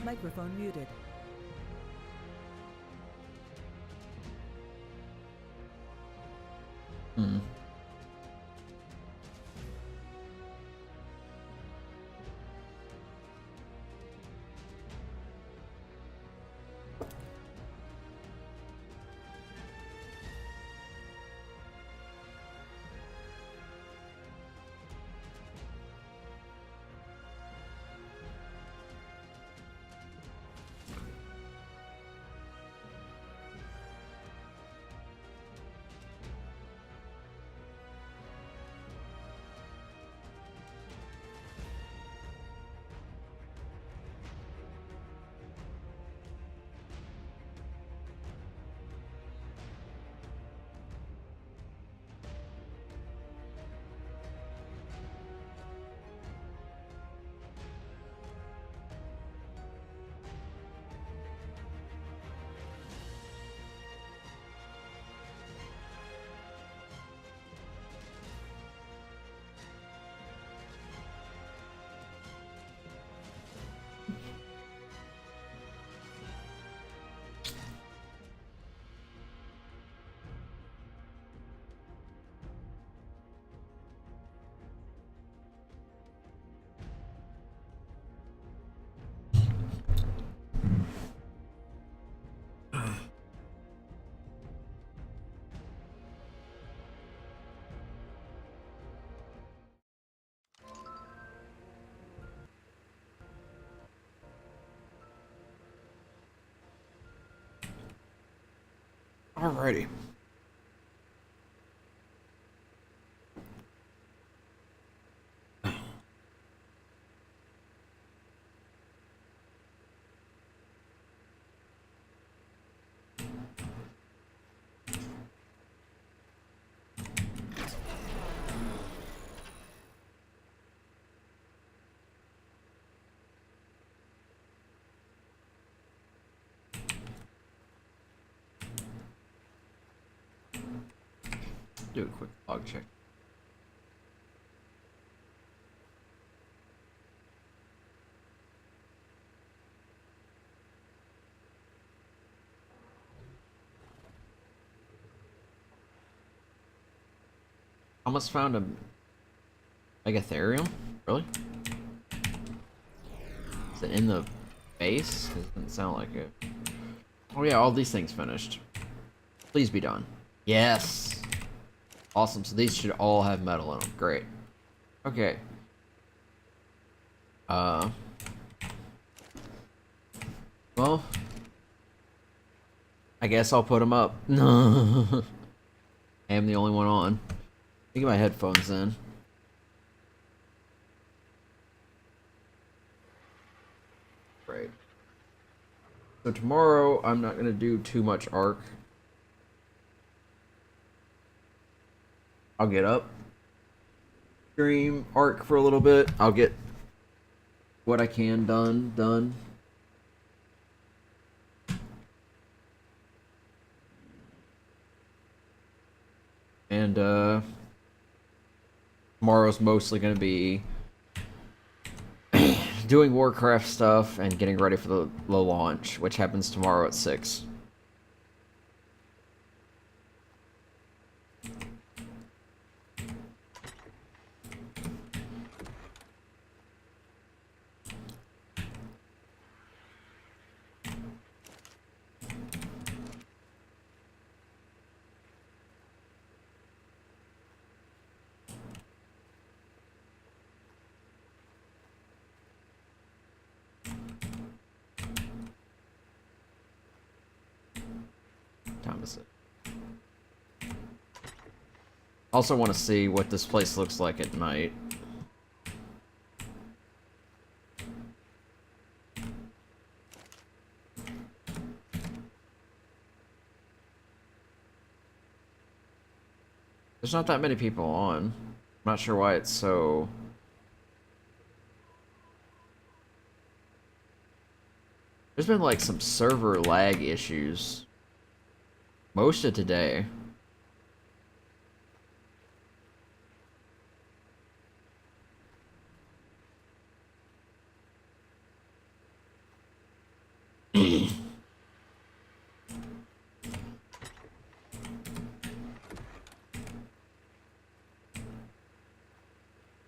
Microphone muted. Hmm. Alrighty. Do a quick log check. Almost found a Megatherium? Really? Is it in the base? It doesn't sound like it. Oh yeah, all these things finished. Please be done. Yes! Awesome, so these should all have metal in them. Great. Okay. Well, I guess I'll put them up. I am the only one on. Let me get my headphones in. Right. So tomorrow, I'm not going to do too much ARK. I'll get up, stream ARK for a little bit. I'll get what I can done. And tomorrow's mostly going to be doing Warcraft stuff and getting ready for the launch, which happens tomorrow at 6. Time is it? Also want to see what this place looks like at night. There's not that many people on. I'm not sure why it's so... There's been like some server lag issues most of today.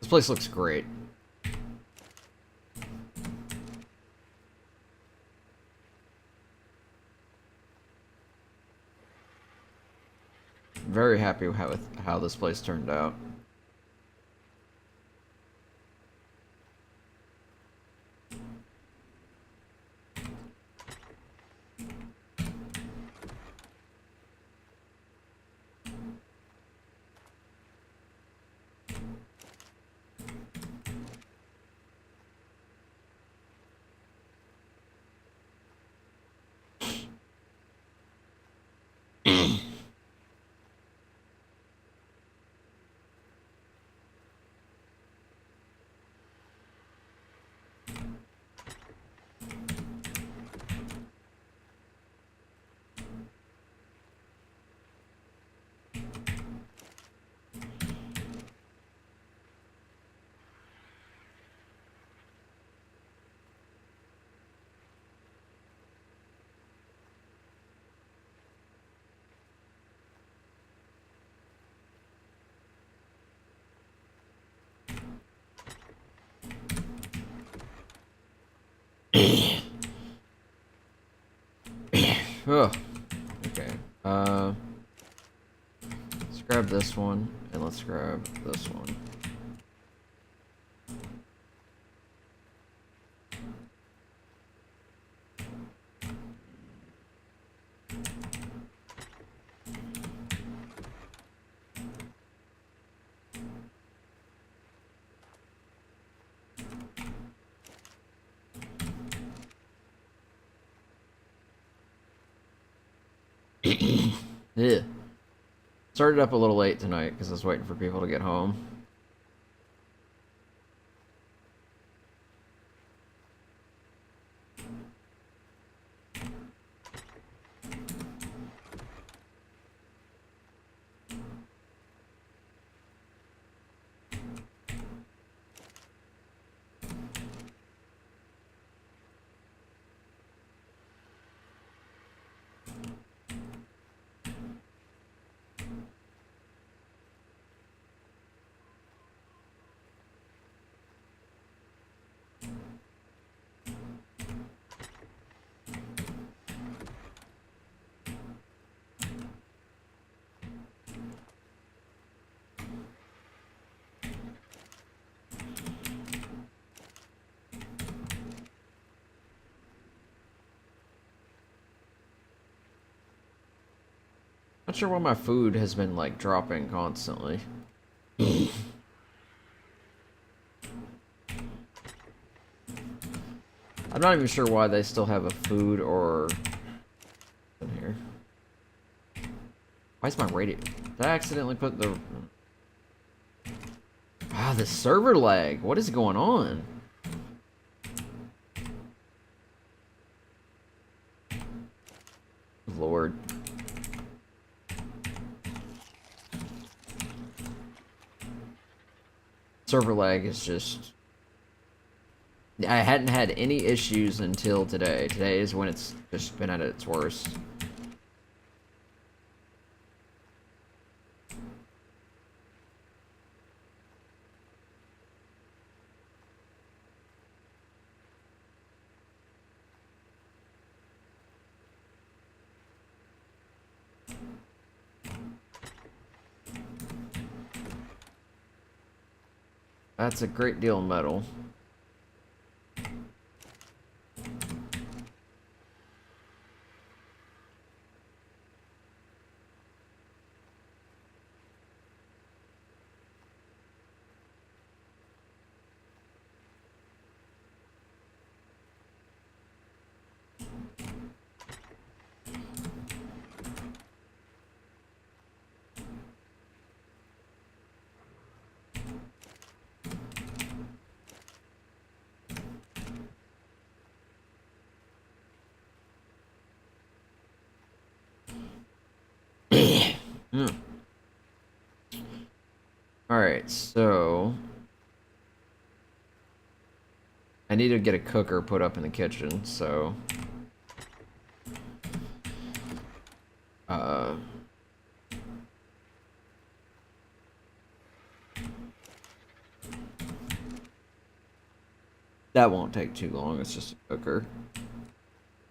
This place looks great. Very happy with how this place turned out. Oh, okay. Let's grab this one, and let's grab this one. Yeah. Started up a little late tonight because I was waiting for people to get home. Not sure why my food has been like dropping constantly. I'm not even sure why they still have a food or in here. Why is my radio? Did I accidentally put the... Ah, the server lag. What is going on? Lord. Server lag is just... I hadn't had any issues until today. Today is when it's just been at its worst. That's a great deal of metal. Alright, so... I need to get a cooker put up in the kitchen, so... That won't take too long. It's just a cooker.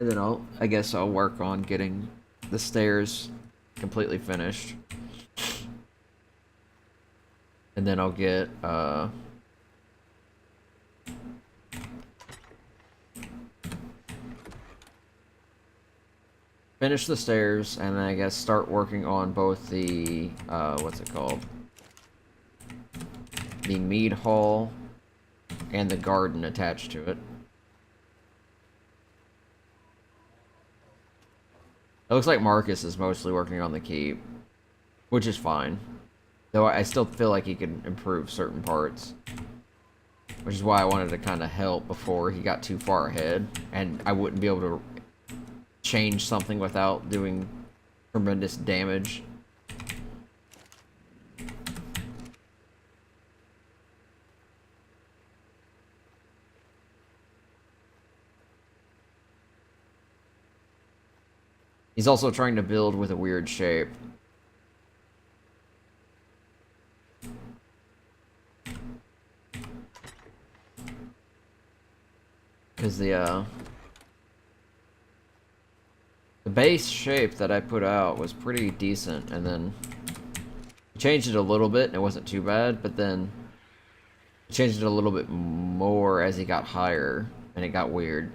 And then I guess I'll work on getting the stairs completely finished. And then I'll get, finish the stairs, and then I guess start working on both the, what's it called? The mead hall and the garden attached to it. It looks like Marcus is mostly working on the keep, which is fine. Though I still feel like he could improve certain parts. Which is why I wanted to kind of help before he got too far ahead. And I wouldn't be able to change something without doing tremendous damage. He's also trying to build with a weird shape. Because the base shape that I put out was pretty decent, and then changed it a little bit, and it wasn't too bad, but then changed it a little bit more as he got higher, and it got weird.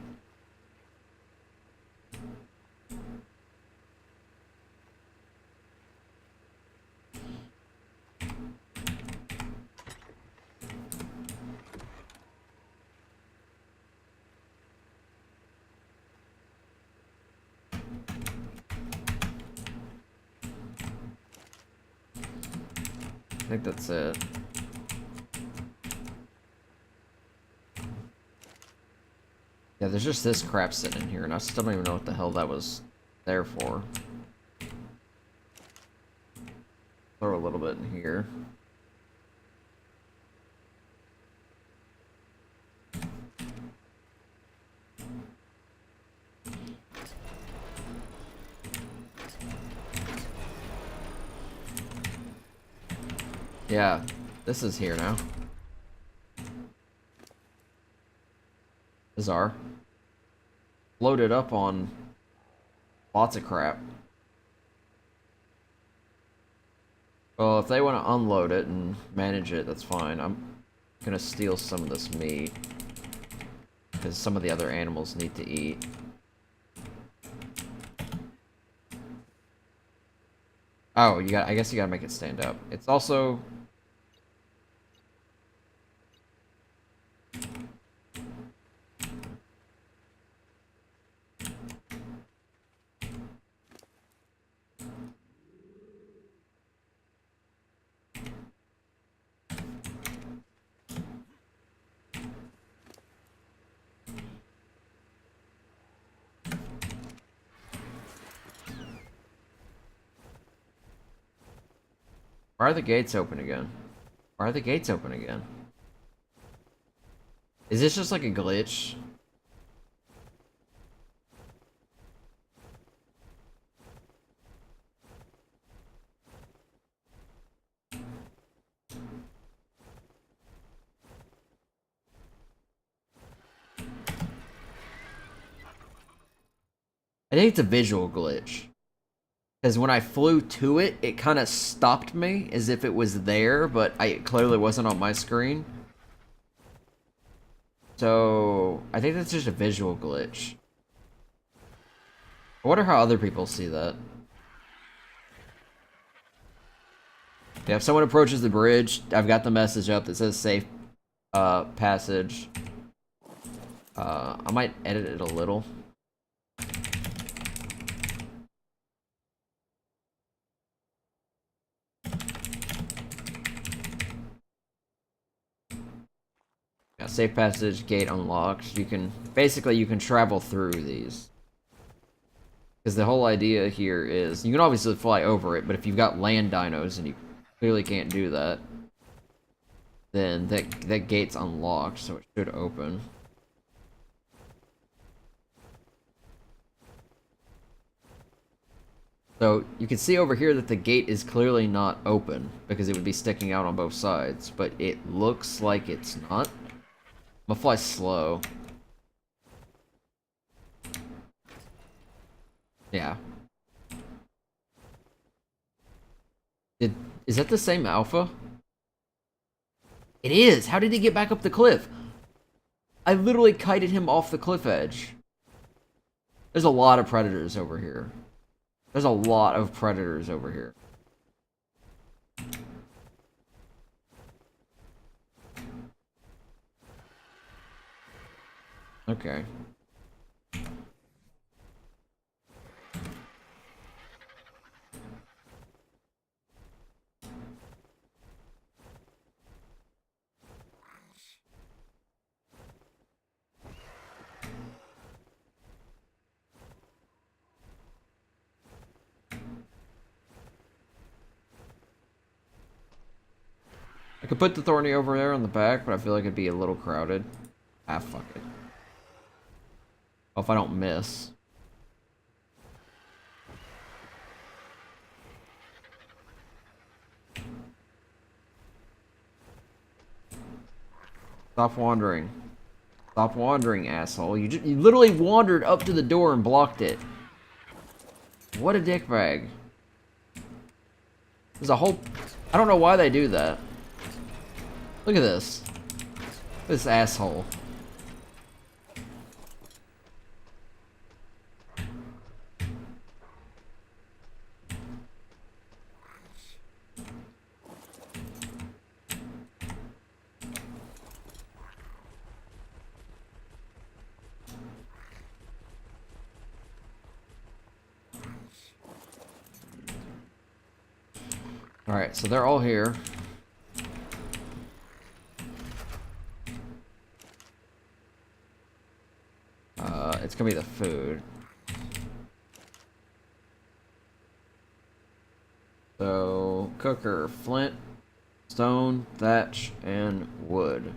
I think that's it. Yeah, there's just this crap sitting in here, and I still don't even know what the hell that was there for. Throw a little bit in here. Yeah, this is here now. Bizarre. Loaded up on lots of crap. Well, if they want to unload it and manage it, that's fine. I'm gonna steal some of this meat, because some of the other animals need to eat. Oh, I guess you gotta make it stand up. It's also... Why are the gates open again? Why are the gates open again? Is this just like a glitch? I think it's a visual glitch. Because when I flew to it, it kind of stopped me as if it was there, but it clearly wasn't on my screen. So, I think that's just a visual glitch. I wonder how other people see that. Yeah, if someone approaches the bridge, I've got the message up that says safe passage. I might edit it a little. Yeah, safe passage, gate unlocked. You can travel through these. Because the whole idea here is, you can obviously fly over it, but if you've got land dinos and you clearly can't do that, then that gate's unlocked, so it should open. So you can see over here that the gate is clearly not open, because it would be sticking out on both sides, but it looks like it's not. I'm gonna fly slow. Yeah. Is that the same alpha? It is! How did he get back up the cliff? I literally kited him off the cliff edge. There's a lot of predators over here. There's a lot of predators over here. Okay. I could put the Thorny over there on the back, but I feel like it'd be a little crowded. Ah, fuck it. Oh, if I don't miss. Stop wandering. Stop wandering, asshole. You literally wandered up to the door and blocked it. What a dickbag. There's a whole... I don't know why they do that. Look at this. This asshole. Alright, so they're all here. It's gonna be the food. So, cooker, flint, stone, thatch, and wood.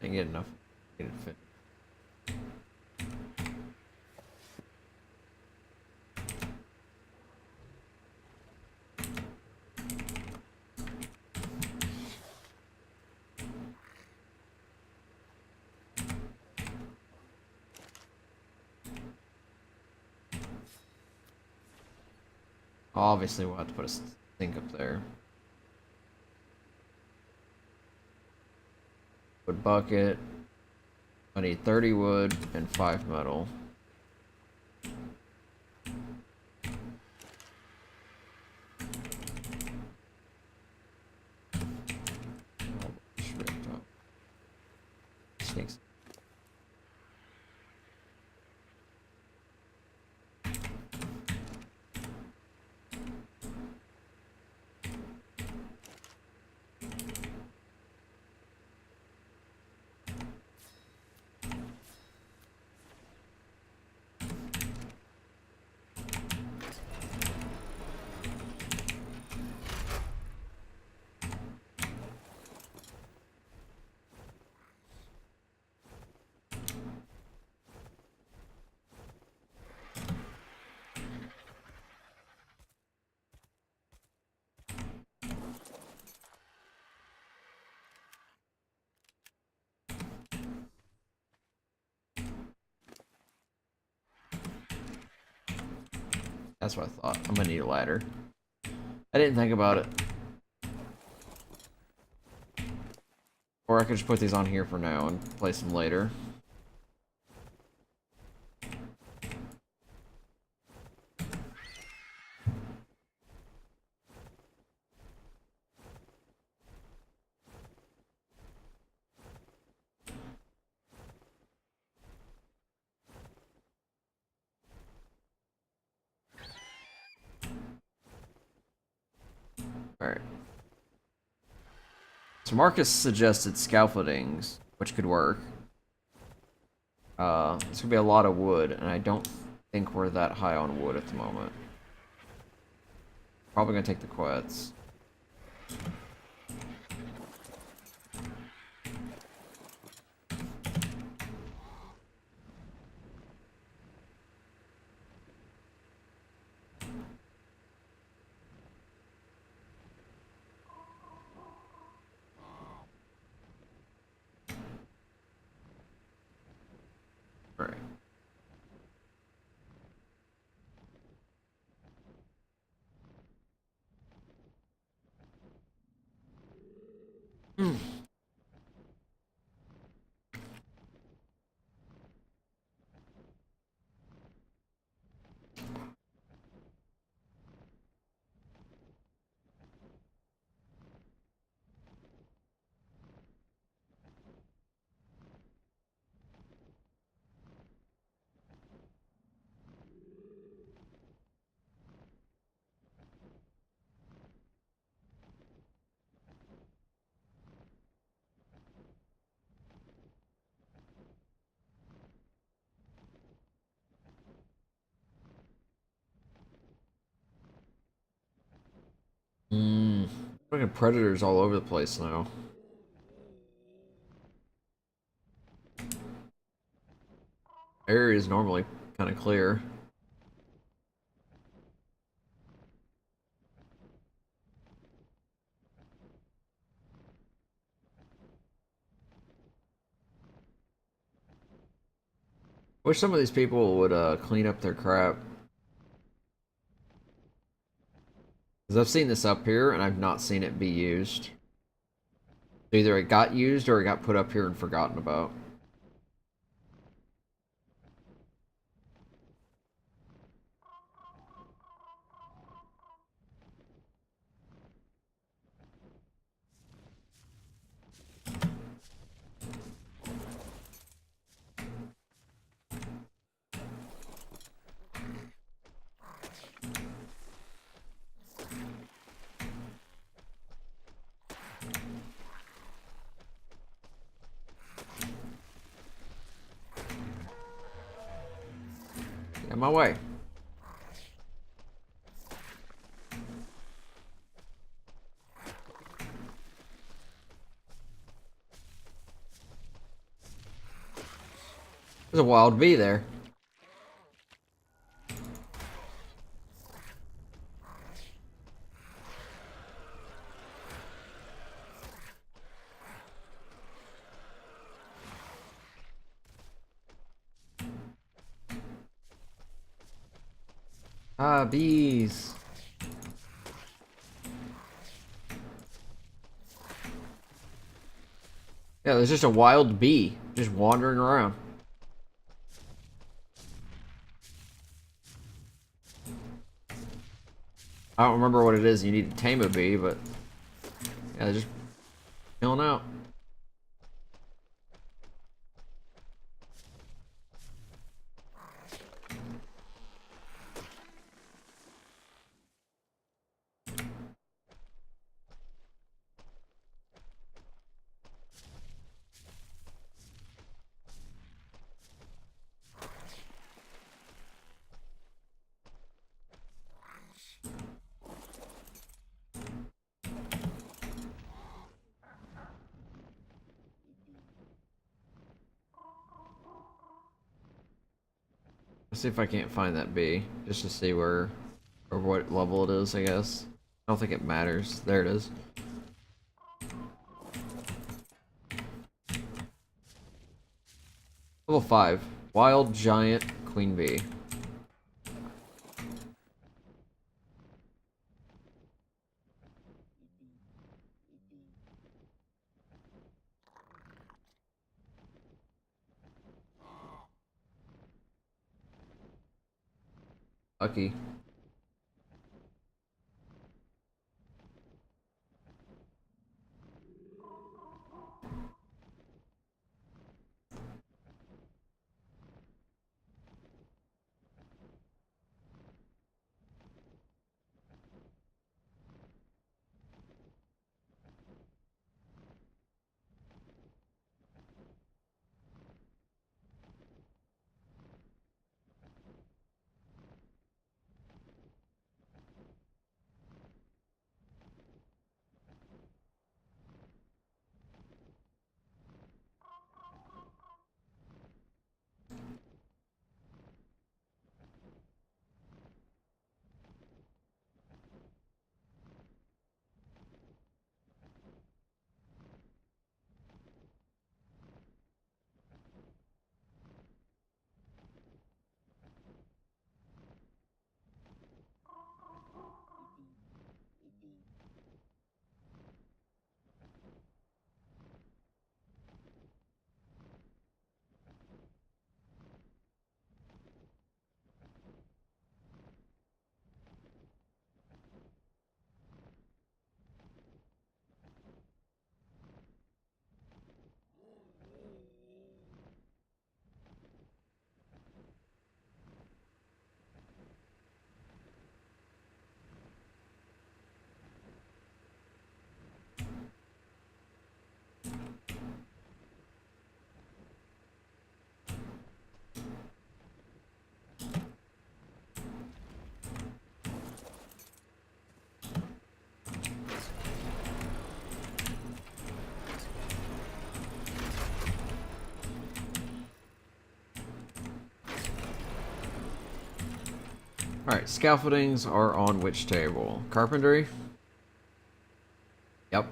Didn't get enough. Didn't fit. Obviously, we'll have to put a sink up there. Wood bucket. I need 30 wood and 5 metal. Snakes. That's what I thought. I'm gonna need a ladder. I didn't think about it. Or I could just put these on here for now and place them later. So Marcus suggested scaffoldings, which could work. It's gonna be a lot of wood, and I don't think we're that high on wood at the moment. Probably gonna take the quets. Right. Fucking predators all over the place now. Area is normally kind of clear. Wish some of these people would clean up their crap. Because I've seen this up here, and I've not seen it be used. Either it got used, or it got put up here and forgotten about. On my way. There's a wild bee there. Ah, bees. Yeah, there's just a wild bee just wandering around. I don't remember what it is you need to tame a bee, but yeah, they're just chilling out. Let's see if I can't find that bee, just to see where, or what level it is, I guess. I don't think it matters. There it is. Level 5. Wild Giant Queen Bee. Lucky. Alright, scaffoldings are on which table? Carpentry? Yep.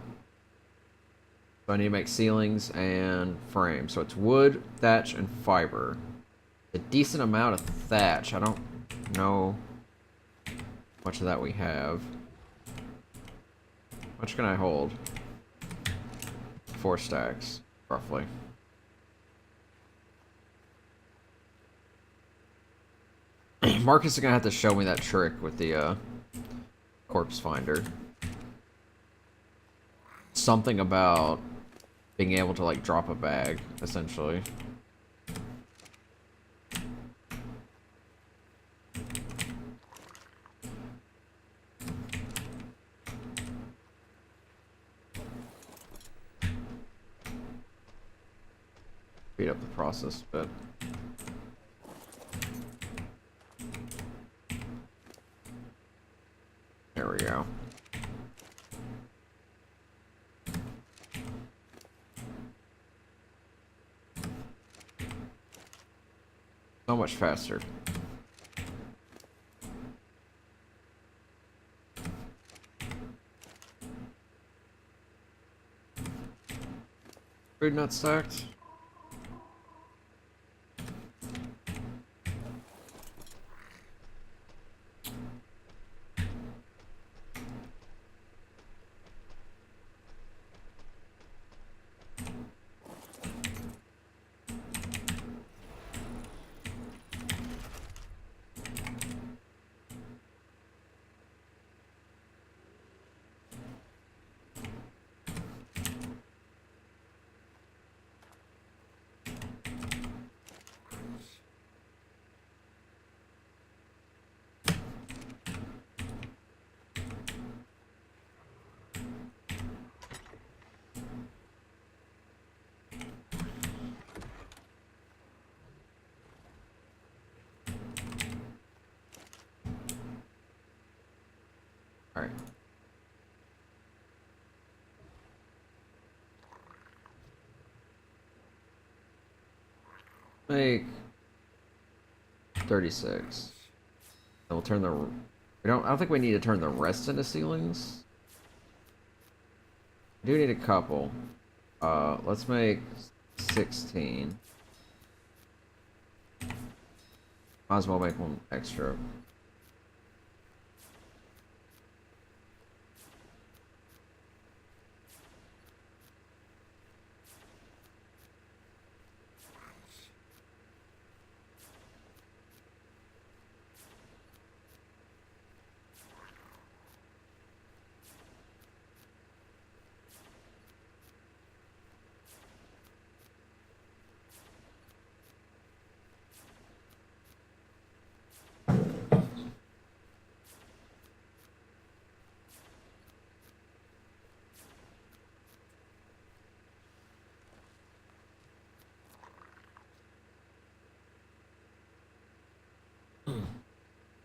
So I need to make ceilings and frames. So it's wood, thatch, and fiber. A decent amount of thatch. I don't know how much of that we have. How much can I hold? 4 stacks, roughly. Marcus is gonna have to show me that trick with the corpse finder. Something about being able to like drop a bag, essentially. Speed up the process a bit. There we go. So much faster. Food not stacked. All right. Make 36. And we'll turn the. I don't think we need to turn the rest into ceilings. We do need a couple. Let's make 16. Might as well make one extra.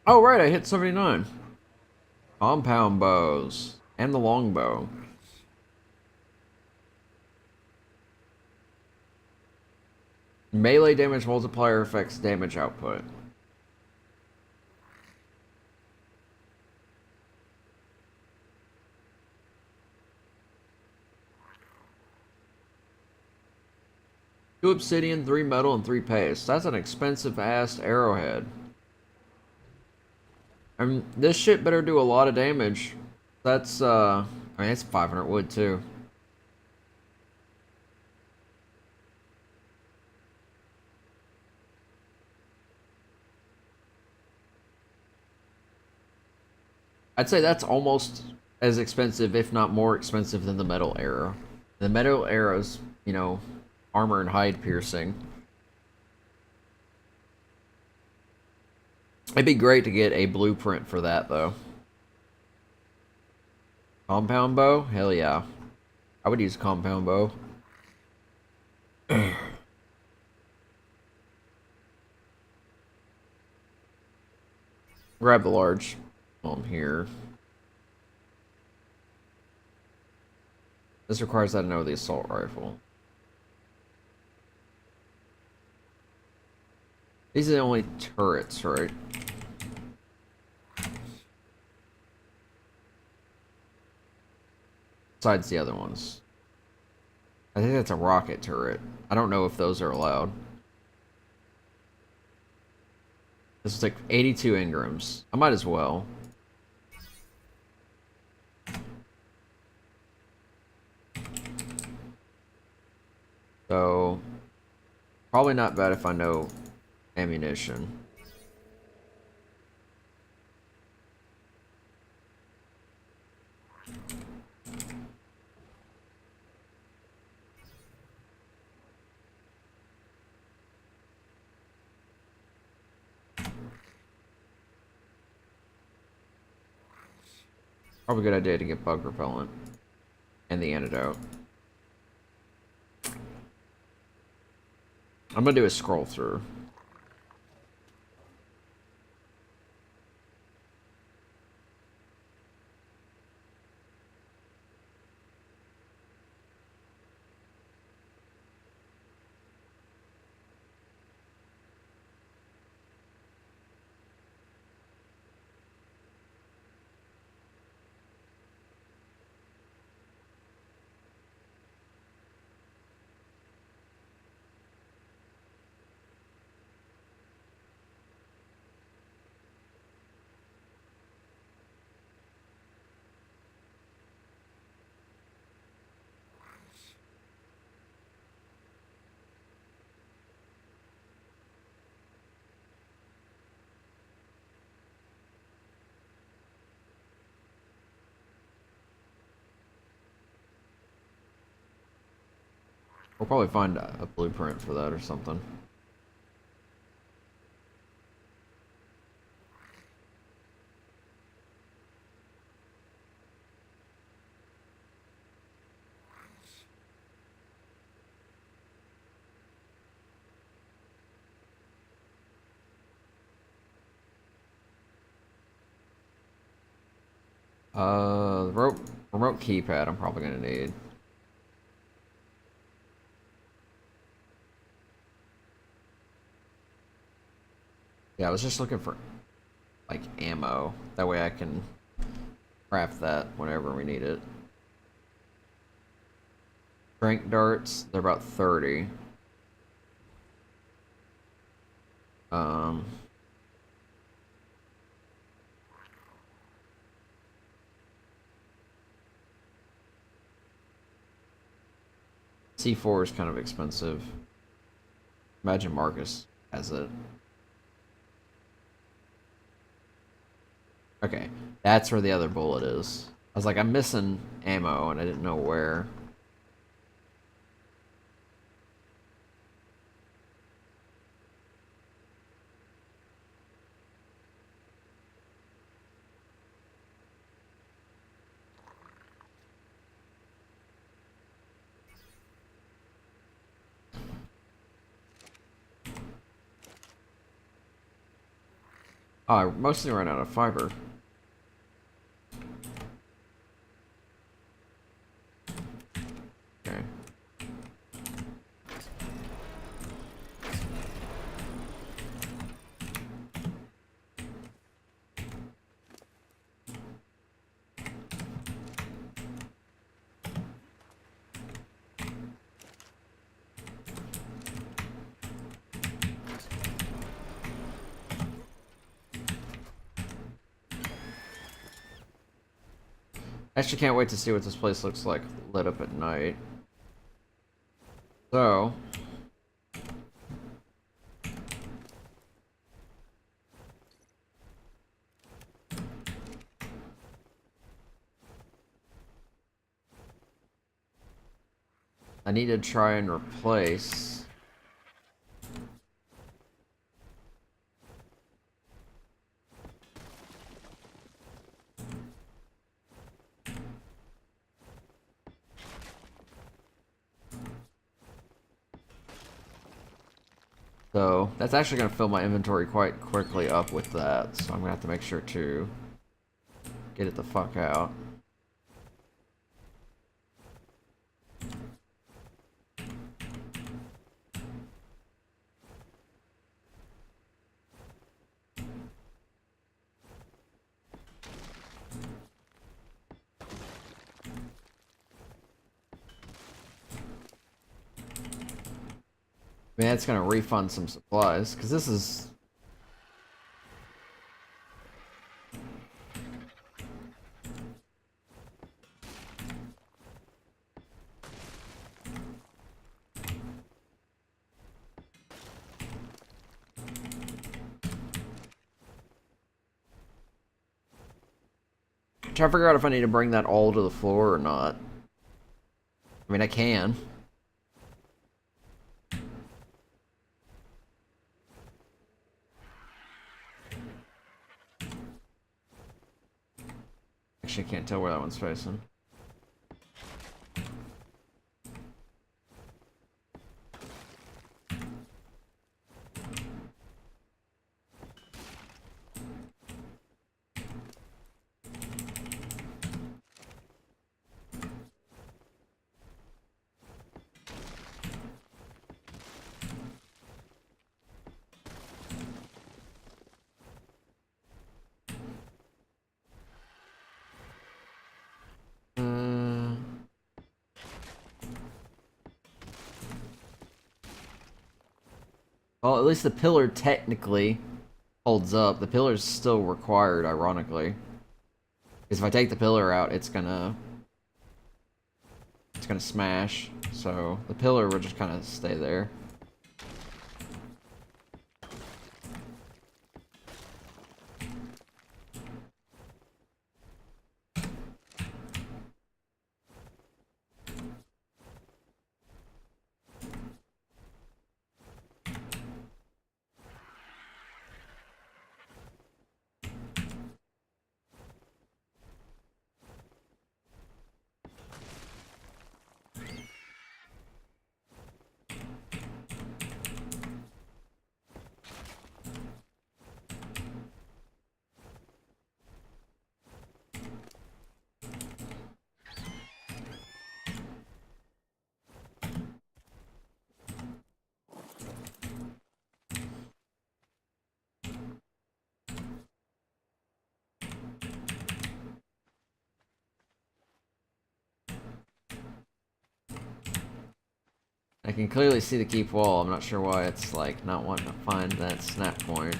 Oh, right, I hit 79. Compound bows. And the longbow. Melee damage multiplier affects damage output. Two obsidian, 3 metal, and 3 paste. That's an expensive ass arrowhead. I mean, this shit better do a lot of damage. That's, I mean, it's 500 wood, too. I'd say that's almost as expensive, if not more expensive, than the metal arrow. The metal arrow's, you know, armor and hide piercing. It'd be great to get a blueprint for that, though. Compound bow? Hell yeah. I would use a compound bow. Grab the large one here. This requires that to know the assault rifle. These are the only turrets, right? Besides the other ones. I think that's a rocket turret. I don't know if those are allowed. This is like 82 engrams. I might as well. So, probably not bad if I know ammunition. Probably a good idea to get bug repellent and the antidote. I'm gonna do a scroll through. We'll probably find a blueprint for that or something. The remote keypad I'm probably gonna need. Yeah, I was just looking for, like, ammo. That way I can craft that whenever we need it. Strength darts, they're about 30. Um... C4 is kind of expensive. Imagine Marcus has it. Okay, that's where the other bullet is. I was like, I'm missing ammo, and I didn't know where. Oh, I mostly ran out of fiber. Okay. Actually, can't wait to see what this place looks like lit up at night. So, I need to try and replace. So, that's actually going to fill my inventory quite quickly up with that, so I'm going to have to make sure to get it the fuck out. I mean, that's gonna refund some supplies, because this is... Trying to figure out if I need to bring that all to the floor or not. I mean, I can. Actually, I can't tell where that one's facing. Well, at least the pillar technically holds up. The pillar's still required, ironically. Because if I take the pillar out, it's gonna smash. So the pillar will just kind of stay there. I can clearly see the keep wall. I'm not sure why it's like not wanting to find that snap point.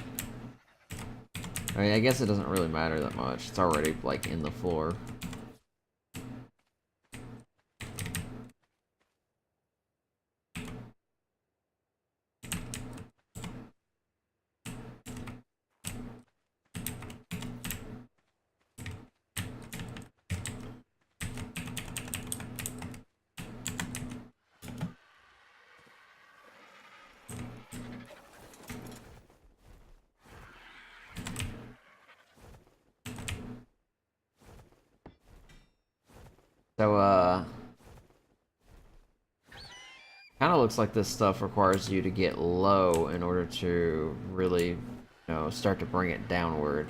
I mean, I guess it doesn't really matter that much. It's already like in the floor. So, kind of looks like this stuff requires you to get low in order to really, start to bring it downward.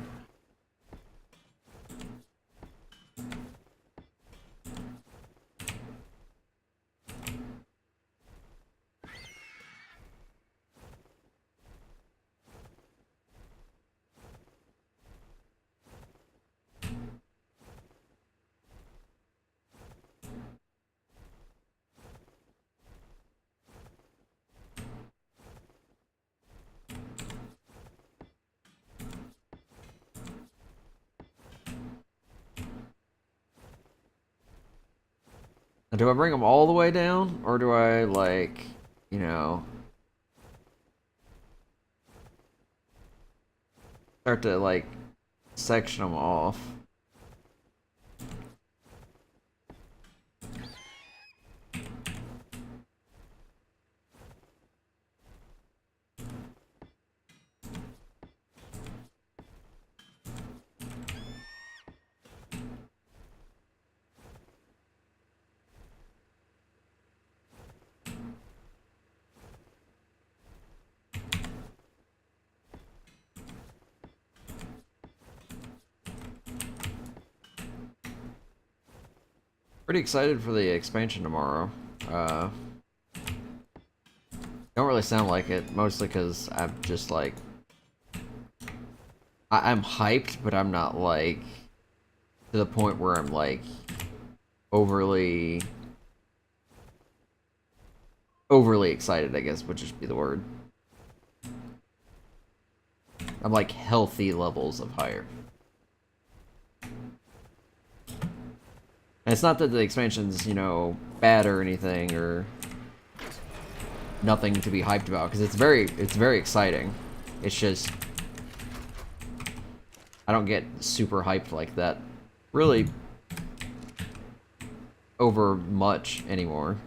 Now, do I bring them all the way down, or do I, like, start to, like, section them off? Pretty excited for the expansion tomorrow. Don't really sound like it, mostly because I'm just like... I'm hyped, but I'm not like... to the point where I'm like... overly overly excited, I guess, would just be the word. I'm like healthy levels of higher. And it's not that the expansion's, you know, bad or anything, or nothing to be hyped about, because it's very exciting. It's just I don't get super hyped like that, really, over much anymore.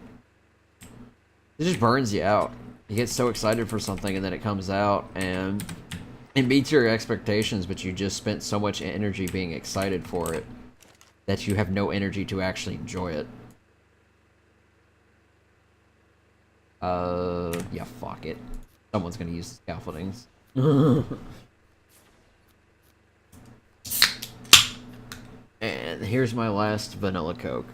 It just burns you out. You get so excited for something, and then it comes out, and it meets your expectations, but you just spent so much energy being excited for it that you have no energy to actually enjoy it. Yeah, fuck it. Someone's gonna use scaffoldings. And here's my last vanilla Coke.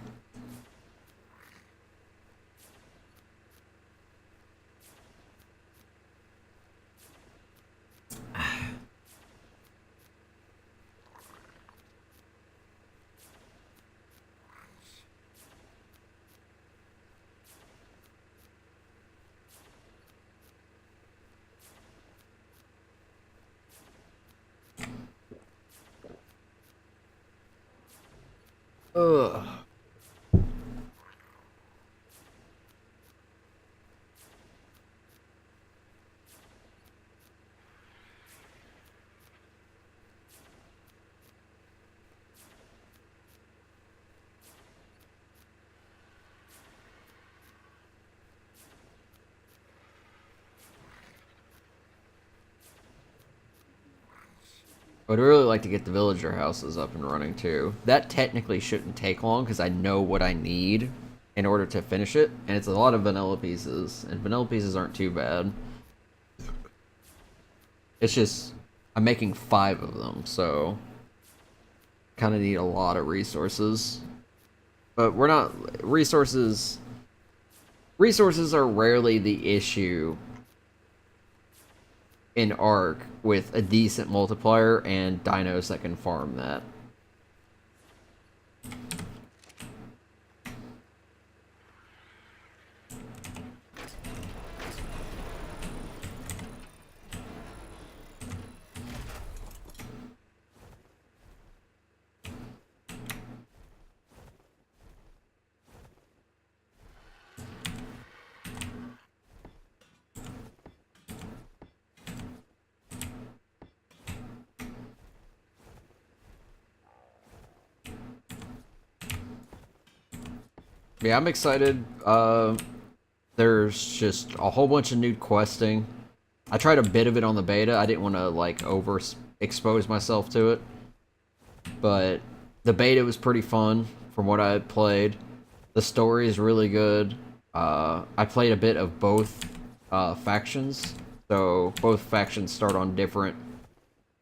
Ugh. I would really like to get the villager houses up and running too. That technically shouldn't take long because I know what I need in order to finish it, and it's a lot of vanilla pieces, and vanilla pieces aren't too bad. It's just I'm making 5 of them, so kind of need a lot of resources. But we're not resources. Resources are rarely the issue in ARK with a decent multiplier and dinos that can farm that. Yeah, I'm excited. There's just a whole bunch of new questing. I tried a bit of it on the beta. I didn't want to like expose myself to it, but the beta was pretty fun from what I had played. The story is really good. I played a bit of both factions, so both factions start on different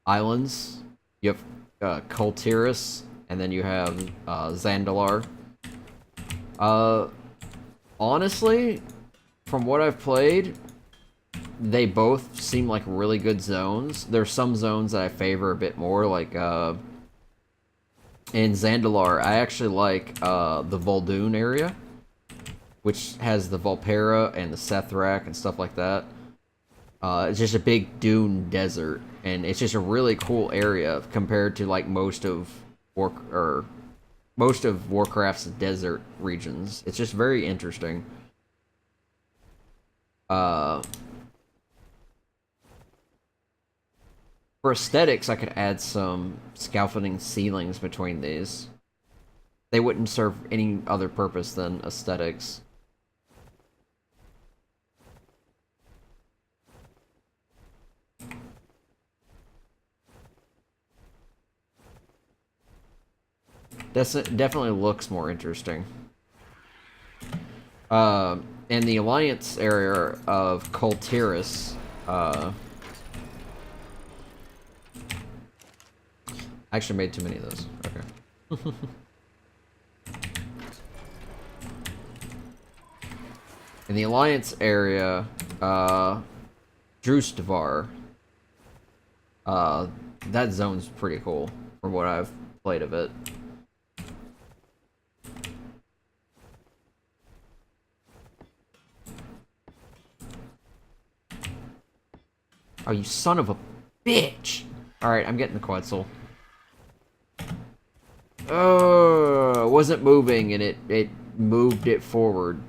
islands. You have Kultiris, and then you have Zandalar. Honestly, from what I've played, they both seem like really good zones. There's some zones that I favor a bit more, like, in Zandalar, I actually like, the Vol'dun area, which has the Volpera and the Sethrak and stuff like that. It's just a big dune desert, and it's just a really cool area compared to, like, most of Warcraft's desert regions. It's just very interesting. For aesthetics, I could add some scaffolding ceilings between these. They wouldn't serve any other purpose than aesthetics. Definitely looks more interesting. In the Alliance area of Kultiris, I actually made too many of those. Okay. In the Alliance area, Drustvar, that zone's pretty cool from what I've played of it. Oh, you son of a bitch! Alright, I'm getting the Quetzal. Oh, it wasn't moving, and it moved it forward.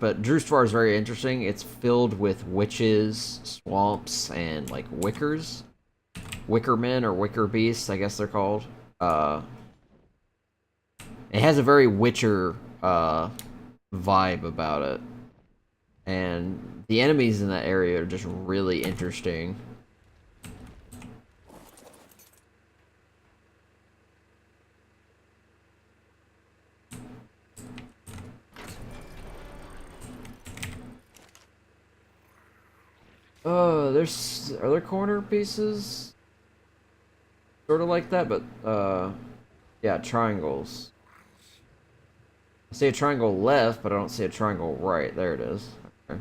But Drewstar is very interesting. It's filled with witches, swamps, and like wickers. Wickermen or wicker beasts, I guess they're called. It has a very Witcher vibe about it. And the enemies in that area are just really interesting. Are there corner pieces? Sort of like that, but, yeah, triangles. I see a triangle left, but I don't see a triangle right. There it is. Okay.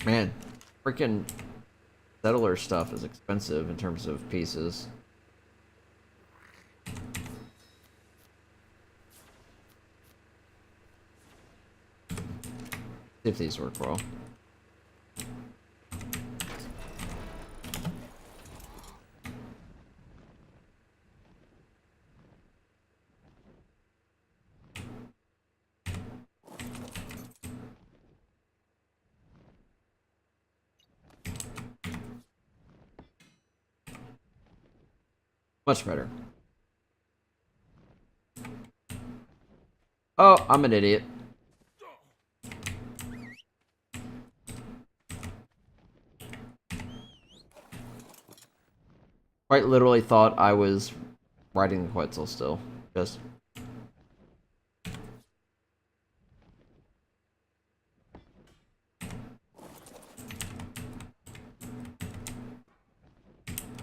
Man, freaking settler stuff is expensive in terms of pieces. See if these work well. Much better. Oh, I'm an idiot. Quite literally thought I was riding the Quetzal still. Just.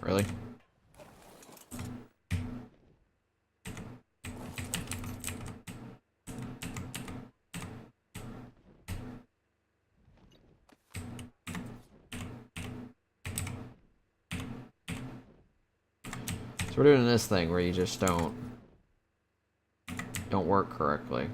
Really? So we're doing this thing where you just don't work correctly.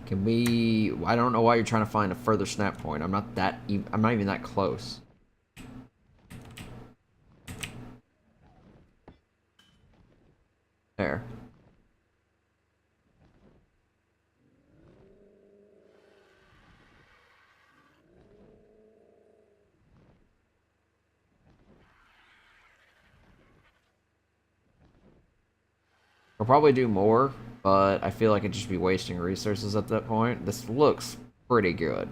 Can we? I don't know why you're trying to find a further snap point. I'm not that. I'm not even that close. There. I'll probably do more, but I feel like it'd just be wasting resources at that point. This looks pretty good,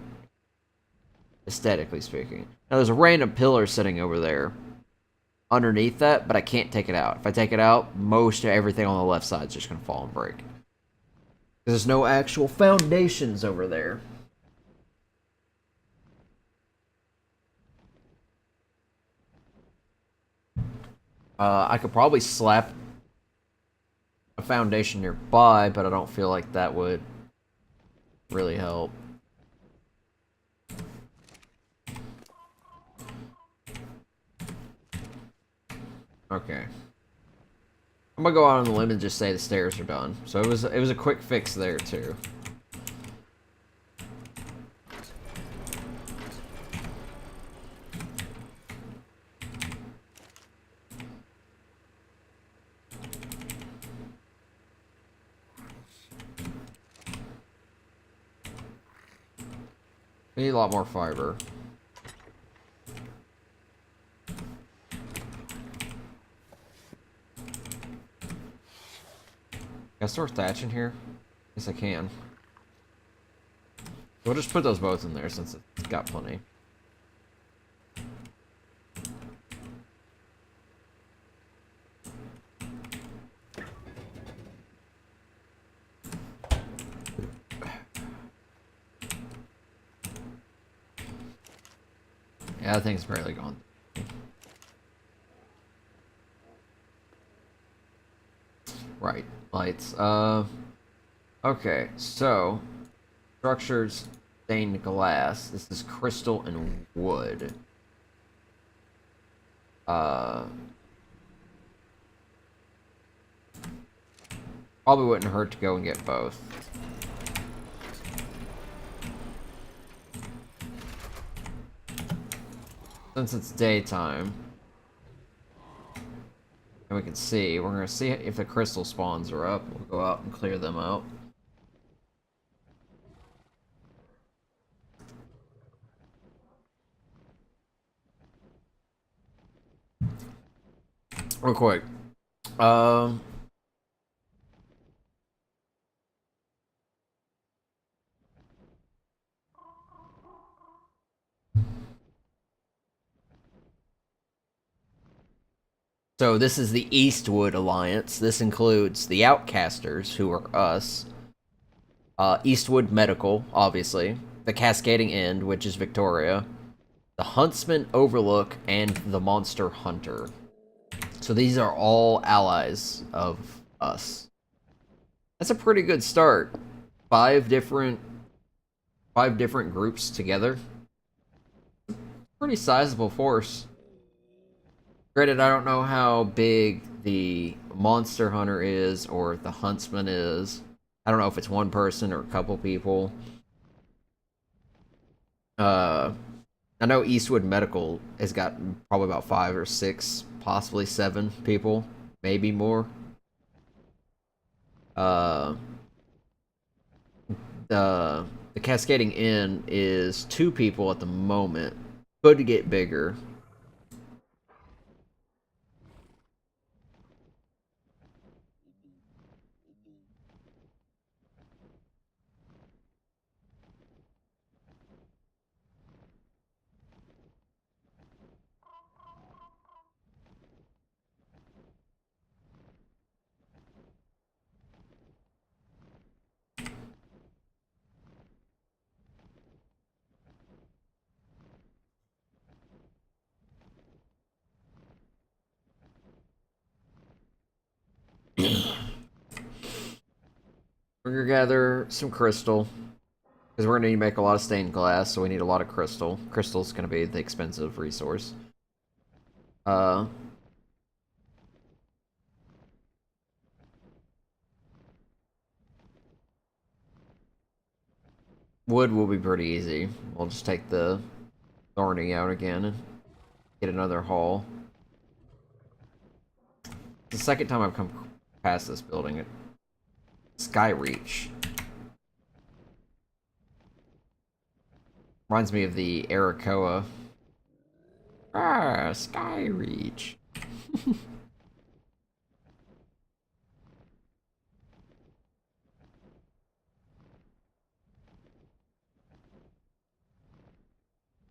aesthetically speaking. Now there's a random pillar sitting over there underneath that, but I can't take it out. If I take it out, most of everything on the left side is just going to fall and break. There's no actual foundations over there. I could probably slap a foundation nearby, but I don't feel like that would really help. Okay. I'm gonna go out on the limb and just say the stairs are done. So it was a quick fix there too. We need a lot more fiber. Can I store thatch in here? Yes, I can. We'll just put those both in there since it's got plenty. Yeah, that thing's barely gone. Right, lights. Okay, so structures, stained glass. This is crystal and wood. Probably wouldn't hurt to go and get both. Since it's daytime, and we can see, we're gonna see if the crystal spawns are up. We'll go out and clear them out. Real quick. So this is the Eastwood Alliance. This includes the Outcasters, who are us. Eastwood Medical, obviously. The Cascading End, which is Victoria. The Huntsman Overlook, and the Monster Hunter. So these are all allies of us. That's a pretty good start. Five different groups together. Pretty sizable force. Granted, I don't know how big the Monster Hunter is or the Huntsman is. I don't know if it's one person or a couple people. I know Eastwood Medical has got probably about 5 or 6, possibly 7 people, maybe more. The Cascading Inn is 2 people at the moment. Could get bigger. We're gonna gather some crystal. Because we're gonna need to make a lot of stained glass, so we need a lot of crystal. Crystal's gonna be the expensive resource. Wood will be pretty easy. We'll just take the thorny out again and get another haul. It's the second time I've come past this building. Skyreach. Reminds me of the Arakoa. Ah, Skyreach.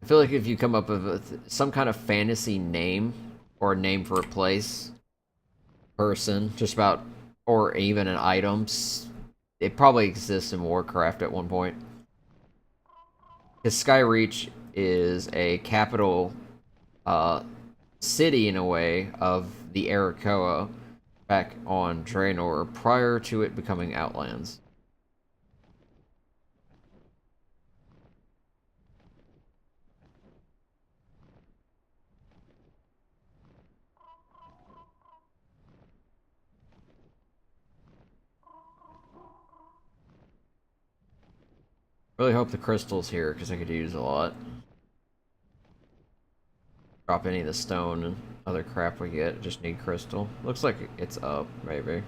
I feel like if you come up with some kind of fantasy name or a name for a place, person, just about, or even an items, it probably exists in Warcraft at one point. Because Skyreach is a capital city, in a way, of the Arakoa back on Draenor prior to it becoming Outlands. Really hope the crystal's here, because I could use a lot. Drop any of the stone and other crap we get. Just need crystal. Looks like it's up, maybe.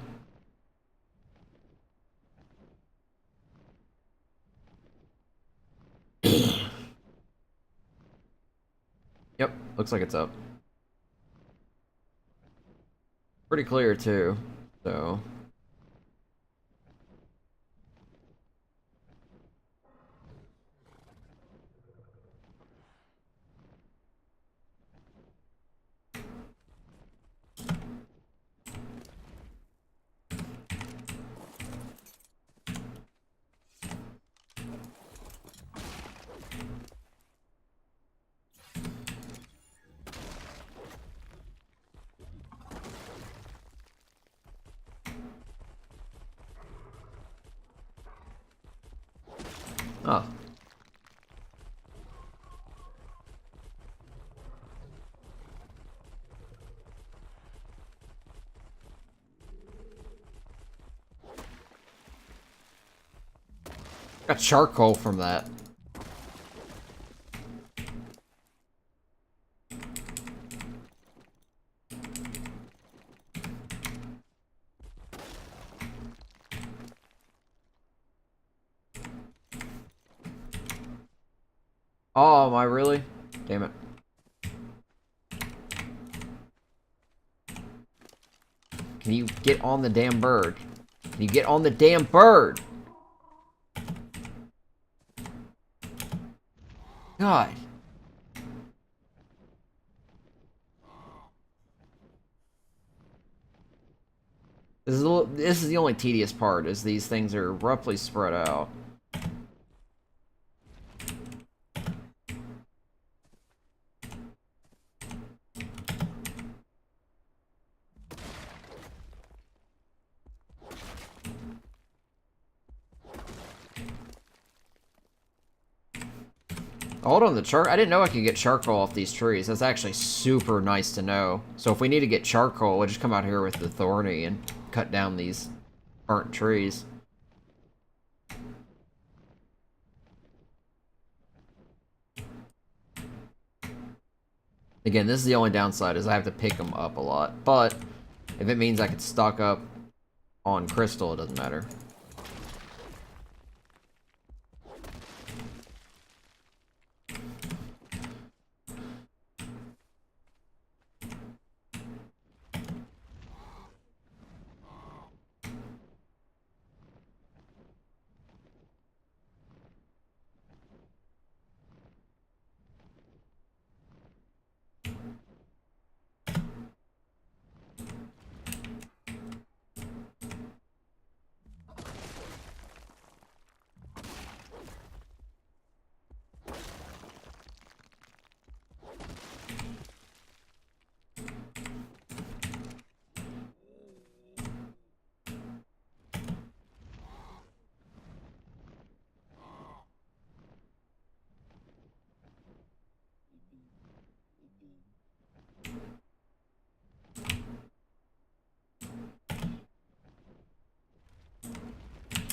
Yep, looks like it's up. Pretty clear, too. So... Oh. Got charcoal from that. Oh, am I really? Damn it. Can you get on the damn bird? Can you get on the damn bird? God. This is the only tedious part, is these things are roughly spread out. Hold on, I didn't know I could get charcoal off these trees. That's actually super nice to know. So if we need to get charcoal, we'll just come out here with the thorny and cut down these burnt trees. Again, this is the only downside, is I have to pick them up a lot. But if it means I could stock up on crystal, it doesn't matter.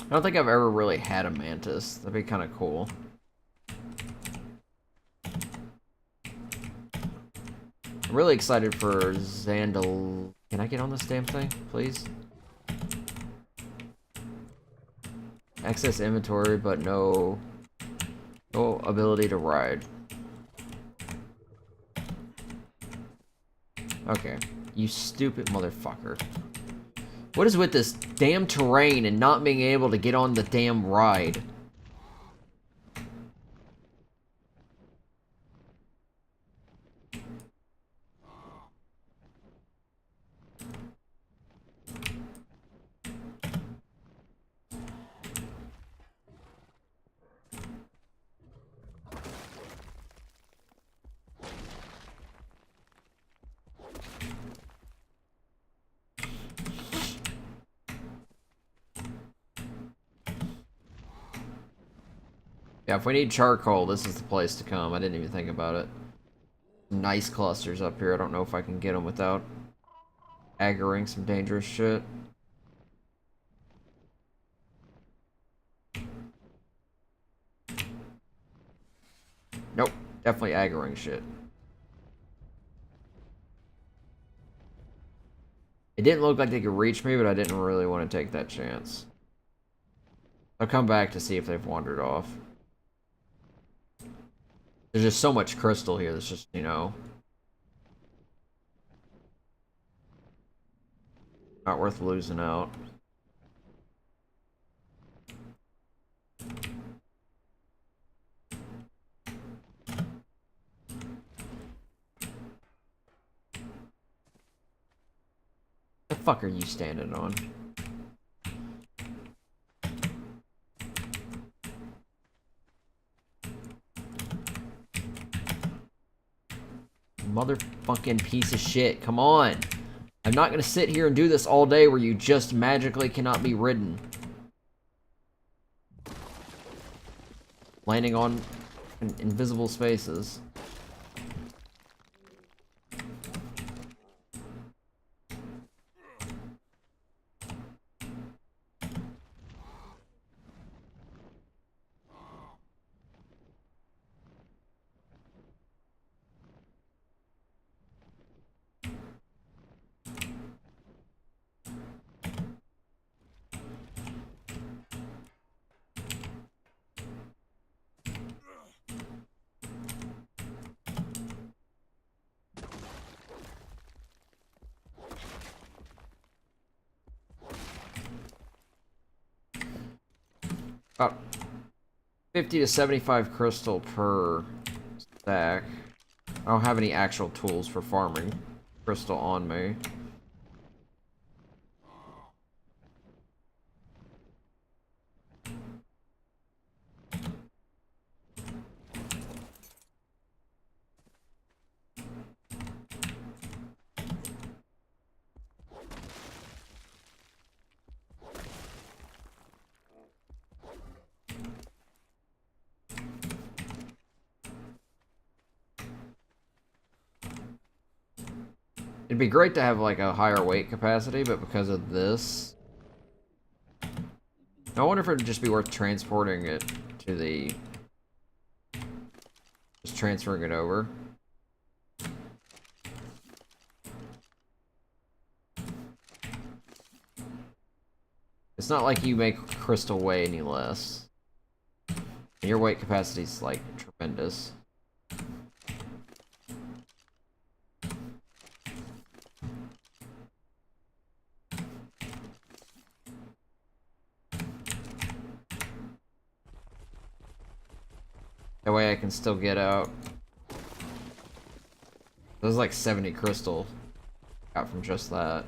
I don't think I've ever really had a mantis. That'd be kind of cool. I'm really excited for Zandal. Can I get on this damn thing, please? Access inventory, but no ability to ride. Okay, you stupid motherfucker. What is with this damn terrain and not being able to get on the damn ride? Yeah, if we need charcoal, this is the place to come. I didn't even think about it. Nice clusters up here. I don't know if I can get them without aggroing some dangerous shit. Definitely aggroing shit. It didn't look like they could reach me, but I didn't really want to take that chance. I'll come back to see if they've wandered off. There's just so much crystal here that's just, you know, not worth losing out. The fuck are you standing on? Motherfucking piece of shit. Come on. I'm not gonna sit here and do this all day where you just magically cannot be ridden. Landing on invisible spaces. About 50 to 75 crystal per stack. I don't have any actual tools for farming crystal on me. It'd be great to have like a higher weight capacity, but because of this, I wonder if it'd just be worth transporting it to the, just transferring it over. It's not like you make crystal weigh any less. And your weight capacity's like tremendous. That way I can still get out. There's like 70 crystal got from just that.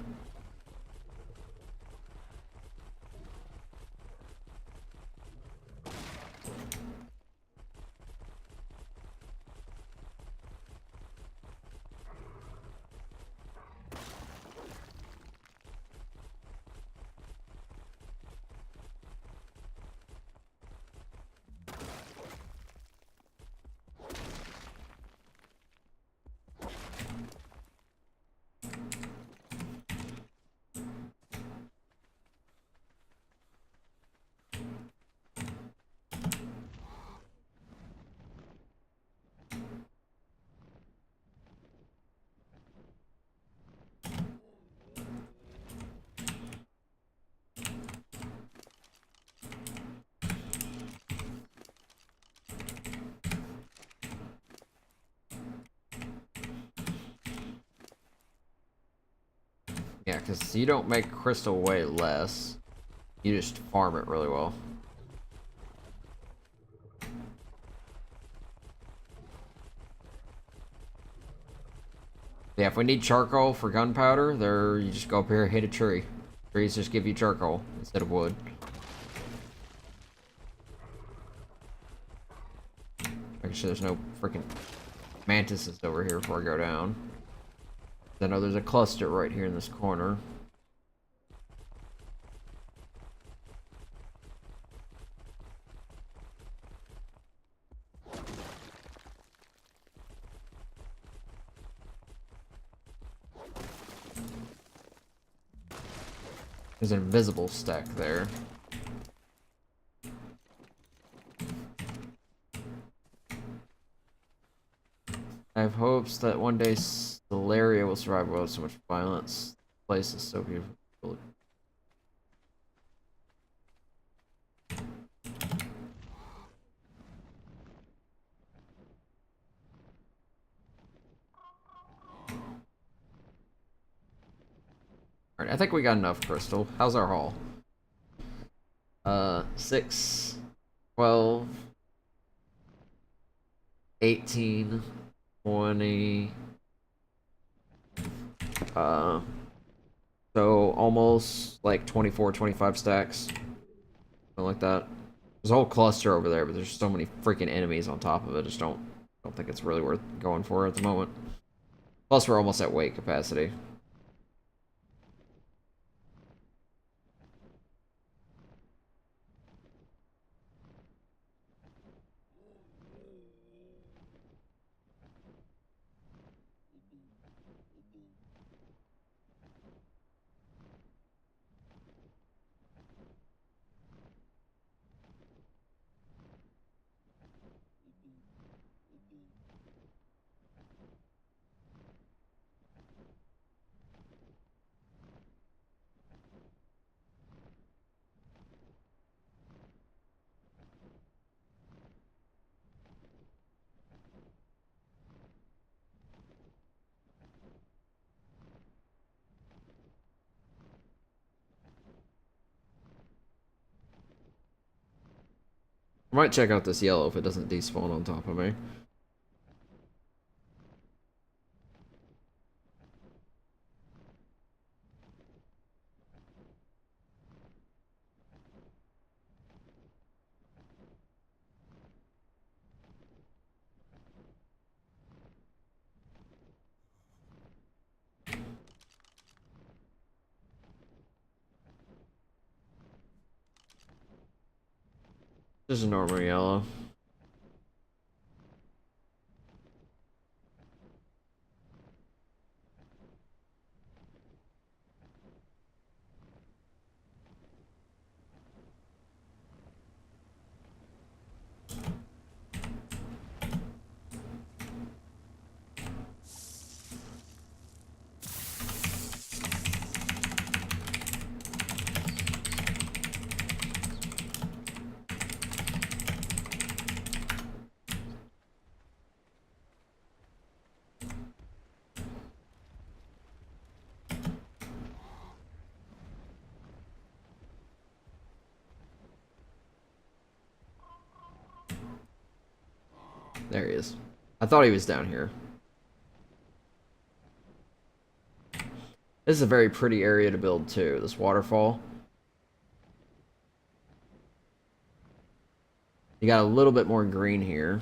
Yeah, because you don't make crystal weigh less. You just farm it really well. Yeah, if we need charcoal for gunpowder, there you just go up here and hit a tree. Trees just give you charcoal instead of wood. Making sure there's no freaking mantises over here before I go down. I know there's a cluster right here in this corner. There's an invisible stack there. hopes that one day Stellaria will survive without so much violence. The place is so beautiful. Alright, I think we got enough crystal. How's our haul? 6, 12, 18, 20. So almost like 24, 25 stacks. Something like that. There's a whole cluster over there, but there's so many freaking enemies on top of it. I just don't think it's really worth going for at the moment. Plus, we're almost at weight capacity. I might check out this yellow if it doesn't despawn on top of me. Just a normal yellow. There he is. I thought he was down here. This is a very pretty area to build too, this waterfall. You got a little bit more green here.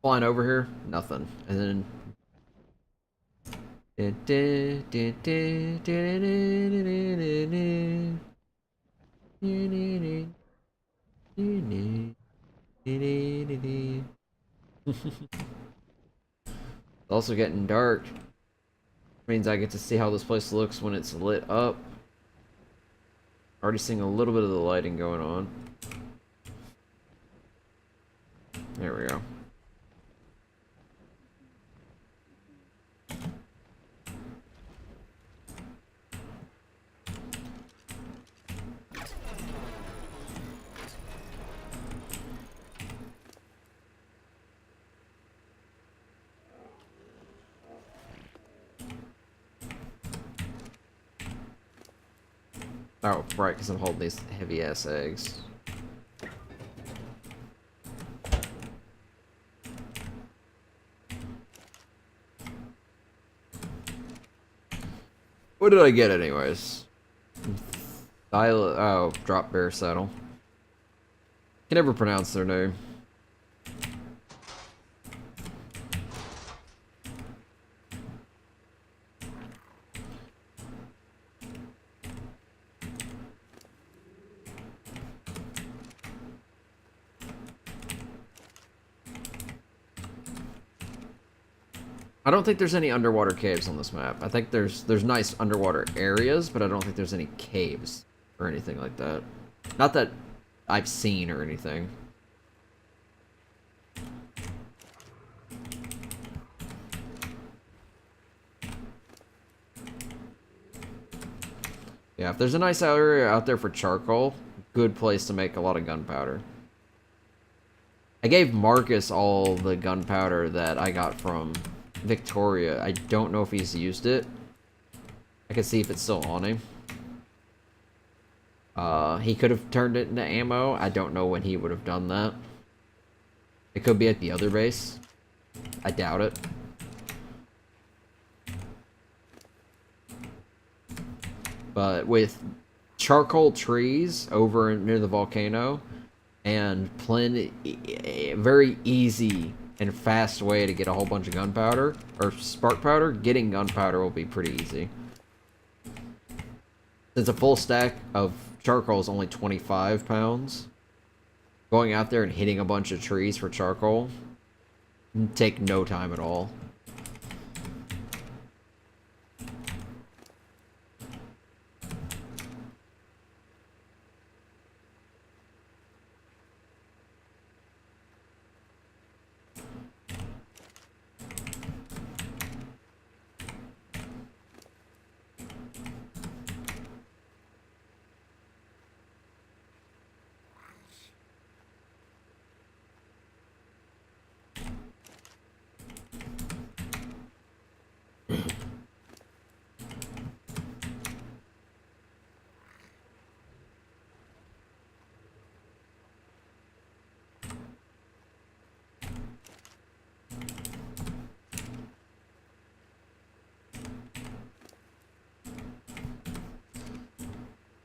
Flying over here, nothing. And then also getting dark. Means I get to see how this place looks when it's lit up. Already seeing a little bit of the lighting going on. There we go. Oh, right, because I'm holding these heavy-ass eggs. What did I get anyways? Oh, drop bear saddle. Can never pronounce their name. I don't think there's any underwater caves on this map. I think there's nice underwater areas, but I don't think there's any caves or anything like that. Not that I've seen or anything. Yeah, if there's a nice area out there for charcoal, good place to make a lot of gunpowder. I gave Marcus all the gunpowder that I got from Victoria. I don't know if he's used it. I can see if it's still on him. He could have turned it into ammo. I don't know when he would have done that. It could be at the other base. I doubt it. But with charcoal trees over near the volcano and plenty, very easy and fast way to get a whole bunch of gunpowder or spark powder, getting gunpowder will be pretty easy. Since a full stack of charcoal is only 25 pounds, going out there and hitting a bunch of trees for charcoal take no time at all.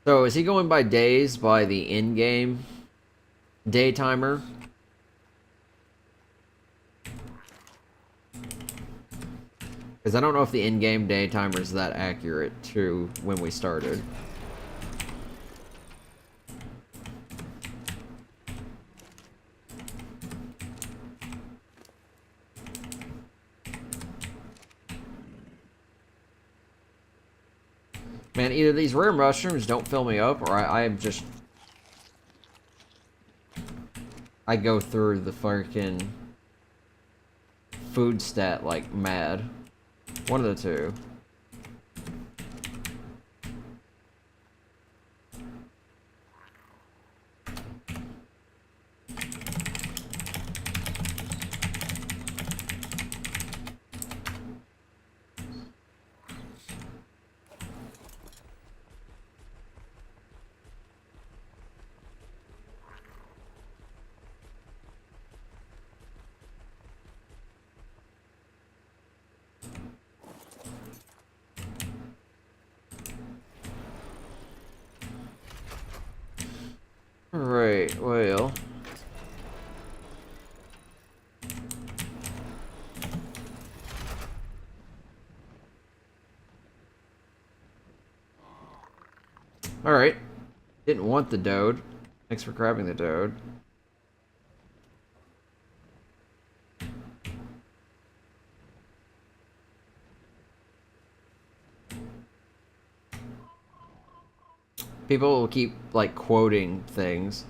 So is he going by days by the in-game day timer? Because I don't know if the in-game day timer is that accurate to when we started. Man, either these rare mushrooms don't fill me up, or I'm just... I go through the fucking food stat like mad. One of the two. Right, well... Alright. Didn't want the Dode. Thanks for grabbing the Dode. People will keep, like, quoting things.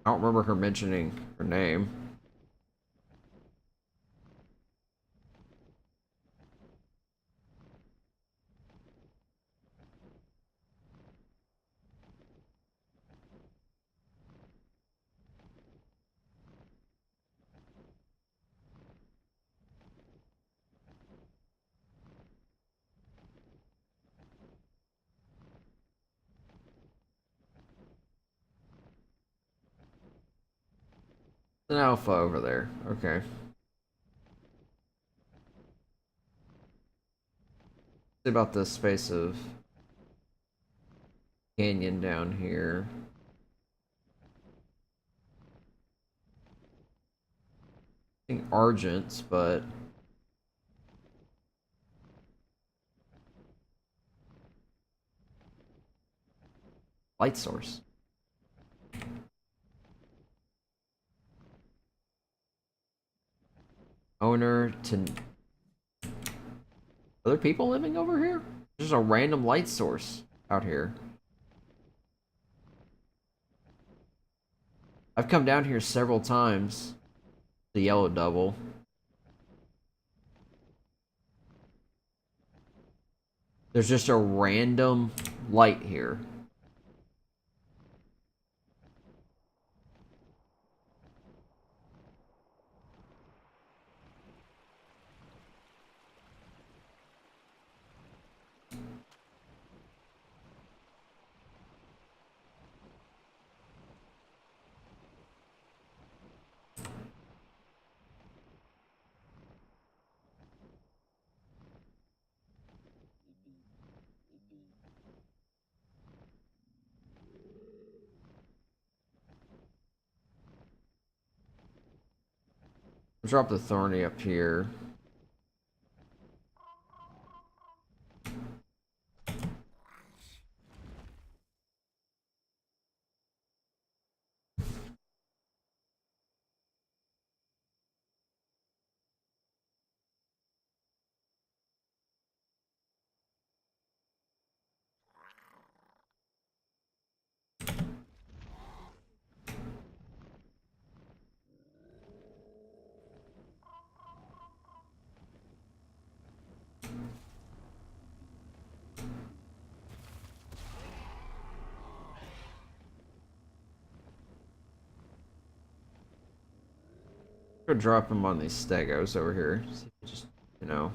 I don't remember her mentioning her name. An alpha over there. Okay. See about this space of canyon down here. I think Argents, but light source. Owner to other people living over here? There's a random light source out here. I've come down here several times. The yellow double. There's just a random light here. Drop the thorny up here. Go drop him on these stegos over here. See if he just, you know.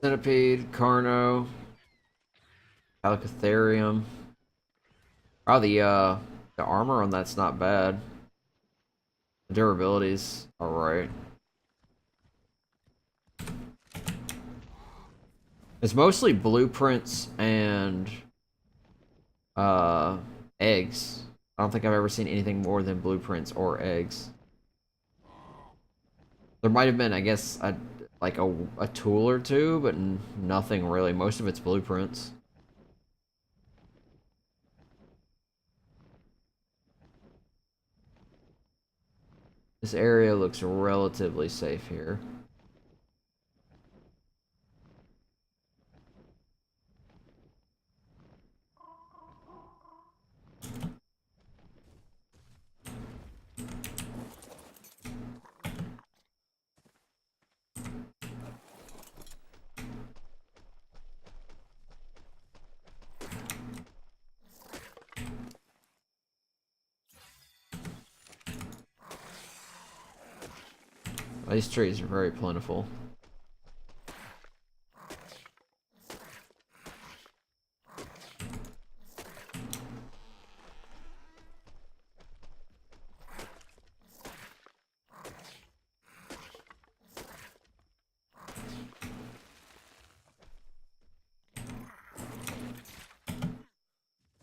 Centipede, Carno, Alcatherium. Oh, the armor on that's not bad. The durability's alright. It's mostly blueprints and eggs. I don't think I've ever seen anything more than blueprints or eggs. There might have been, I guess, like a tool or two, but nothing really. Most of it's blueprints. This area looks relatively safe here. These trees are very plentiful.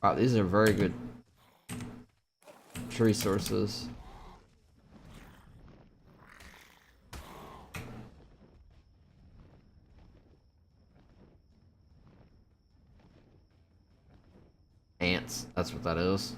Wow, these are very good tree sources. Ants, that's what that is.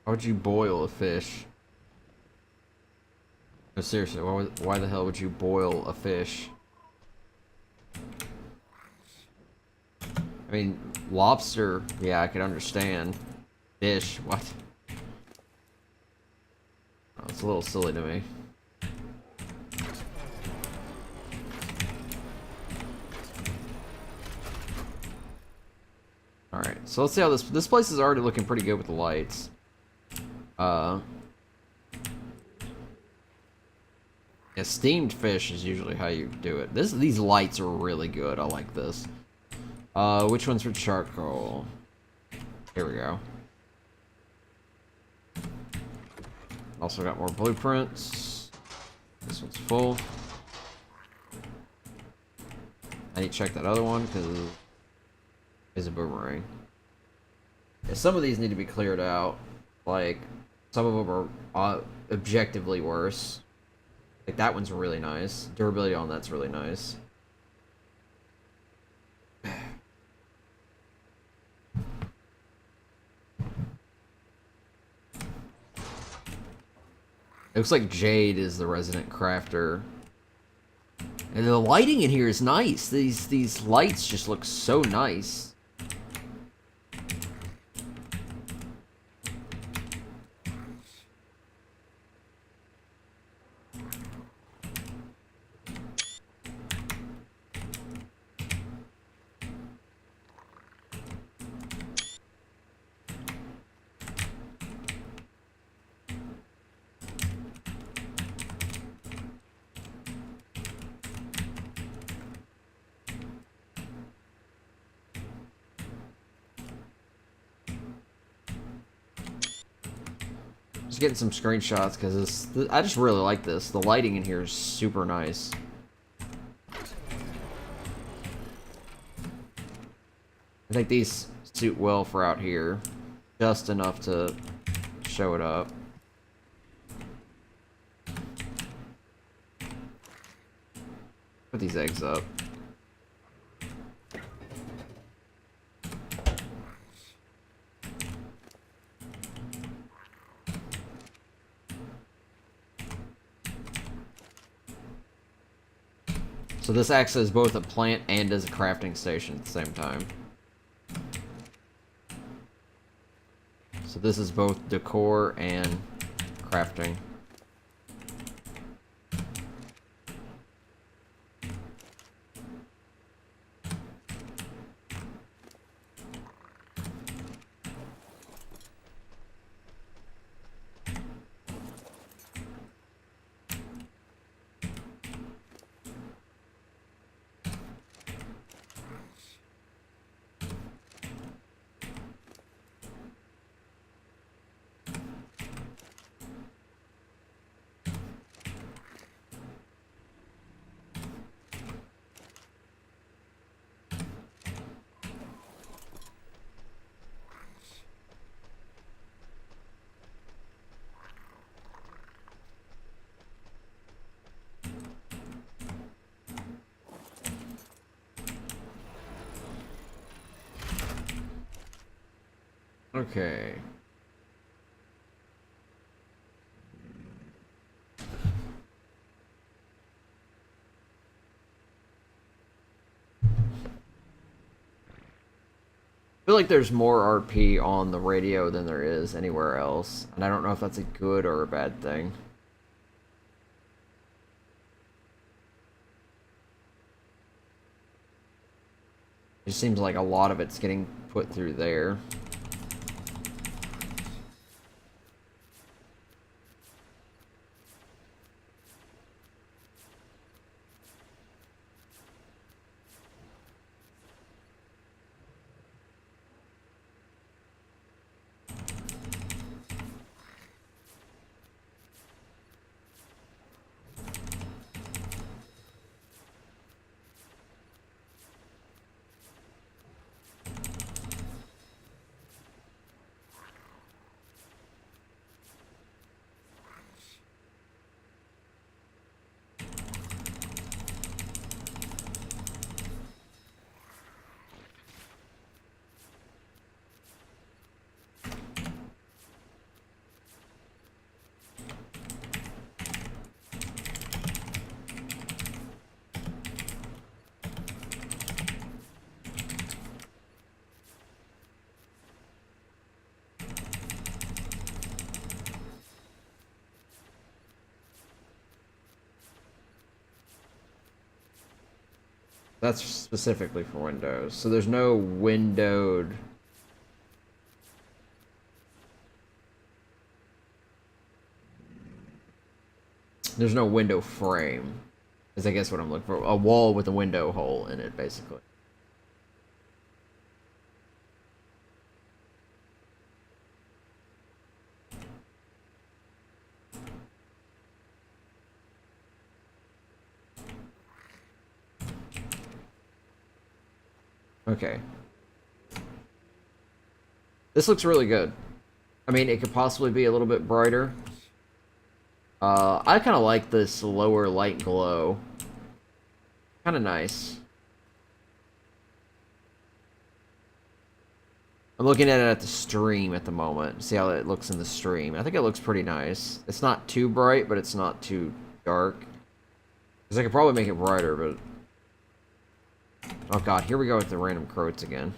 Why would you boil a fish? No, seriously, why the hell would you boil a fish? I mean, lobster, yeah, I could understand. Fish, what? Oh, it's a little silly to me. Alright, so let's see how this place is already looking pretty good with the lights. Yeah, steamed fish is usually how you do it. These lights are really good. I like this. Which one's for charcoal? Here we go. Also got more blueprints. This one's full. I need to check that other one because it's a boomerang. Yeah, some of these need to be cleared out. Like, some of them are objectively worse. Like, that one's really nice. Durability on that's really nice. It looks like Jade is the resident crafter. And the lighting in here is nice. These lights just look so nice. Just getting some screenshots because I just really like this. The lighting in here is super nice. I think these suit well for out here. Just enough to show it up. Put these eggs up. So this acts as both a plant and as a crafting station at the same time. So this is both decor and crafting. Okay. I feel like there's more RP on the radio than there is anywhere else, and I don't know if that's a good or a bad thing. It seems like a lot of it's getting put through there. That's specifically for Windows. So there's no windowed... There's no window frame. Is I guess what I'm looking for. A wall with a window hole in it, basically. Okay. This looks really good. I mean, it could possibly be a little bit brighter. I kind of like this lower light glow. Kind of nice. I'm looking at it at the stream at the moment. See how it looks in the stream. I think it looks pretty nice. It's not too bright, but it's not too dark. Because I could probably make it brighter, but... Oh god, here we go with the random croats again.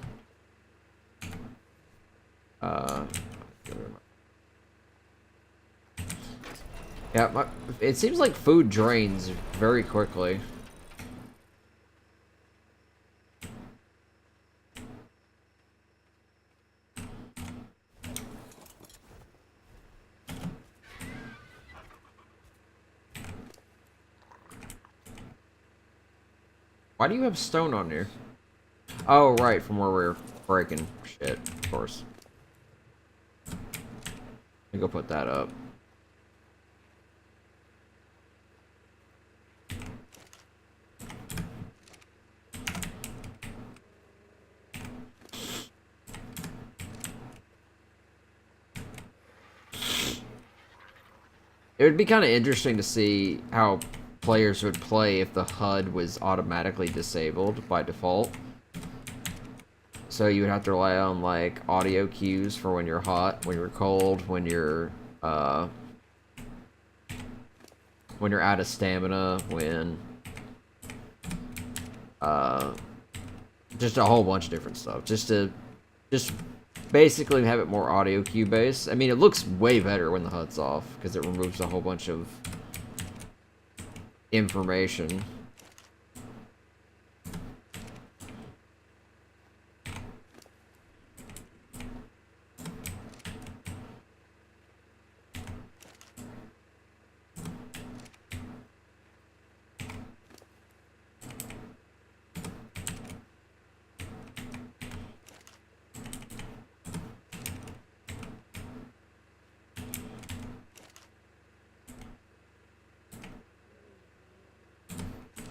Yeah, it seems like food drains very quickly. Why do you have stone on here? Oh, right, from where we're breaking shit, of course. Let me go put that up. It would be kind of interesting to see how players would play if the HUD was automatically disabled by default. So you would have to rely on like audio cues for when you're hot, when you're cold, when you're out of stamina, when just a whole bunch of different stuff. Just basically have it more audio cue based. I mean, it looks way better when the HUD's off because it removes a whole bunch of information.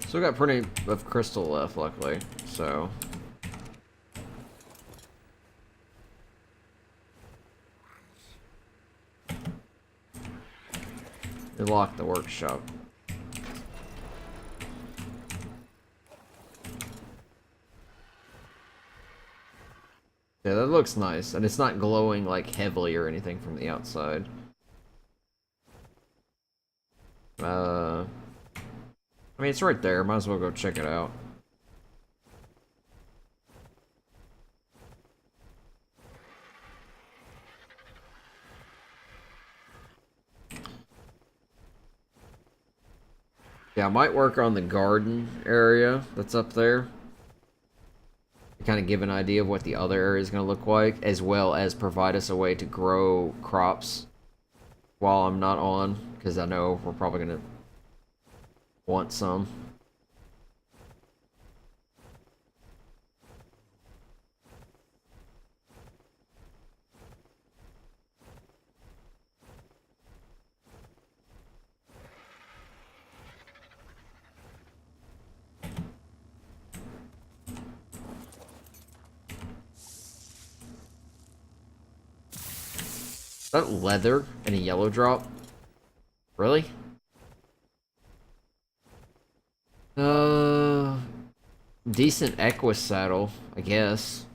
Still got plenty of crystal left, luckily, so... They locked the workshop. Yeah, that looks nice, and it's not glowing, like, heavily or anything from the outside. I mean, it's right there. Might as well go check it out. Yeah, I might work on the garden area that's up there. To kind of give an idea of what the other area is going to look like, as well as provide us a way to grow crops while I'm not on, because I know we're probably going to want some. Is that leather and a yellow drop? Really? Decent Equus saddle, I guess.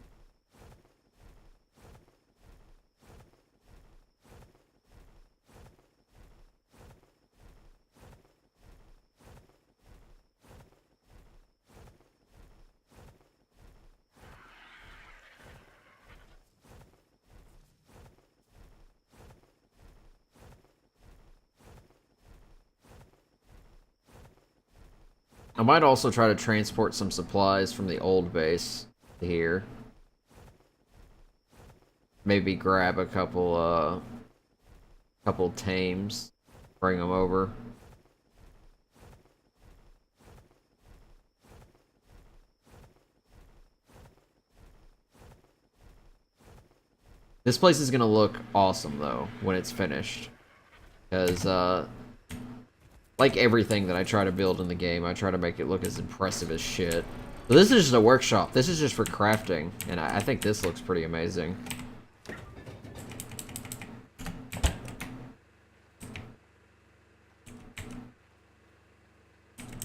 I might also try to transport some supplies from the old base to here. Maybe grab a couple tames, bring them over. This place is gonna look awesome though when it's finished, because like everything that I try to build in the game, I try to make it look as impressive as shit. But this is just a workshop. This is just for crafting, and I think this looks pretty amazing.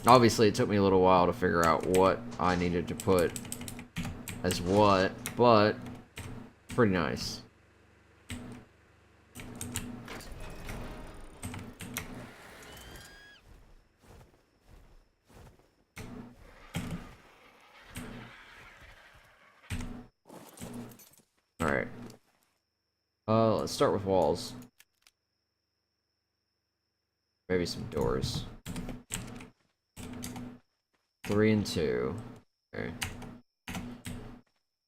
Obviously, it took me a little while to figure out what I needed to put as what, but pretty nice. Alright. Let's start with walls. Maybe some doors. 3 and 2. Okay.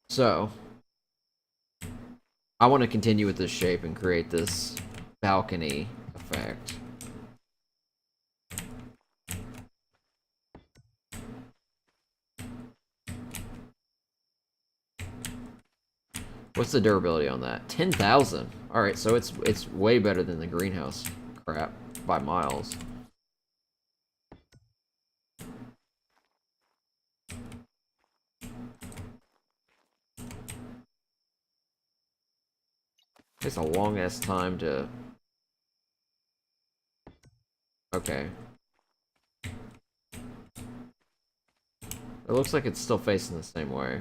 So, I want to continue with this shape and create this balcony effect. What's the durability on that? 10,000. All right, so it's way better than the greenhouse crap by miles. Takes a long ass time to. Okay. It looks like it's still facing the same way.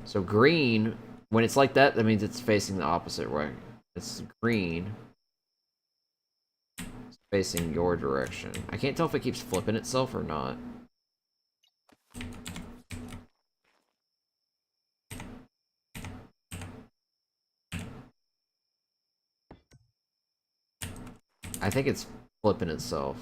So green, when it's like that, that means it's facing the opposite way. It's green. It's facing your direction. I can't tell if it keeps flipping itself or not. I think it's flipping itself.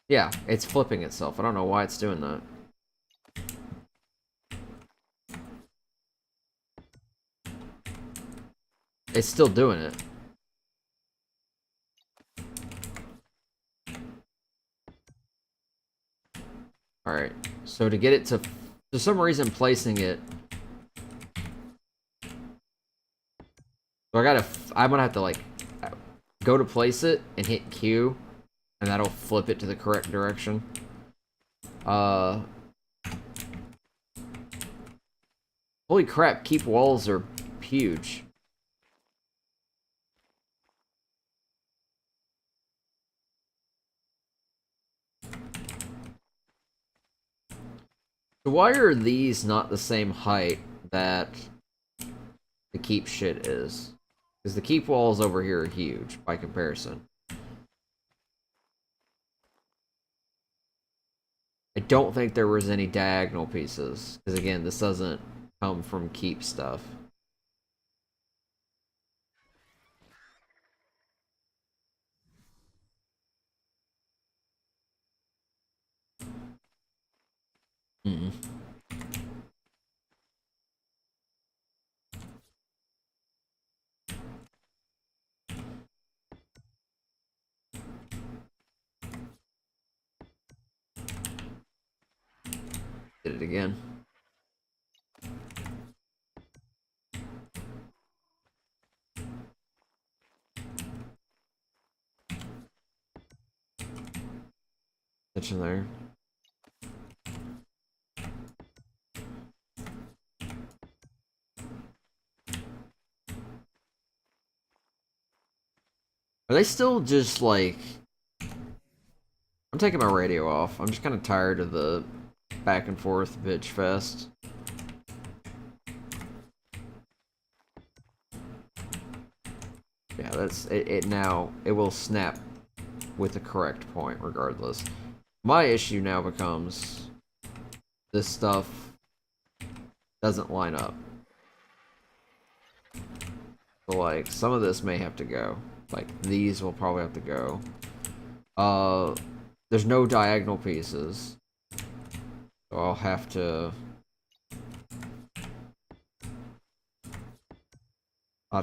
Yeah, it's flipping itself. I don't know why it's doing that. It's still doing it. Alright, so to get it to... For some reason, placing it... So I'm gonna have to, like, go to place it and hit Q, and that'll flip it to the correct direction. Holy crap, keep walls are huge. So why are these not the same height that the keep shit is? Because the keep walls over here are huge by comparison. I don't think there was any diagonal pieces. Because again, this doesn't come from keep stuff. Mm-mm. Did it again. Attention there. Are they still just like... I'm taking my radio off. I'm just kind of tired of the back and forth bitch fest. Yeah, that's it. It now it will snap with the correct point regardless. My issue now becomes this stuff doesn't line up. So like some of this may have to go. Like these will probably have to go. There's no diagonal pieces. So I'll have to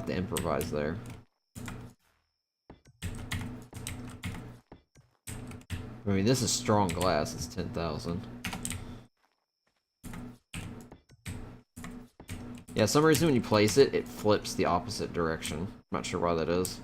improvise there. I mean, this is strong glass. It's 10,000. Yeah, some reason when you place it, it flips the opposite direction. I'm not sure why that is.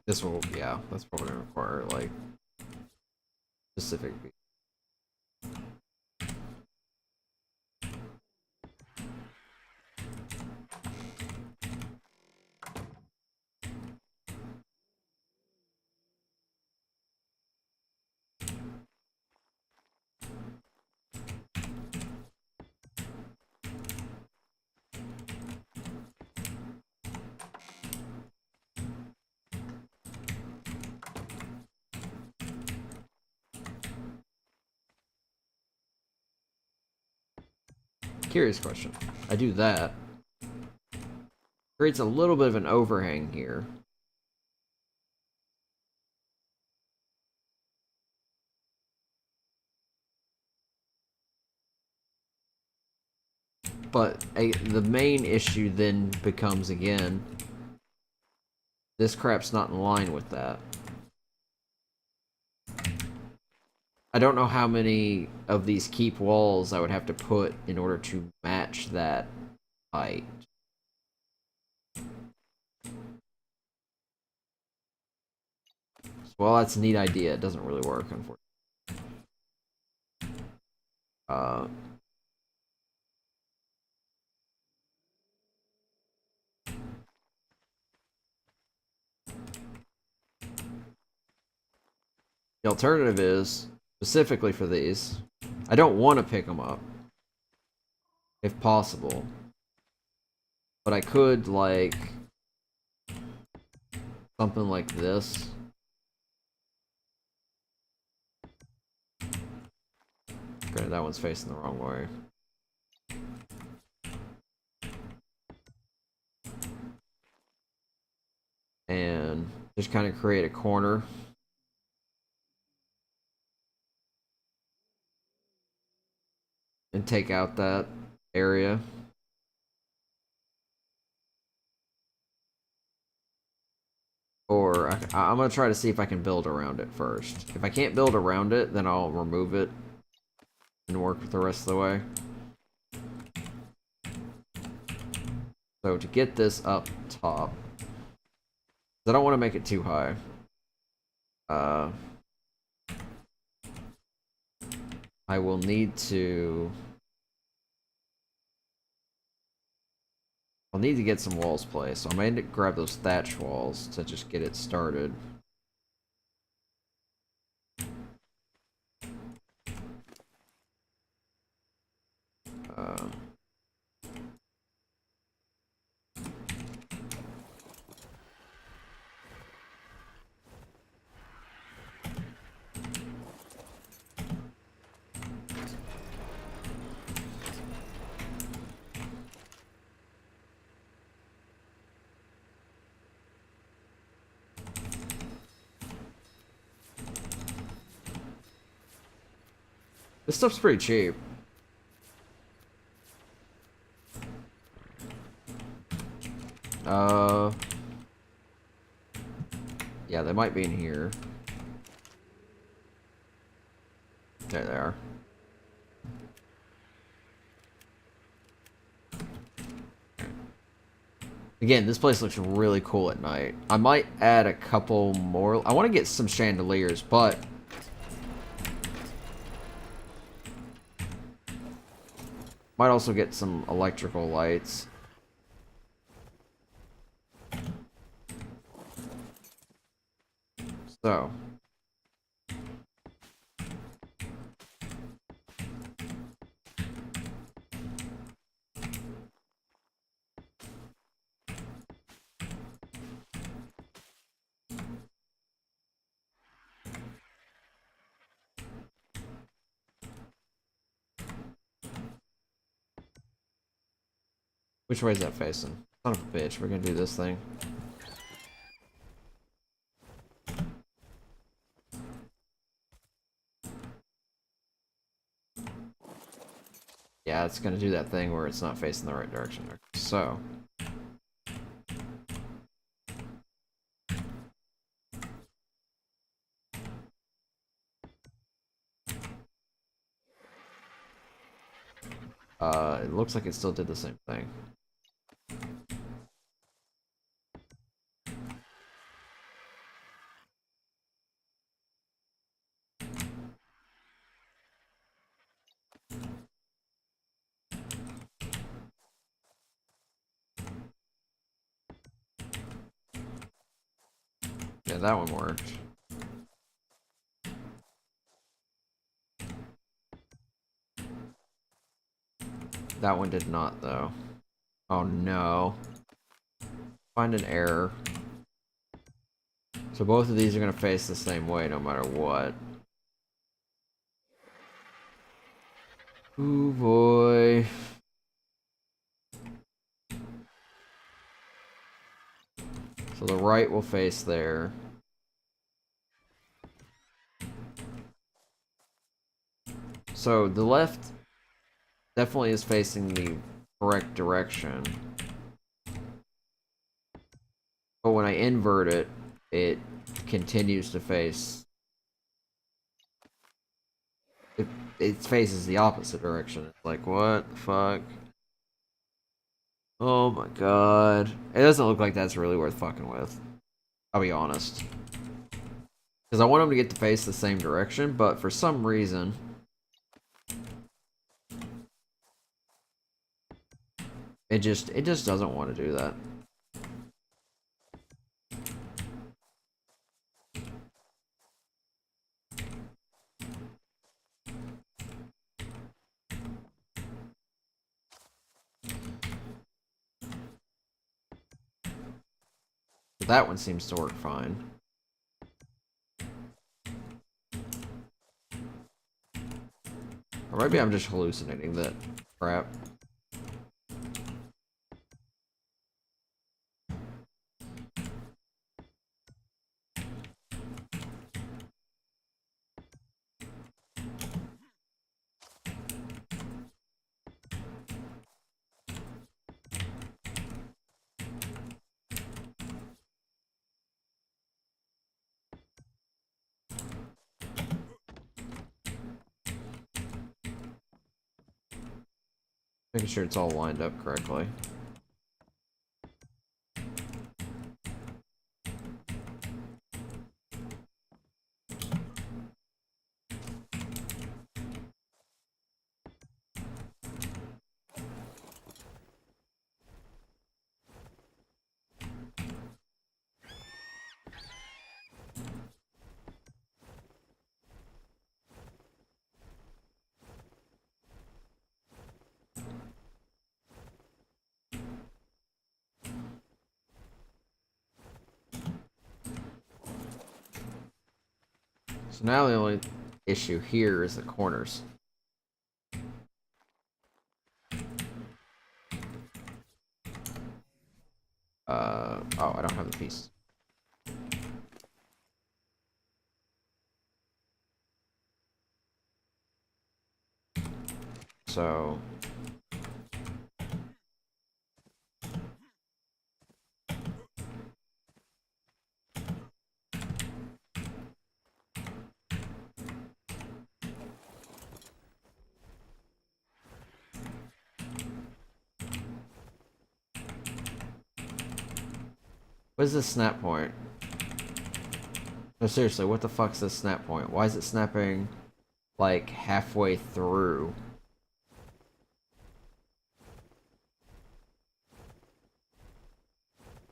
This will, yeah, that's probably gonna require, like, specific... Curious question. I do that. Creates a little bit of an overhang here. But the main issue then becomes, again, this crap's not in line with that. I don't know how many of these keep walls I would have to put in order to match that height. Well, that's a neat idea. It doesn't really work, unfortunately. The alternative is, specifically for these, I don't want to pick them up, if possible. But I could, like, something like this. Granted, that one's facing the wrong way. And just kind of create a corner. And take out that area. Or I'm going to try to see if I can build around it first. If I can't build around it, then I'll remove it and work the rest of the way. So to get this up top, I don't want to make it too high. I will need to... I'll need to get some walls placed, so I'm going to grab those thatch walls to just get it started. This stuff's pretty cheap. Yeah, they might be in here. There they are. Again, this place looks really cool at night. I might add a couple more. I want to get some chandeliers, but might also get some electrical lights. So. Which way is that facing? Son of a bitch, we're gonna do this thing. Yeah, it's gonna do that thing where it's not facing the right direction. So. It looks like it still did the same thing. Yeah, that one worked. That one did not, though. Oh no. Find an error. So both of these are going to face the same way no matter what. Ooh boy. So the right will face there. So the left definitely is facing the correct direction. But when I invert it, it continues to face... It faces the opposite direction. It's like, what the fuck? Oh my god. It doesn't look like that's really worth fucking with. I'll be honest. Because I want them to get to face the same direction, but for some reason... It just doesn't want to do that. that one seems to work fine. Or maybe I'm just hallucinating that crap. Making sure it's all lined up correctly. So now the only issue here is the corners. Oh, I don't have the piece. So what is this snap point? No, seriously, what the fuck's this snap point? Why is it snapping like halfway through?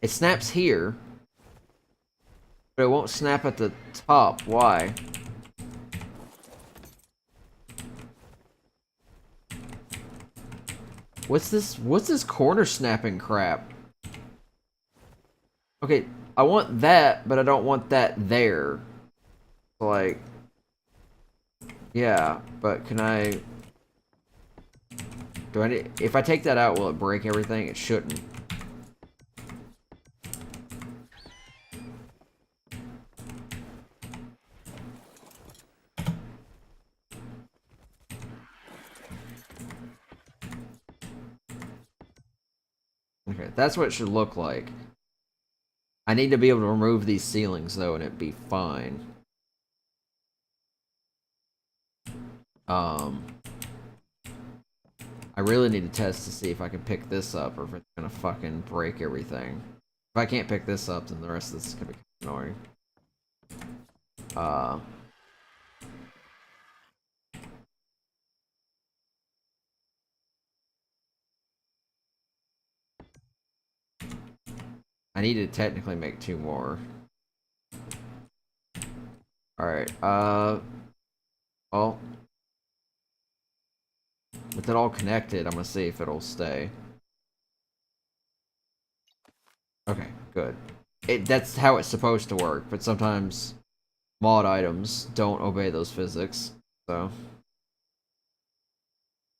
It snaps here, but it won't snap at the top. Why? What's this corner snapping crap? Okay, I want that, but I don't want that there. Like, yeah, but can I... Do I need... If I take that out, will it break everything? It shouldn't. Okay, that's what it should look like. I need to be able to remove these ceilings, though, and it'd be fine. I really need to test to see if I can pick this up, or if it's gonna fucking break everything. If I can't pick this up, then the rest of this is gonna be annoying. I need to technically make 2 more. Alright, well, with it all connected, I'm gonna see if it'll stay. Okay, good. That's how it's supposed to work, but sometimes mod items don't obey those physics, so...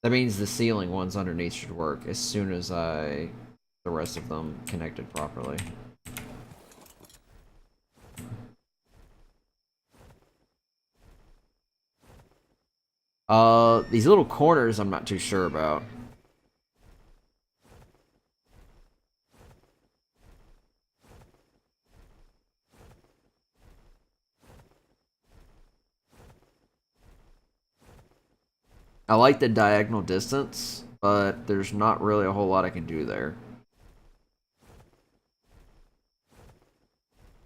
That means the ceiling ones underneath should work as soon as the rest of them connected properly. These little corners I'm not too sure about. I like the diagonal distance, but there's not really a whole lot I can do there.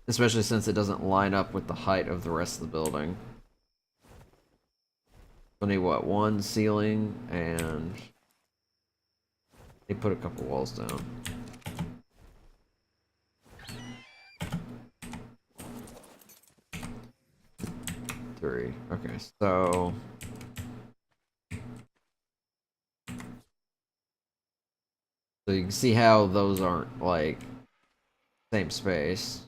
Especially since it doesn't line up with the height of the rest of the building. Only what, 1 ceiling, and they put a couple walls down. Three. Okay, so you can see how those aren't like same space.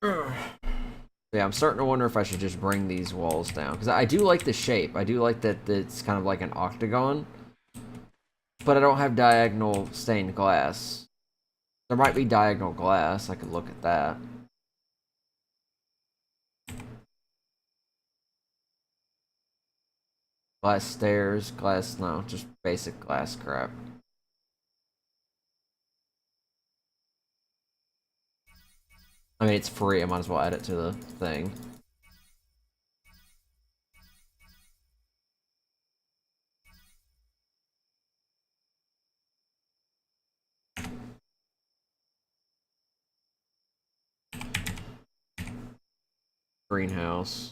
Yeah, I'm starting to wonder if I should just bring these walls down. Because I do like the shape. I do like that it's kind of like an octagon. But I don't have diagonal stained glass. There might be diagonal glass. I could look at that. Glass stairs, glass, no, just basic glass crap. I mean, it's free. I might as well add it to the thing. Greenhouse.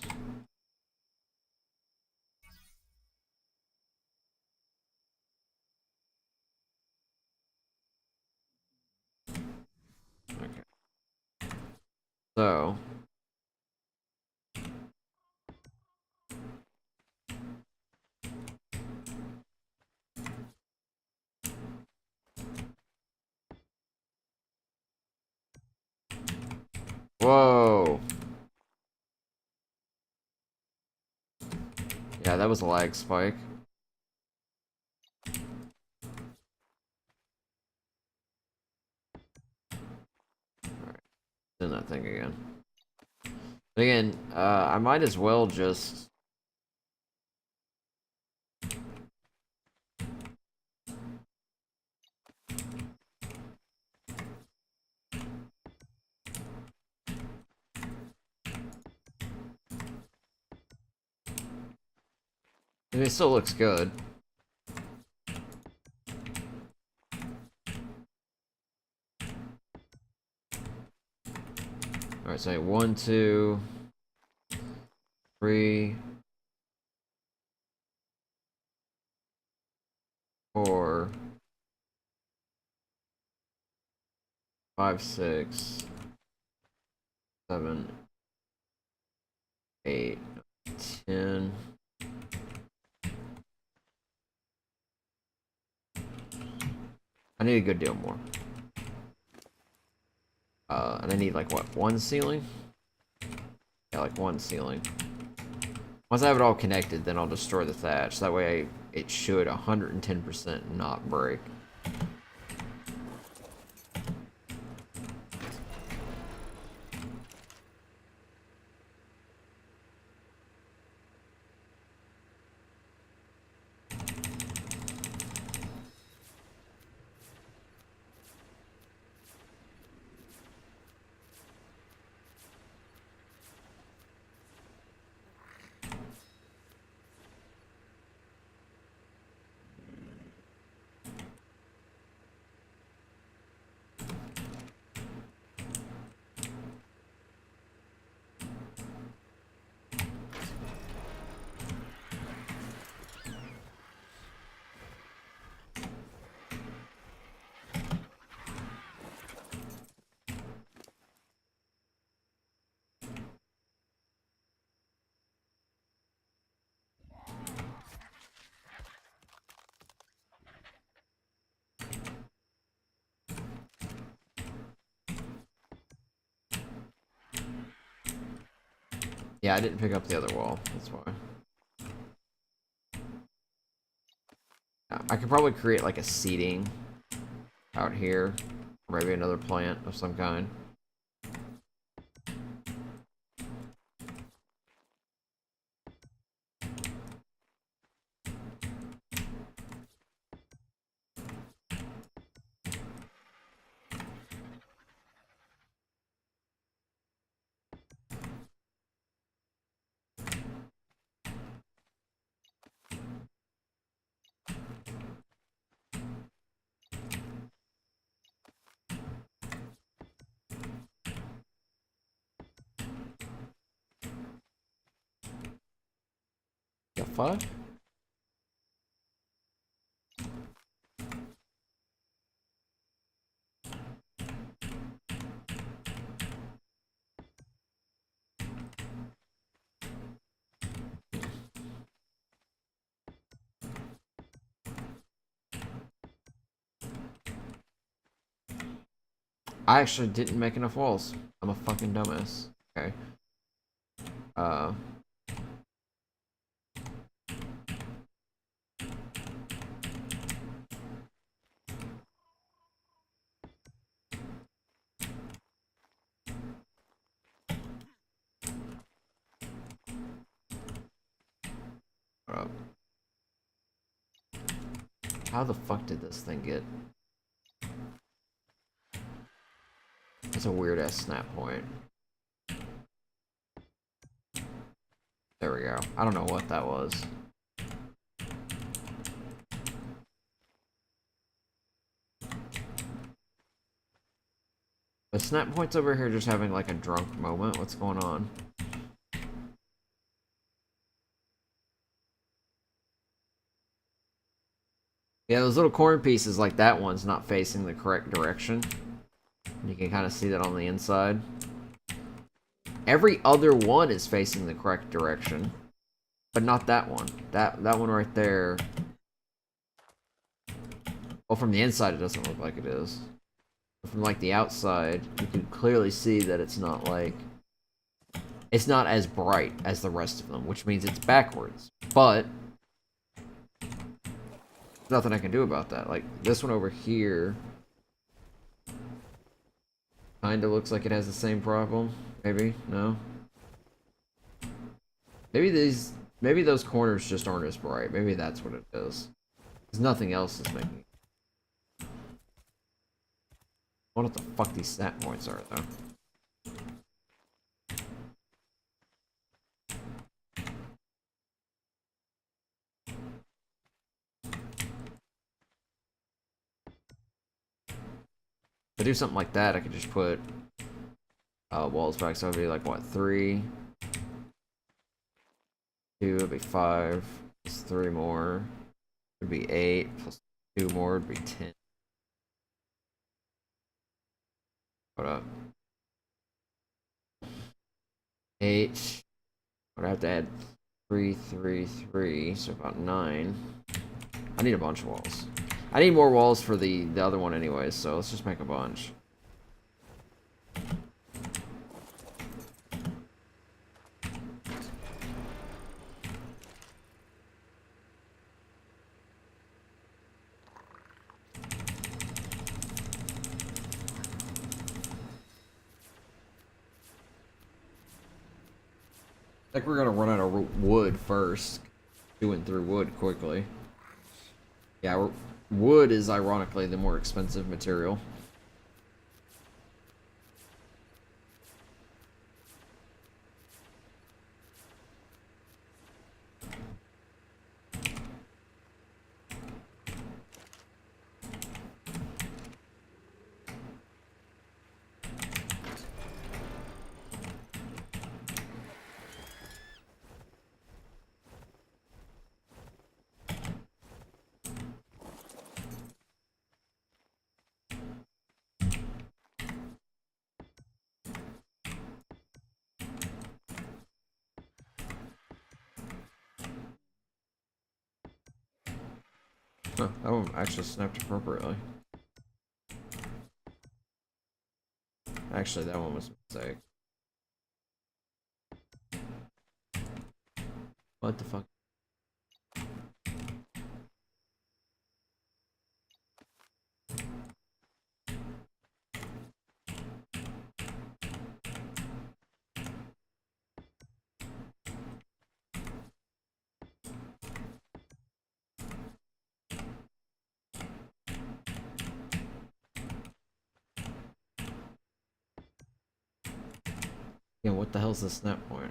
Okay. So. Whoa. Yeah, that was a lag spike. Alright. Doing that thing again. But again, I might as well just... It still looks good. Alright, so 1, 2, 3, 4, 5, 6, 7, 8, 10. I need a good deal more. And I need like what, one ceiling? Yeah, like one ceiling. Once I have it all connected, then I'll destroy the thatch. That way it should 110% not break. Yeah, I didn't pick up the other wall. That's why. I could probably create like a seating out here. Or maybe another plant of some kind. The fuck? I actually didn't make enough walls. I'm a fucking dumbass. Okay. Uh. Hold up. How the fuck did this thing get? It's a weird ass snap point. There we go. I don't know what that was. The snap point's over here just having like a drunk moment. What's going on? Yeah, those little corner pieces like that one's not facing the correct direction. You can kind of see that on the inside. Every other one is facing the correct direction. But not that one. That one right there. Well, from the inside it doesn't look like it is. But from like the outside, you can clearly see that it's not like... It's not as bright as the rest of them, which means it's backwards. But... there's nothing I can do about that. Like, this one over here... kinda looks like it has the same problem. Maybe? No? Maybe those corners just aren't as bright. Maybe that's what it is. Because nothing else is making... I wonder what the fuck these snap points are, though. If I do something like that, I could just put walls back, so it'd be like, what, 3? 2 would be 5, plus 3 more would be 8, plus 2 more would be 10. Hold up. 8. I'd have to add 3, 3, 3, so about 9. I need a bunch of walls. I need more walls for the other one anyway, so let's just make a bunch. I think we're gonna run out of wood first. Doing through wood quickly. Yeah, wood is ironically the more expensive material. Huh, that one actually snapped appropriately. Actually, that one was a mistake. What the fuck? Yeah, what the hell's the snap point?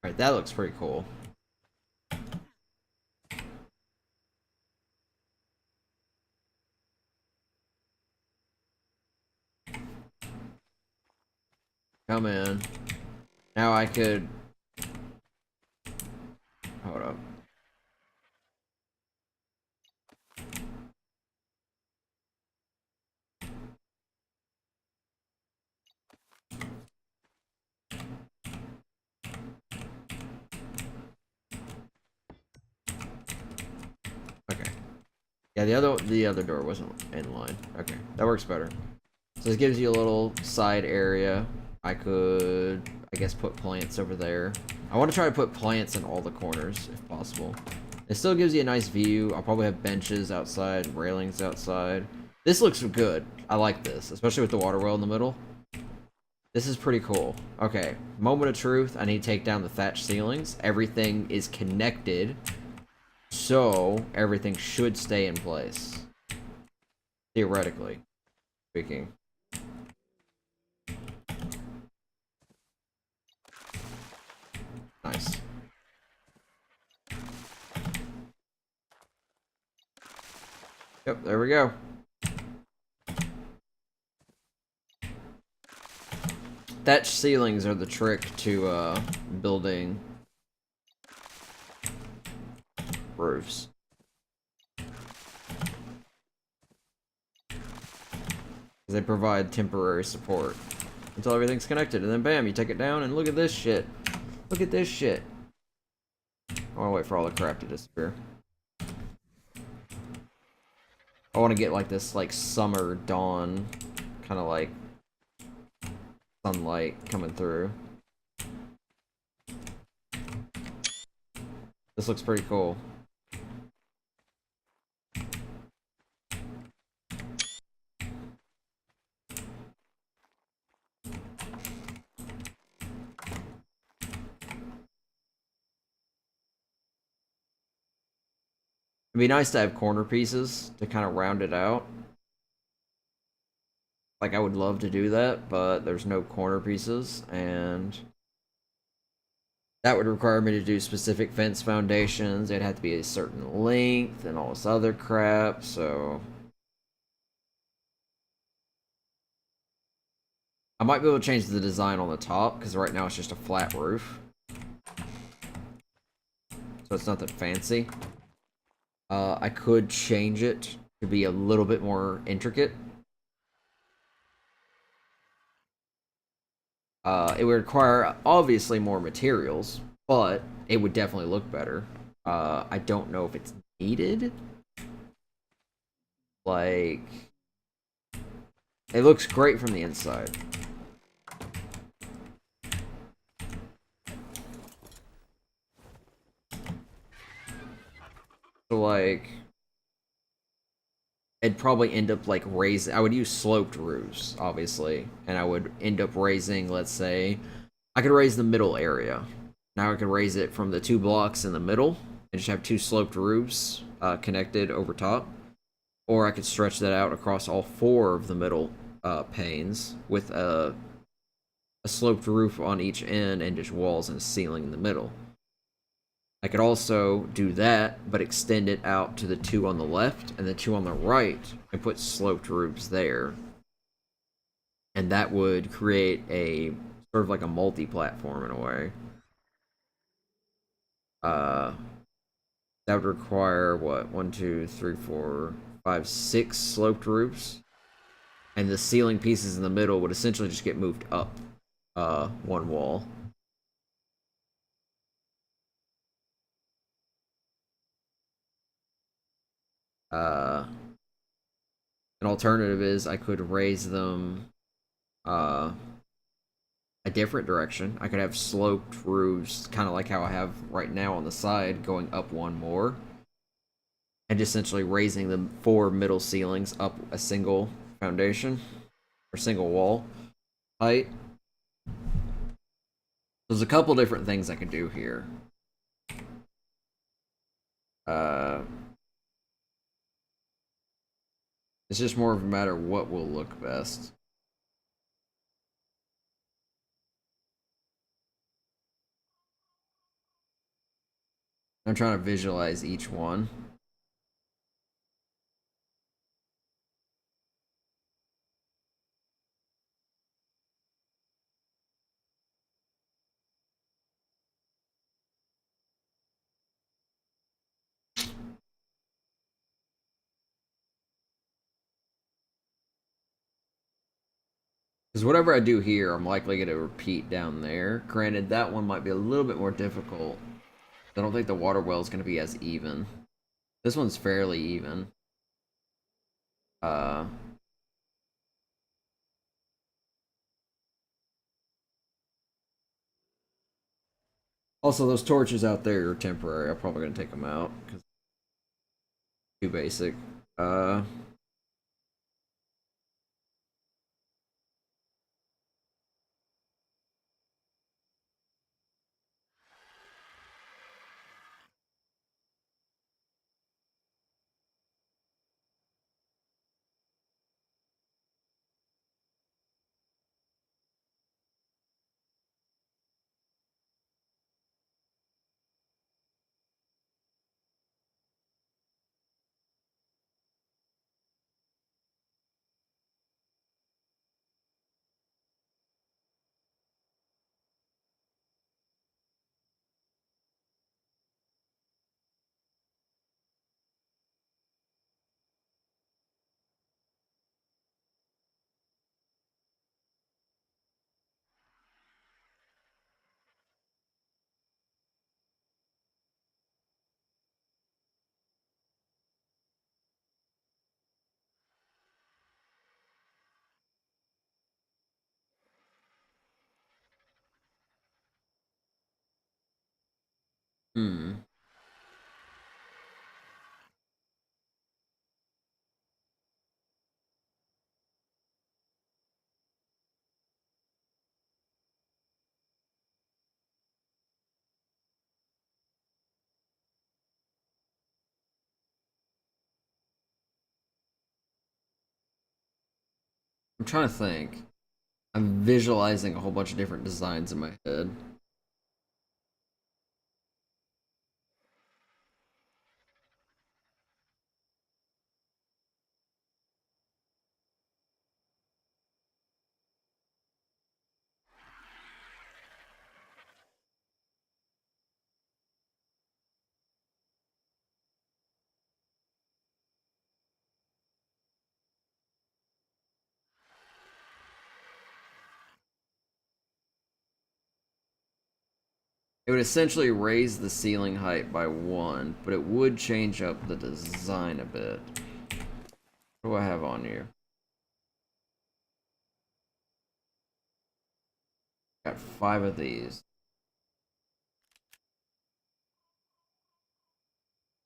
Alright, that looks pretty cool. Come in. Now I could... Hold up. Okay. Yeah, the other door wasn't in line. Okay, that works better. So this gives you a little side area. I could, I guess, put plants over there. I want to try to put plants in all the corners, if possible. It still gives you a nice view. I'll probably have benches outside, railings outside. This looks good. I like this, especially with the water well in the middle. This is pretty cool. Okay, moment of truth. I need to take down the thatch ceilings. Everything is connected, so everything should stay in place. Theoretically speaking. Nice. Yep, there we go. Thatch ceilings are the trick to building roofs. They provide temporary support until everything's connected, and then bam, you take it down, and look at this shit. Look at this shit. I want to wait for all the crap to disappear. I want to get like this, like, summer dawn, kind of like sunlight coming through. This looks pretty cool. It'd be nice to have corner pieces to kind of round it out. Like, I would love to do that, but there's no corner pieces, and that would require me to do specific fence foundations. It'd have to be a certain length and all this other crap, so... I might be able to change the design on the top, because right now it's just a flat roof. So it's nothing fancy. I could change it to be a little bit more intricate. It would require, obviously, more materials, but it would definitely look better. I don't know if it's needed. Like, it looks great from the inside. So, like, it'd probably end up, like, raising... I would use sloped roofs, obviously, and I would end up raising, let's say... I could raise the middle area. Now I could raise it from the 2 blocks in the middle, and just have 2 sloped roofs connected over top. Or I could stretch that out across all 4 of the middle panes, with a sloped roof on each end, and just walls and a ceiling in the middle. I could also do that, but extend it out to the 2 on the left and the 2 on the right, and put sloped roofs there. And that would create a sort of like a multi-platform in a way. That would require, what, 1, 2, 3, 4, 5, 6 sloped roofs. And the ceiling pieces in the middle would essentially just get moved up 1 wall. An alternative is I could raise them a different direction. I could have sloped roofs, kind of like how I have right now on the side, going up 1 more. And essentially raising the 4 middle ceilings up a single foundation, or single wall height. There's a couple different things I could do here. It's just more of a matter of what will look best. I'm trying to visualize each one. Because whatever I do here, I'm likely going to repeat down there. Granted, that one might be a little bit more difficult. I don't think the water well is going to be as even. This one's fairly even. Uh, Also, those torches out there are temporary. I'm probably going to take them out because too basic. Uh, hmm. I'm trying to think. I'm visualizing a whole bunch of different designs in my head. It would essentially raise the ceiling height by 1, but it would change up the design a bit. What do I have on here? Got 5 of these.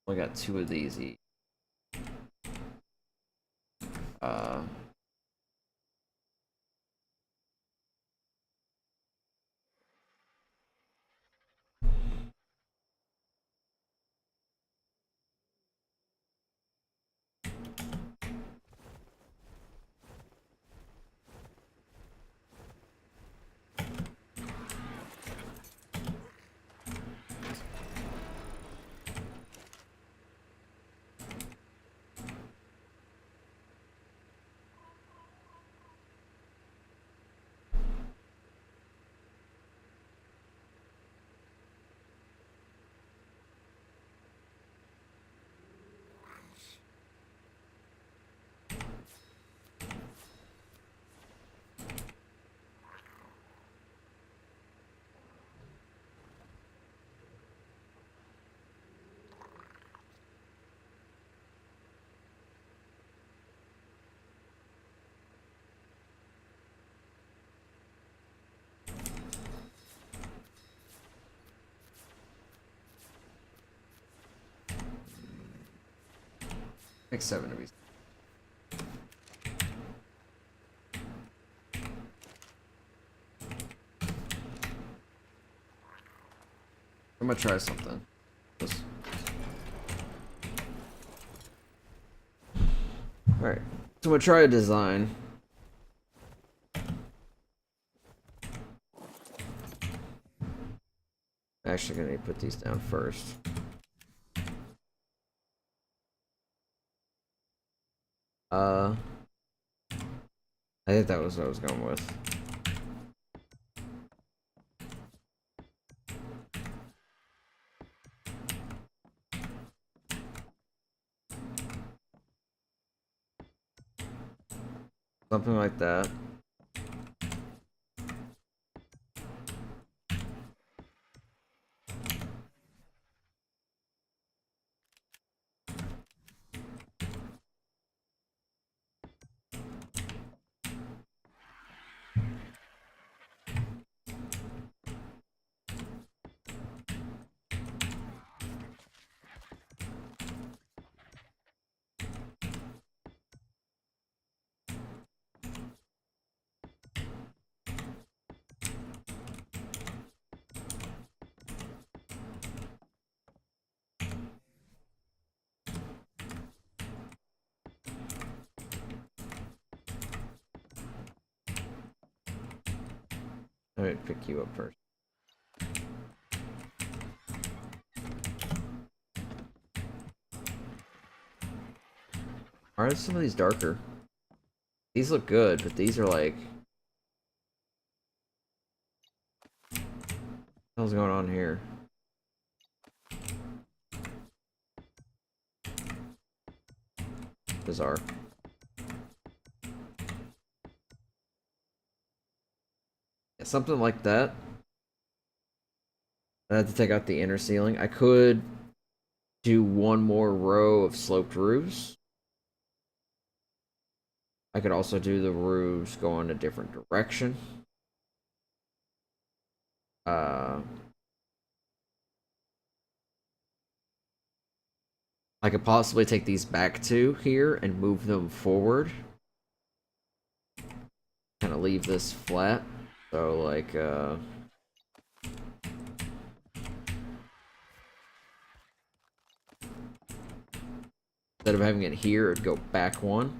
Only got 2 of these each. Uh, Make 7 of these. I'm gonna try something. Just... Alright. So I'm gonna try a design. Actually gonna need to put these down first. I think that was what I was going with. Something like that. Let me pick you up first. Why are some of these darker? These look good, but these are like... What's going on here? Bizarre. Yeah, something like that. I had to take out the inner ceiling. I could do one more row of sloped roofs. I could also do the roofs go in a different direction. I could possibly take these back to here and move them forward. Kind of leave this flat. So, like, instead of having it here, it'd go back one.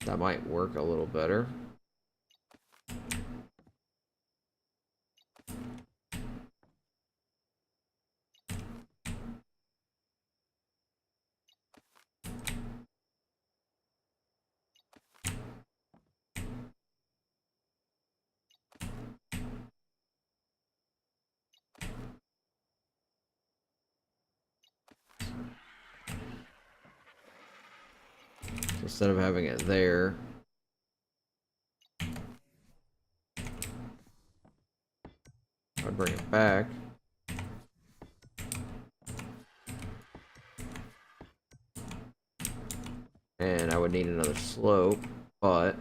That might work a little better. So instead of having it there, I'd bring it back. And I would need another slope, but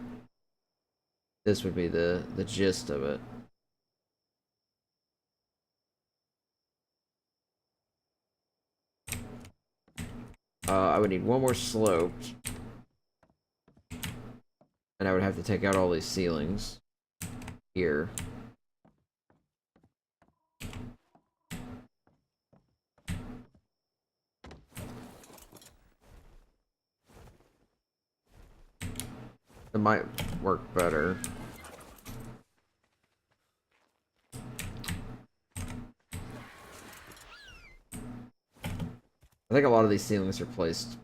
this would be the gist of it. I would need one more slope. And I would have to take out all these ceilings here. It might work better. I think a lot of these ceilings are placed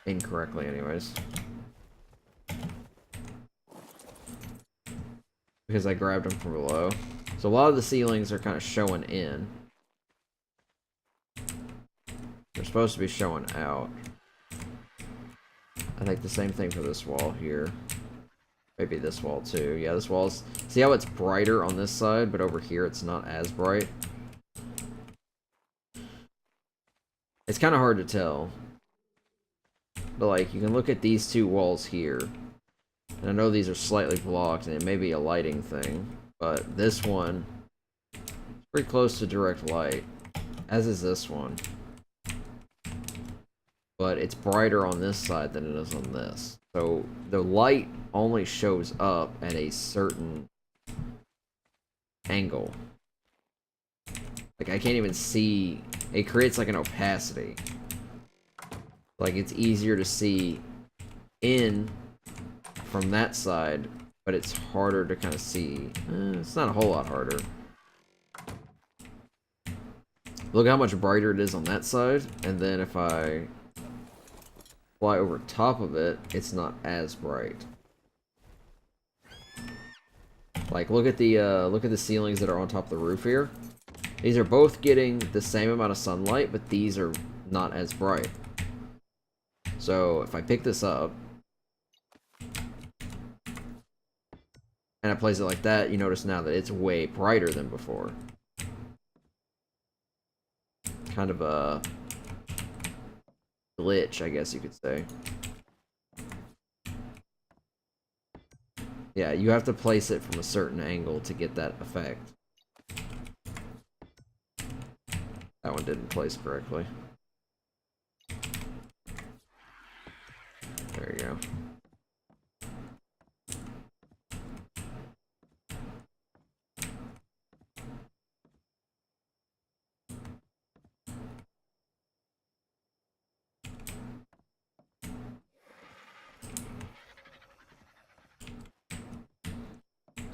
incorrectly anyways. Because I grabbed them from below. So a lot of the ceilings are kind of showing in. They're supposed to be showing out. I think the same thing for this wall here. Maybe this wall too. Yeah, this wall's... See how it's brighter on this side, but over here it's not as bright? It's kind of hard to tell. But like, you can look at these two walls here. And I know these are slightly blocked, and it may be a lighting thing. But this one is pretty close to direct light. As is this one. But it's brighter on this side than it is on this. So the light only shows up at a certain angle. Like, I can't even see... It creates like an opacity. Like, it's easier to see in from that side, but it's harder to kind of see. It's not a whole lot harder. Look how much brighter it is on that side, and then if I fly over top of it, it's not as bright. Like, look at the ceilings that are on top of the roof here. These are both getting the same amount of sunlight, but these are not as bright. So if I pick this up and I place it like that, you notice now that it's way brighter than before. Kind of a glitch, I guess you could say. Yeah, you have to place it from a certain angle to get that effect. That one didn't place correctly. There you go.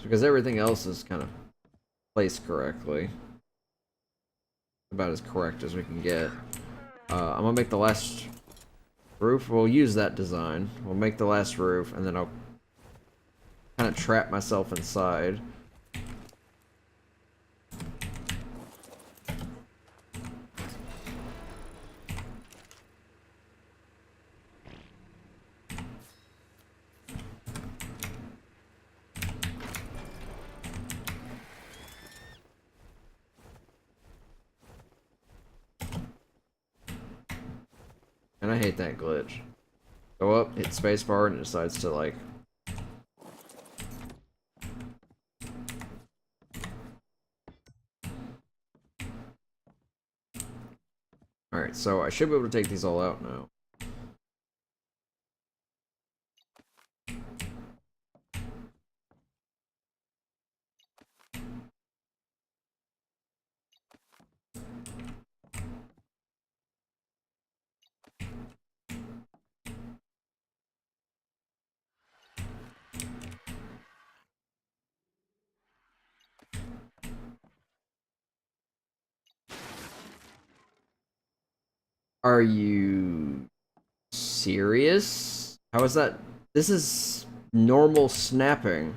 because everything else is kind of placed correctly. About as correct as we can get. I'm gonna make the last roof. We'll use that design. We'll make the last roof, and then I'll kind of trap myself inside. And I hate that glitch. Go up, hit spacebar, and it decides to, like... Alright, so I should be able to take these all out now. Are you serious? How is that? This is normal snapping.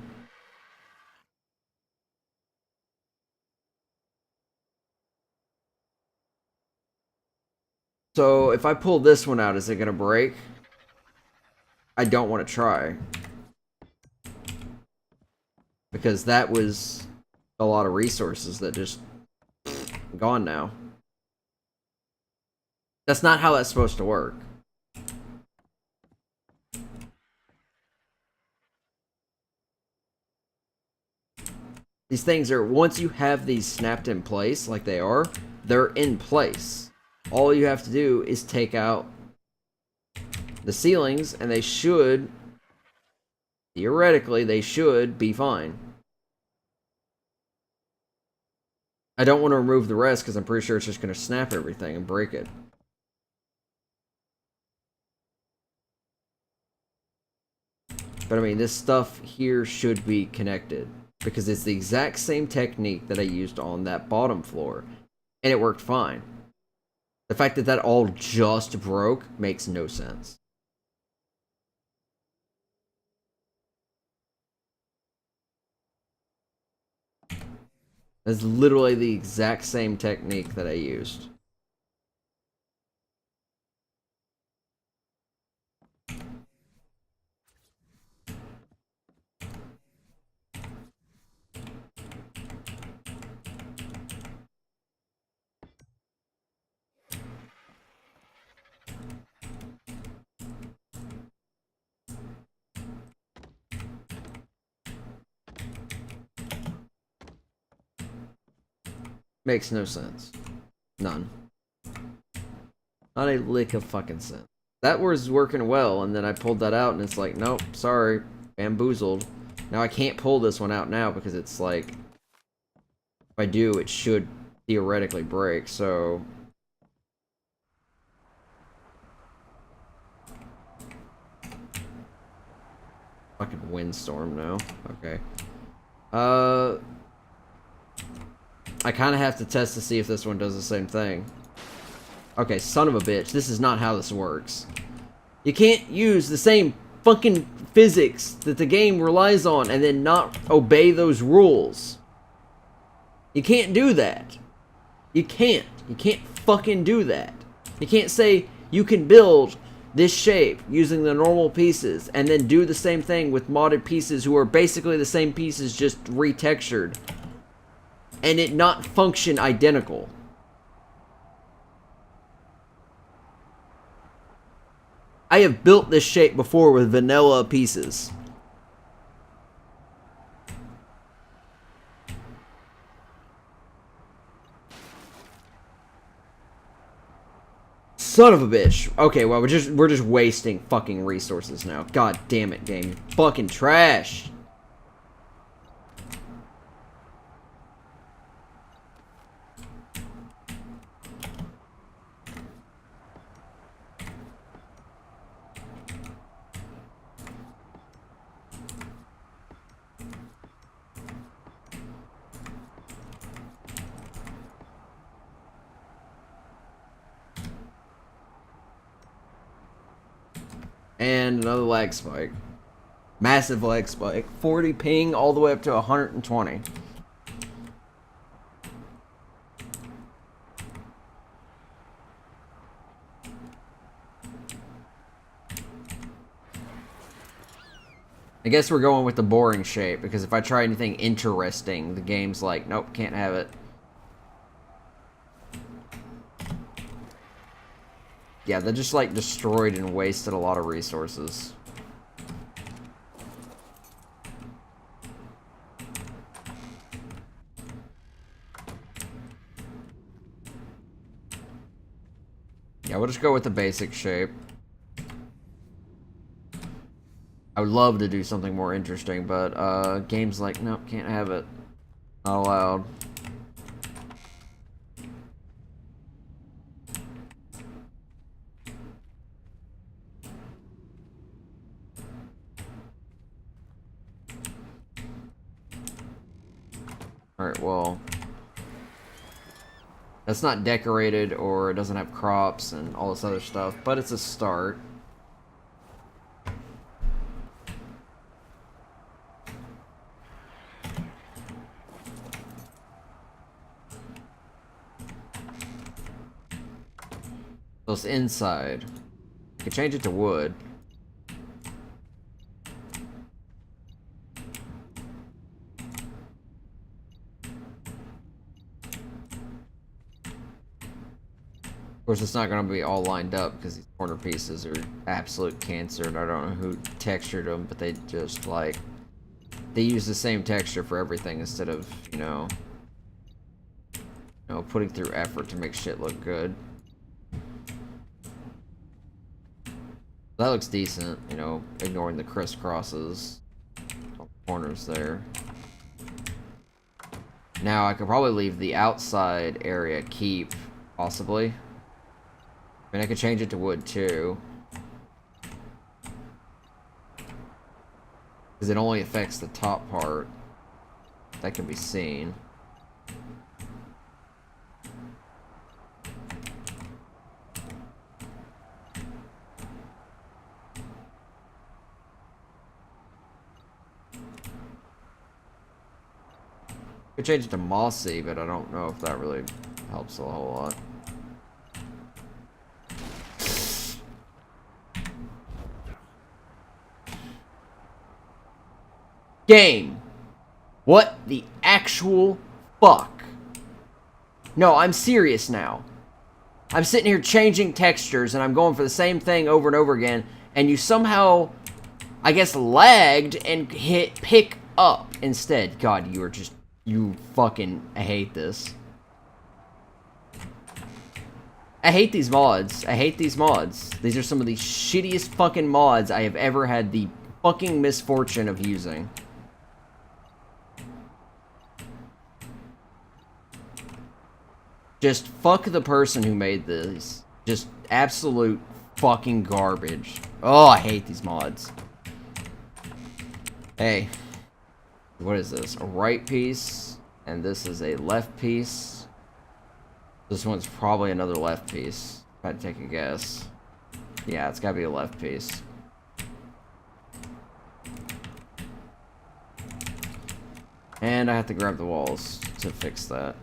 So if I pull this one out, is it gonna break? I don't want to try. Because that was a lot of resources that just gone now. That's not how that's supposed to work. These things are, once you have these snapped in place, like they are, they're in place. All you have to do is take out the ceilings, and they should, theoretically, they should be fine. I don't want to remove the rest, because I'm pretty sure it's just going to snap everything and break it. But I mean, this stuff here should be connected, because it's the exact same technique that I used on that bottom floor, and it worked fine. The fact that that all just broke makes no sense. That's literally the exact same technique that I used. Makes no sense. None. Not a lick of fucking sense. That was working well, and then I pulled that out, and it's like, nope, sorry, bamboozled. Now I can't pull this one out now, because it's like, if I do, it should theoretically break, so... Fucking windstorm now. Okay. I kind of have to test to see if this one does the same thing. Okay, son of a bitch. This is not how this works. You can't use the same fucking physics that the game relies on and then not obey those rules. You can't do that. You can't. You can't fucking do that. You can't say you can build this shape using the normal pieces and then do the same thing with modded pieces who are basically the same pieces just retextured and it not function identical. I have built this shape before with vanilla pieces. Son of a bitch. Okay, well, we're just wasting fucking resources now. God damn it, game. Fucking trash. And another lag spike. Massive lag spike. 40 ping all the way up to 120. I guess we're going with the boring shape, because if I try anything interesting, the game's like, nope, can't have it. Yeah, they just like destroyed and wasted a lot of resources. Yeah, we'll just go with the basic shape. I would love to do something more interesting, but game's like, nope, can't have it. Not allowed. Alright, well, that's not decorated, or it doesn't have crops and all this other stuff, but it's a start. So it's inside. You can change it to wood. Of course, it's not going to be all lined up because these corner pieces are absolute cancer, and I don't know who textured them, but they just like, they use the same texture for everything instead of, you know, putting through effort to make shit look good. That looks decent, you know, ignoring the crisscrosses on the corners there. Now I could probably leave the outside area keep, possibly. I mean, I could change it to wood too, because it only affects the top part. That can be seen. Could change it to mossy, but I don't know if that really helps a whole lot. Game. What the actual fuck? No, I'm serious now. I'm sitting here changing textures and I'm going for the same thing over and over again, and you somehow, I guess, lagged and hit pick up instead. God, you are just, you fucking, I hate this. I hate these mods. I hate these mods. These are some of the shittiest fucking mods I have ever had the fucking misfortune of using. Just fuck the person who made this. Just absolute fucking garbage. Oh, I hate these mods. Hey. What is this? A right piece. And this is a left piece. This one's probably another left piece. If I had to take a guess. Yeah, it's gotta be a left piece. And I have to grab the walls to fix that.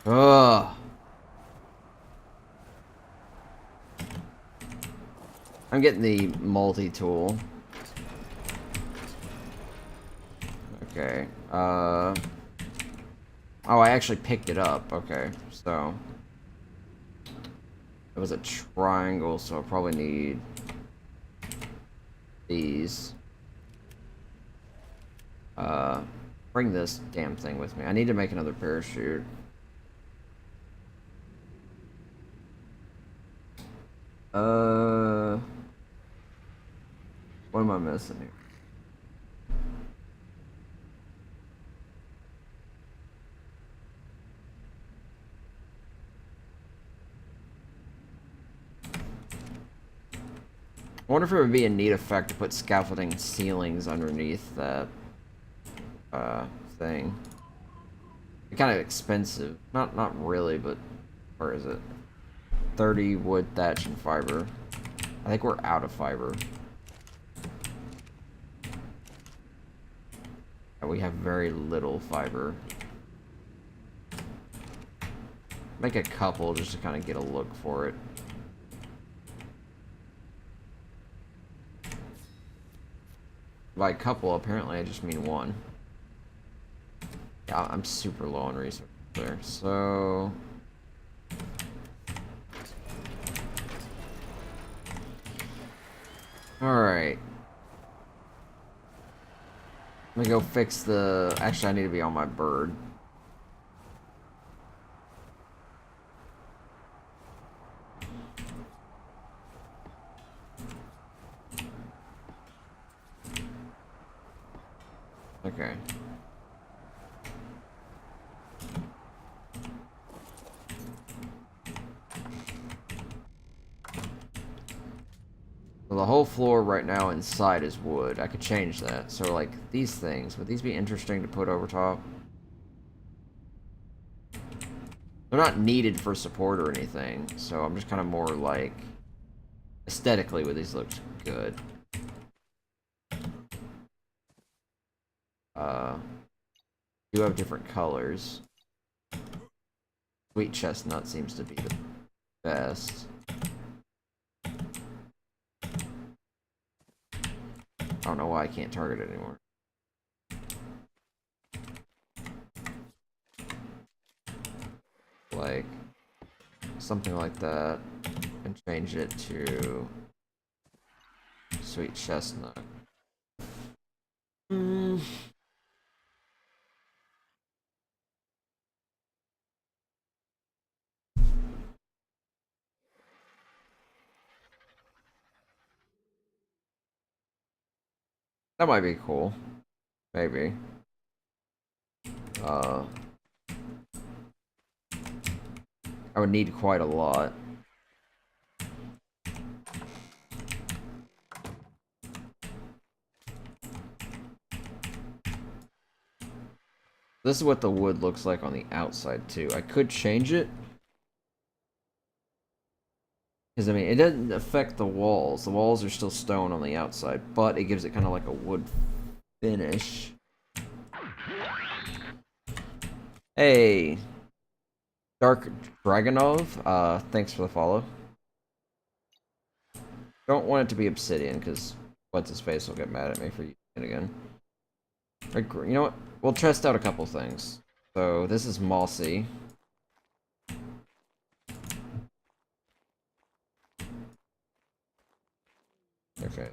Ugh. I'm getting the multi-tool. Okay. Oh, I actually picked it up. Okay, so it was a triangle, so I probably need these. Bring this damn thing with me. I need to make another parachute. What am I missing here? I wonder if it would be a neat effect to put scaffolding ceilings underneath that thing. It's kind of expensive. Not really, but where is it? 30 wood, thatch, and fiber. I think we're out of fiber. And we have very little fiber. Make a couple just to kind of get a look for it. By couple, apparently I just mean one. Yeah, I'm super low on resources there, so... Alright. Let me go fix the... Actually, I need to be on my bird. Okay. So the whole floor right now inside is wood. I could change that. So, like, these things. Would these be interesting to put over top? They're not needed for support or anything. So I'm just kind of more, like... Aesthetically, would these look good? Do have different colors. Sweet chestnut seems to be the best. I don't know why I can't target it anymore. Like something like that, and change it to sweet chestnut. That might be cool. Maybe. I would need quite a lot. This is what the wood looks like on the outside, too. I could change it. Because, I mean, it doesn't affect the walls. The walls are still stone on the outside, but it gives it kind of like a wood finish. Hey, Dark Dragonov, thanks for the follow. Don't want it to be obsidian, because what's his face will get mad at me for using it again. You know what? We'll test out a couple things. So, this is mossy. Okay.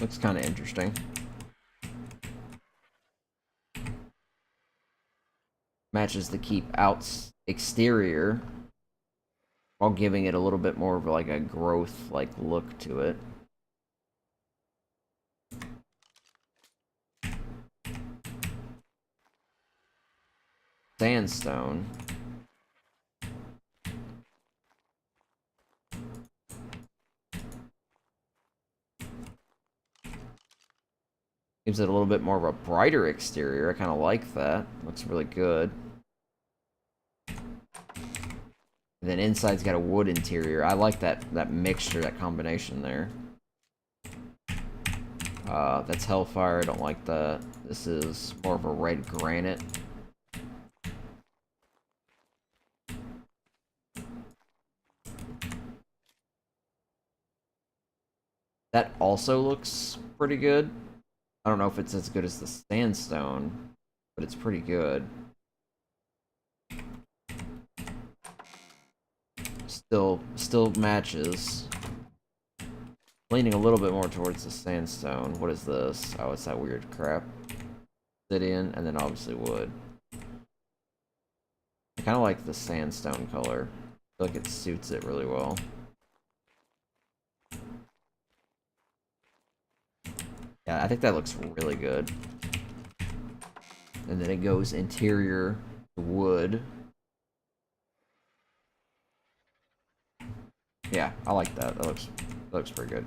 Looks kind of interesting. Matches the keep out exterior while giving it a little bit more of like a growth like look to it. Sandstone. Gives it a little bit more of a brighter exterior. I kind of like that. Looks really good. And then inside's got a wood interior. I like that mixture, that combination there. That's Hellfire. I don't like that. This is more of a red granite. That also looks pretty good. I don't know if it's as good as the sandstone, but it's pretty good. Still matches. Leaning a little bit more towards the sandstone. What is this? Oh, it's that weird crap. Obsidian, and then obviously wood. I kind of like the sandstone color. I feel like it suits it really well. Yeah, I think that looks really good. And then it goes interior wood. Yeah, I like that. That looks pretty good.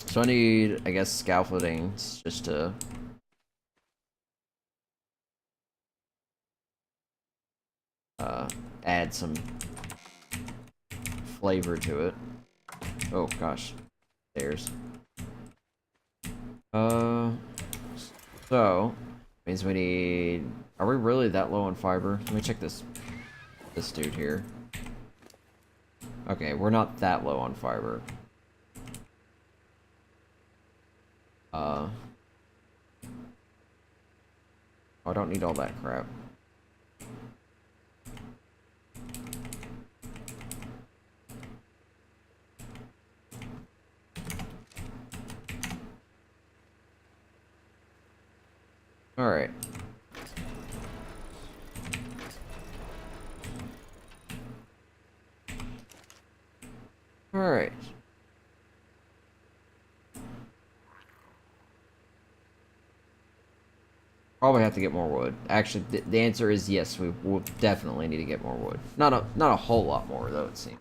So I need, I guess, scaffoldings just to add some flavor to it. Oh gosh, stairs. So means we need. Are we really that low on fiber? Let me check this dude here. Okay, we're not that low on fiber. Oh, I don't need all that crap. Alright. Alright. Probably have to get more wood. Actually, the answer is yes. We will definitely need to get more wood. Not a whole lot more though, it seems.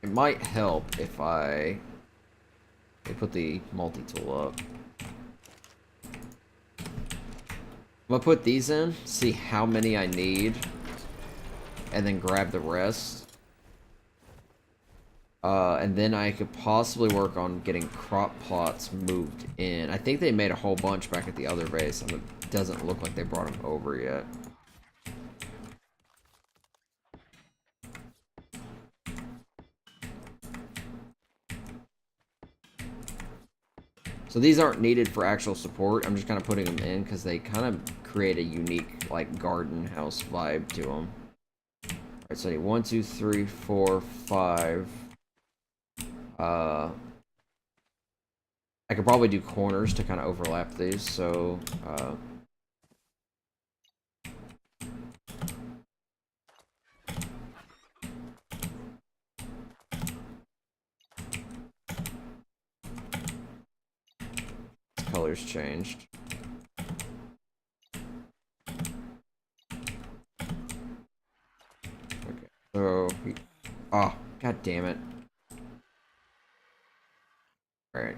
It might help if I put the multi-tool up. I'm gonna put these in, see how many I need, and then grab the rest. And then I could possibly work on getting crop plots moved in. I think they made a whole bunch back at the other base, and it doesn't look like they brought them over yet. So these aren't needed for actual support. I'm just kind of putting them in because they kind of create a unique, like, garden house vibe to them. Alright, so I need 1, 2, 3, 4, 5. I could probably do corners to kind of overlap these, so, colors changed. Okay, so, oh, god damn it. Alright.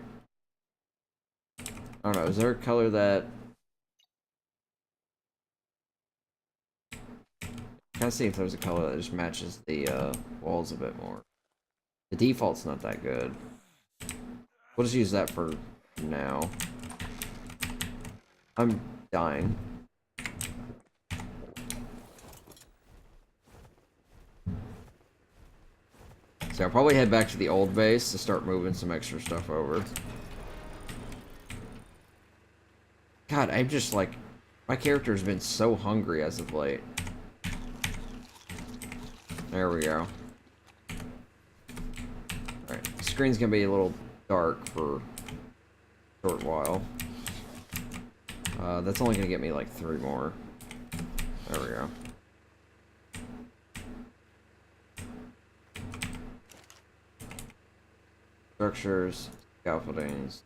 I don't know, is there a color that... Kind of see if there's a color that just matches the walls a bit more. The default's not that good. We'll just use that for now. I'm dying. So I'll probably head back to the old base to start moving some extra stuff over. God, I'm just like... My character's been so hungry as of late. There we go. Alright, the screen's gonna be a little dark for a short while. That's only gonna get me like 3 more. There we go. Structures, scaffoldings.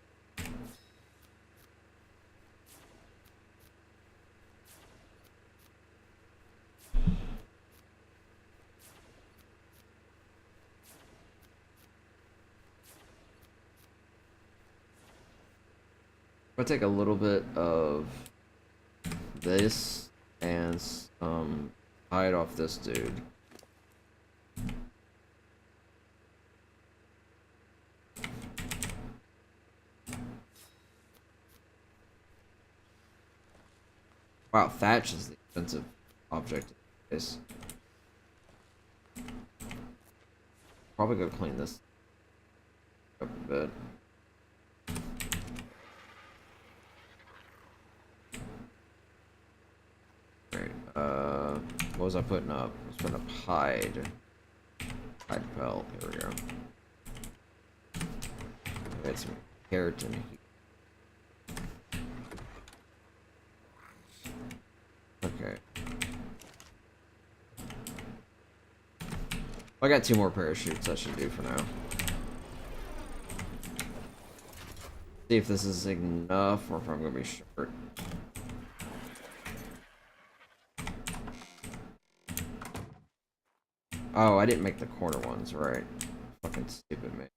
I'm gonna take a little bit of this and hide off this dude. Wow, thatch is the expensive object. Is probably go clean this up a bit. What was I putting up? I was putting up hide. Hide pelt. Here we go. We had some keratin here. Okay. I got 2 more parachutes. That should do for now. See if this is enough or if I'm gonna be short. Oh, I didn't make the corner ones, right. Fucking stupid, man.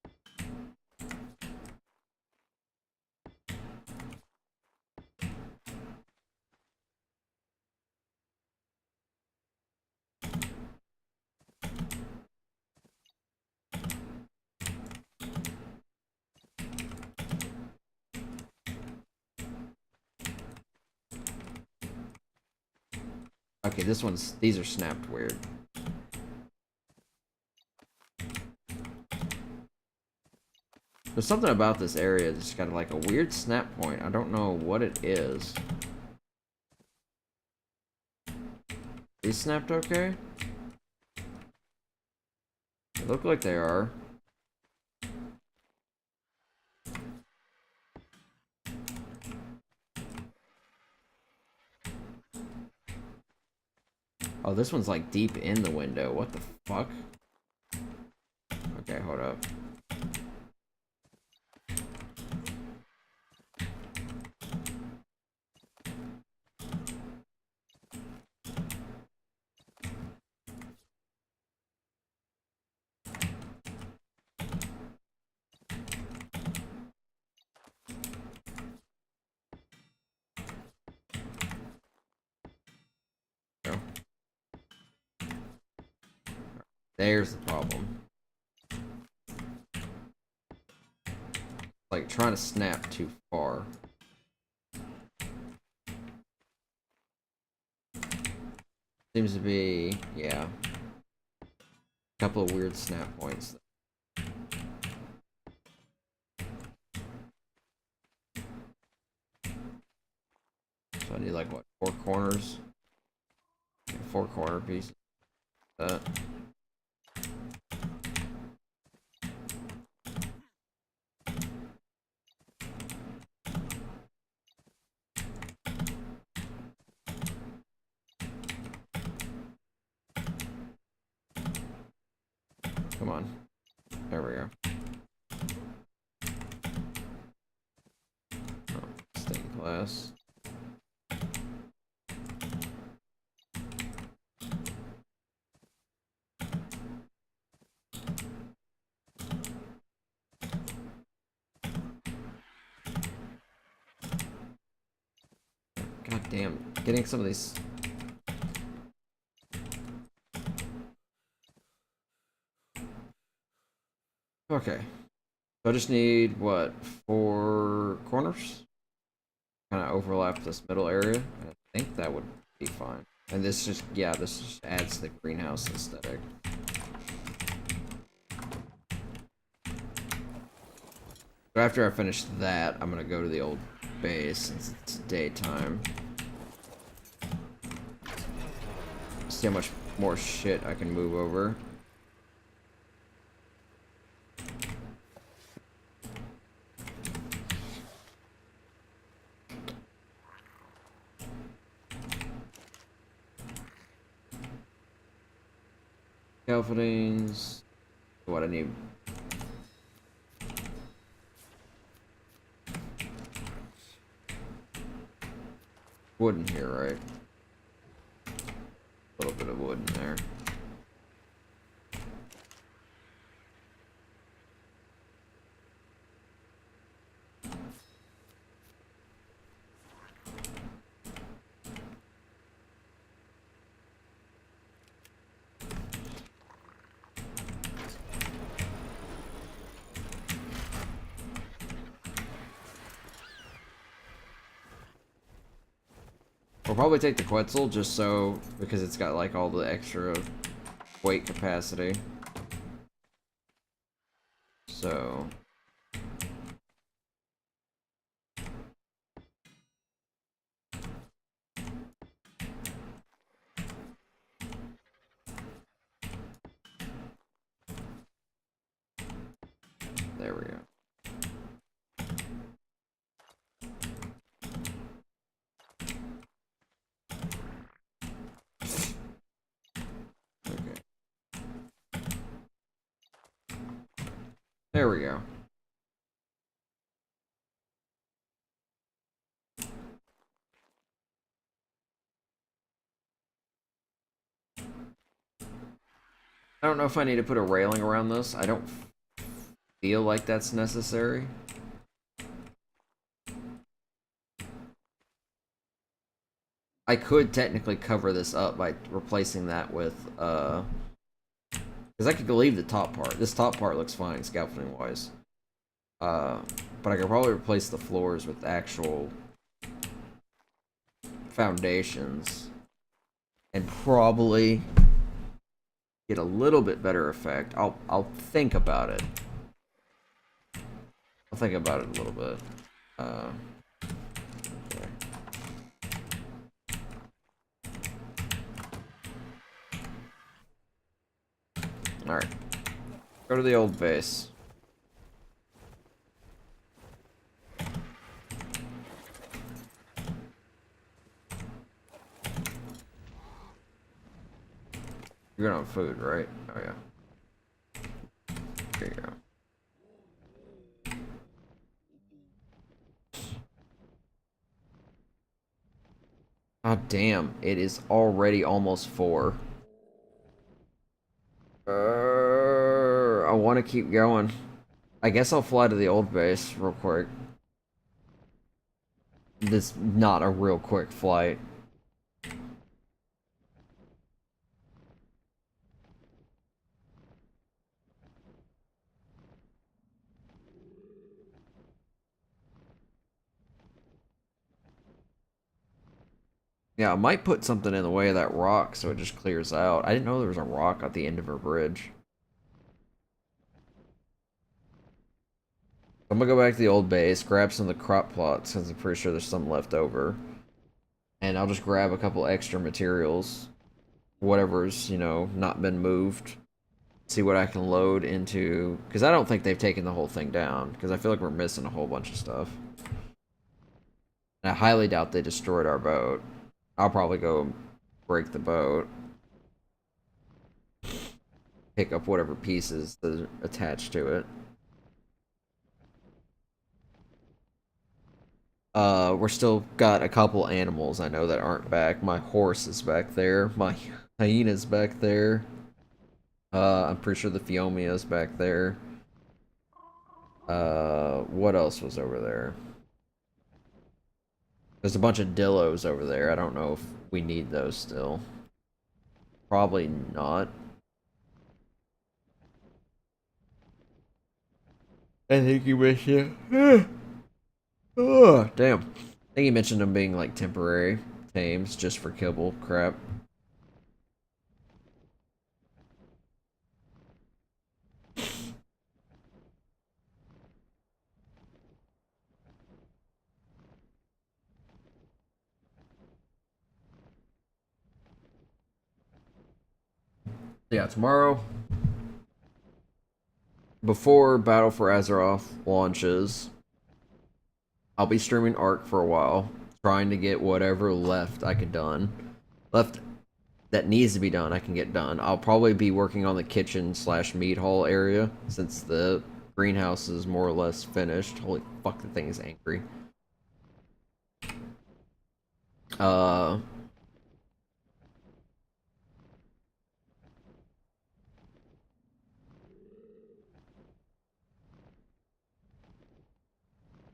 Okay, these are snapped weird. There's something about this area that's got like a weird snap point. I don't know what it is. These snapped okay? They look like they are. Oh, this one's like deep in the window. What the fuck? Okay, hold up. Go. There's the problem. Like trying to snap too far. Seems to be, yeah. A couple of weird snap points. So I need like what, 4 corners? 4 corner pieces. That. Come on. There we go. Oh, stained glass. God damn, getting some of these. Okay. So I just need, what, 4 corners? Kind of overlap this middle area. I think that would be fine. And this just, yeah, this just adds to the greenhouse aesthetic. So after I finish that, I'm gonna go to the old base since it's daytime. See how much more shit I can move over. Scaffoldings. What I need. Wood in here, right? A little bit of wood in there. We'll probably take the Quetzal just so, because it's got like all the extra weight capacity. So. There we go. Okay. There we go. I don't know if I need to put a railing around this. I don't feel like that's necessary. I could technically cover this up by replacing that with, because I could leave the top part. This top part looks fine, scaffolding-wise. But I could probably replace the floors with actual foundations and probably get a little bit better effect. I'll think about it. I'll think about it a little bit. Okay. Alright. Go to the old base. You're gonna have food, right? Oh yeah. There you go. Oh damn, it is already almost 4. I want to keep going. I guess I'll fly to the old base real quick. This not a real quick flight. Yeah, I might put something in the way of that rock so it just clears out. I didn't know there was a rock at the end of her bridge. I'm gonna go back to the old base, grab some of the crop plots, because I'm pretty sure there's some left over. And I'll just grab a couple extra materials. Whatever's, you know, not been moved. See what I can load into. Because I don't think they've taken the whole thing down. Because I feel like we're missing a whole bunch of stuff. And I highly doubt they destroyed our boat. I'll probably go break the boat. Pick up whatever pieces that are attached to it. We're still got a couple animals I know that aren't back. My horse is back there. My hyena's back there. I'm pretty sure the Phiomia's back there. What else was over there? There's a bunch of dillos over there. I don't know if we need those still. Probably not. I think you mentioned. Oh, damn. I think you mentioned them being like temporary tames just for kibble crap. Yeah, tomorrow, before Battle for Azeroth launches, I'll be streaming ARK for a while, trying to get whatever left I can done. Left that needs to be done, I can get done. I'll probably be working on the kitchen slash meat hall area, since the greenhouse is more or less finished. Holy fuck, the thing is angry. Uh...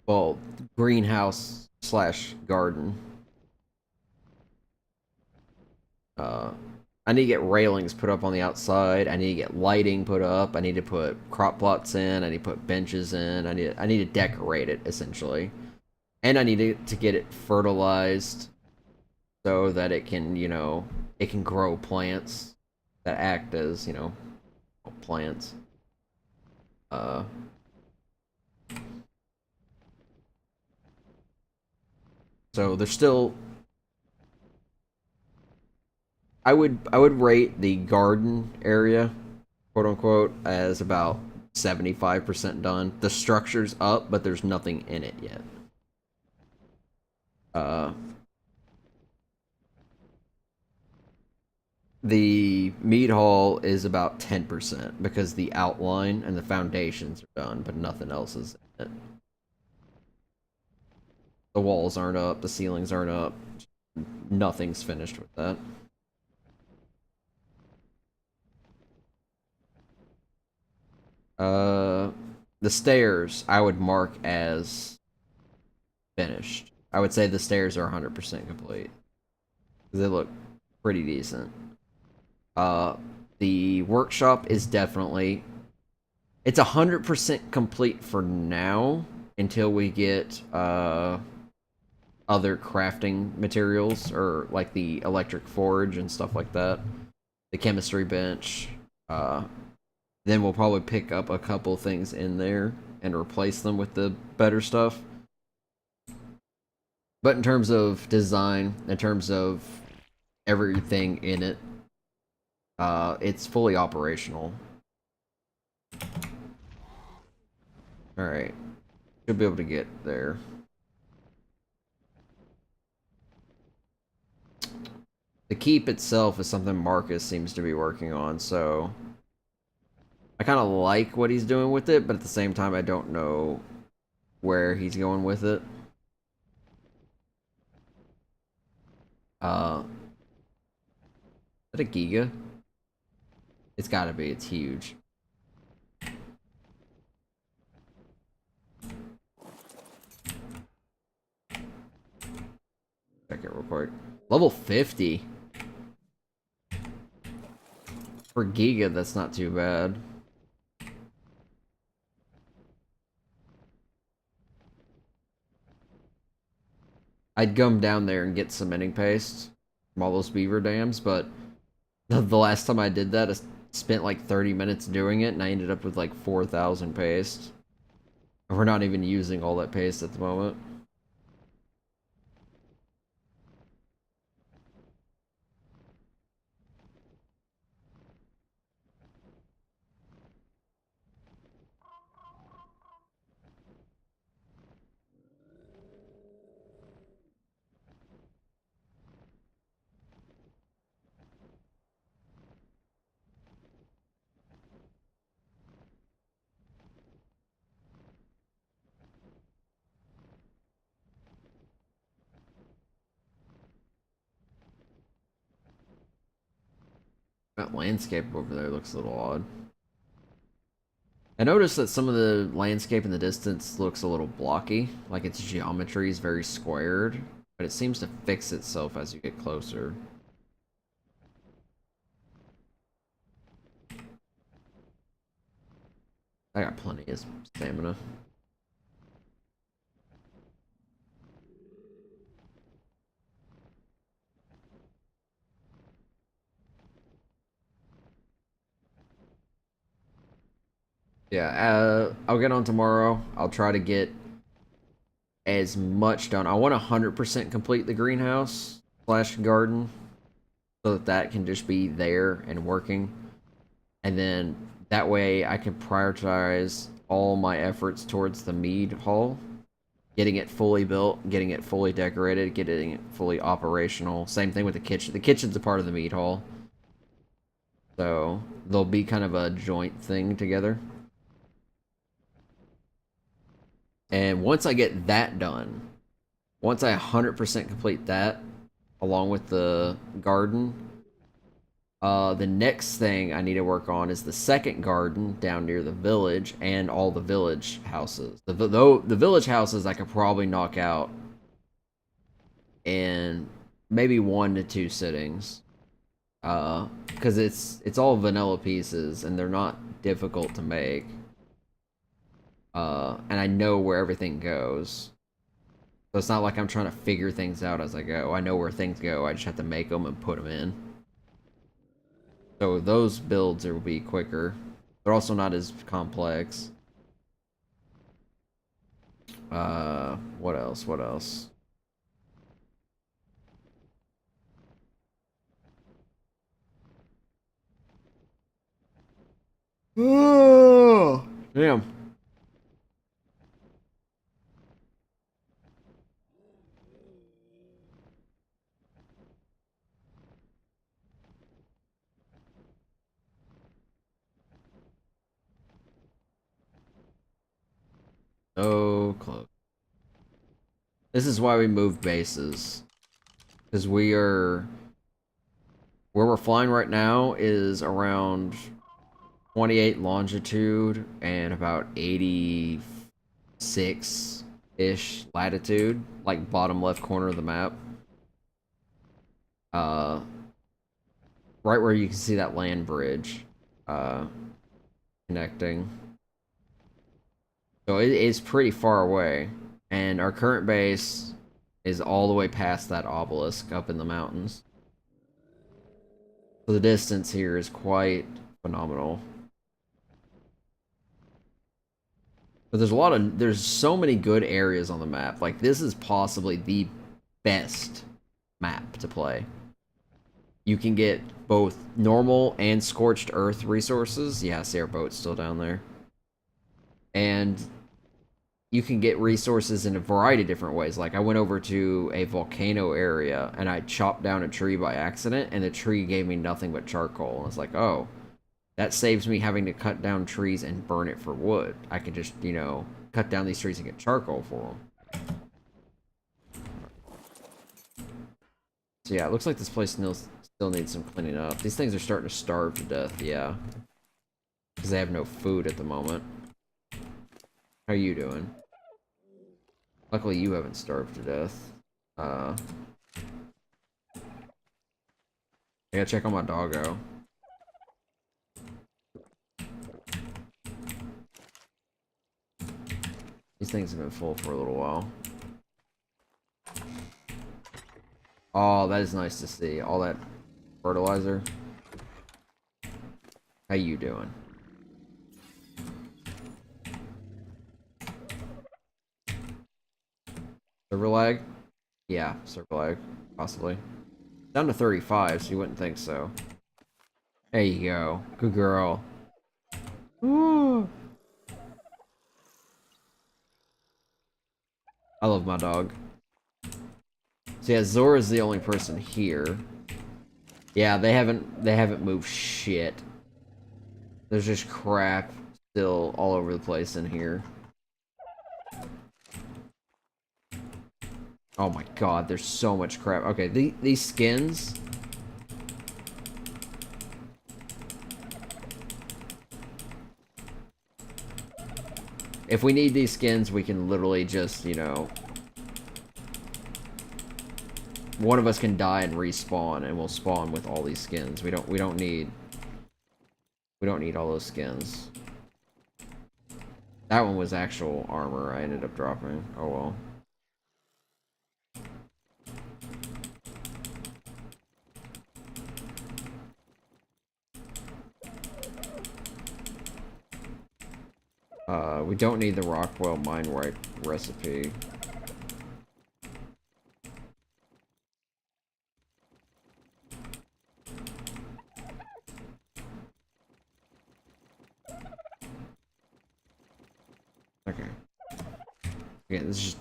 Well, greenhouse slash garden. Uh, I need to get railings put up on the outside. I need to get lighting put up. I need to put crop plots in. I need to put benches in. I need to decorate it essentially, and I need to get it fertilized so that it can, you know, it can grow plants that act as, you know, plants. Uh, so there's still. I would rate the garden area, quote unquote, as about 75% done. The structure's up, but there's nothing in it yet. Uh, the meat hall is about 10% because the outline and the foundations are done, but nothing else is in it. The walls aren't up, the ceilings aren't up. Nothing's finished with that. Uh, the stairs I would mark as finished. I would say the stairs are 100% complete. They look pretty decent. Uh, the workshop is definitely it's 100% complete for now until we get other crafting materials or like the electric forge and stuff like that. The chemistry bench. Uh, then we'll probably pick up a couple things in there and replace them with the better stuff. But in terms of design, in terms of everything in it, it's fully operational. All right, should be able to get there. The keep itself is something Marcus seems to be working on, so I kind of like what he's doing with it, but at the same time, I don't know where he's going with it. Is that a Giga? It's gotta be. It's huge. Check it real quick. Level 50. For Giga, that's not too bad. I'd come down there and get cementing paste from all those beaver dams, but the last time I did that, I spent like 30 minutes doing it, and I ended up with like 4,000 paste. And we're not even using all that paste at the moment. That landscape over there looks a little odd. I noticed that some of the landscape in the distance looks a little blocky, like its geometry is very squared, but it seems to fix itself as you get closer. I got plenty of stamina. Yeah, I'll get on tomorrow. I'll try to get as much done. I want to 100% complete the greenhouse slash garden so that that can just be there and working. And then that way I can prioritize all my efforts towards the mead hall, getting it fully built, getting it fully decorated, getting it fully operational. Same thing with the kitchen. The kitchen's a part of the mead hall. So they'll be kind of a joint thing together. And once I get that done, once I 100% complete that, along with the garden, the next thing I need to work on is the second garden down near the village and all the village houses. The village houses I could probably knock out in maybe 1 to 2 sittings, because it's all vanilla pieces and they're not difficult to make. And I know where everything goes. So it's not like I'm trying to figure things out as I go. I know where things go. I just have to make them and put them in. So those builds will be quicker. They're also not as complex. What else? What else? Oh, damn. So close. This is why we moved bases. Because we are... Where we're flying right now is around 28 longitude and about 86-ish latitude, like bottom left corner of the map. Uh, right where you can see that land bridge connecting. So it is pretty far away, and our current base is all the way past that obelisk up in the mountains. So the distance here is quite phenomenal. But there's so many good areas on the map. Like, this is possibly the best map to play. You can get both normal and scorched earth resources. Yeah, see our boat's still down there. And you can get resources in a variety of different ways. Like, I went over to a volcano area and I chopped down a tree by accident, and the tree gave me nothing but charcoal. And I was like, oh, that saves me having to cut down trees and burn it for wood. I can just, you know, cut down these trees and get charcoal for them. So yeah, it looks like this place still needs some cleaning up. These things are starting to starve to death, yeah. Because they have no food at the moment. How are you doing? Luckily, you haven't starved to death. I gotta check on my doggo. These things have been full for a little while. Oh, that is nice to see. All that fertilizer. How you doing? Server lag? Yeah, server lag. Possibly. Down to 35, so you wouldn't think so. There you go. Good girl. Ooh. I love my dog. So yeah, Zora's the only person here. Yeah, they haven't moved shit. There's just crap still all over the place in here. Oh my god, there's so much crap. Okay, these skins. If we need these skins, we can literally just, you know, one of us can die and respawn, and we'll spawn with all these skins. We don't need all those skins. That one was actual armor I ended up dropping. Oh well. We don't need the Rockwell mine wipe recipe. Okay. Okay, this is just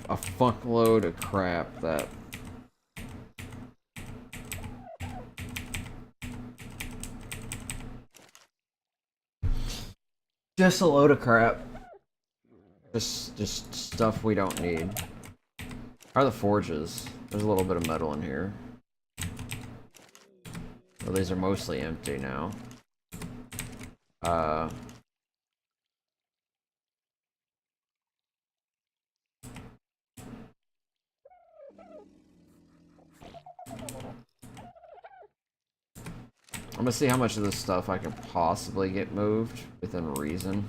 a fuckload of crap that... Just a load of crap. Just stuff we don't need. How are the forges? There's a little bit of metal in here. Well, these are mostly empty now. I'm gonna see how much of this stuff I can possibly get moved within reason.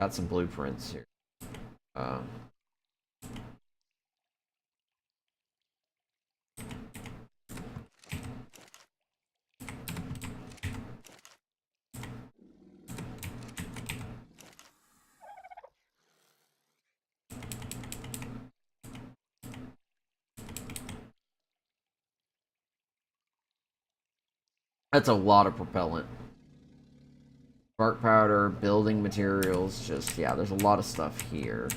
Got some blueprints here. That's a lot of propellant. Spark powder, building materials, just, yeah, there's a lot of stuff here.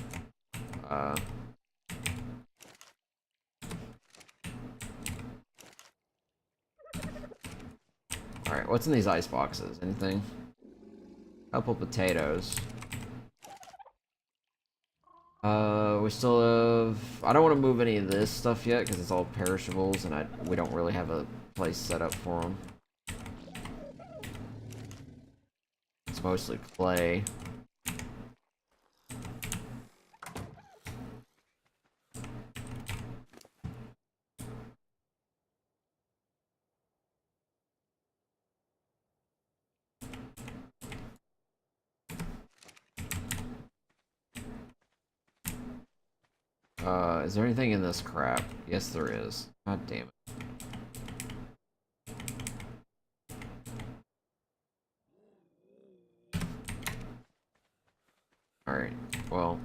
Alright, what's in these ice boxes? Anything? Couple potatoes. We still have... I don't want to move any of this stuff yet, because it's all perishables, and we don't really have a place set up for them. It's mostly clay. Is there anything in this crap? Yes, there is. God damn it. Alright, well...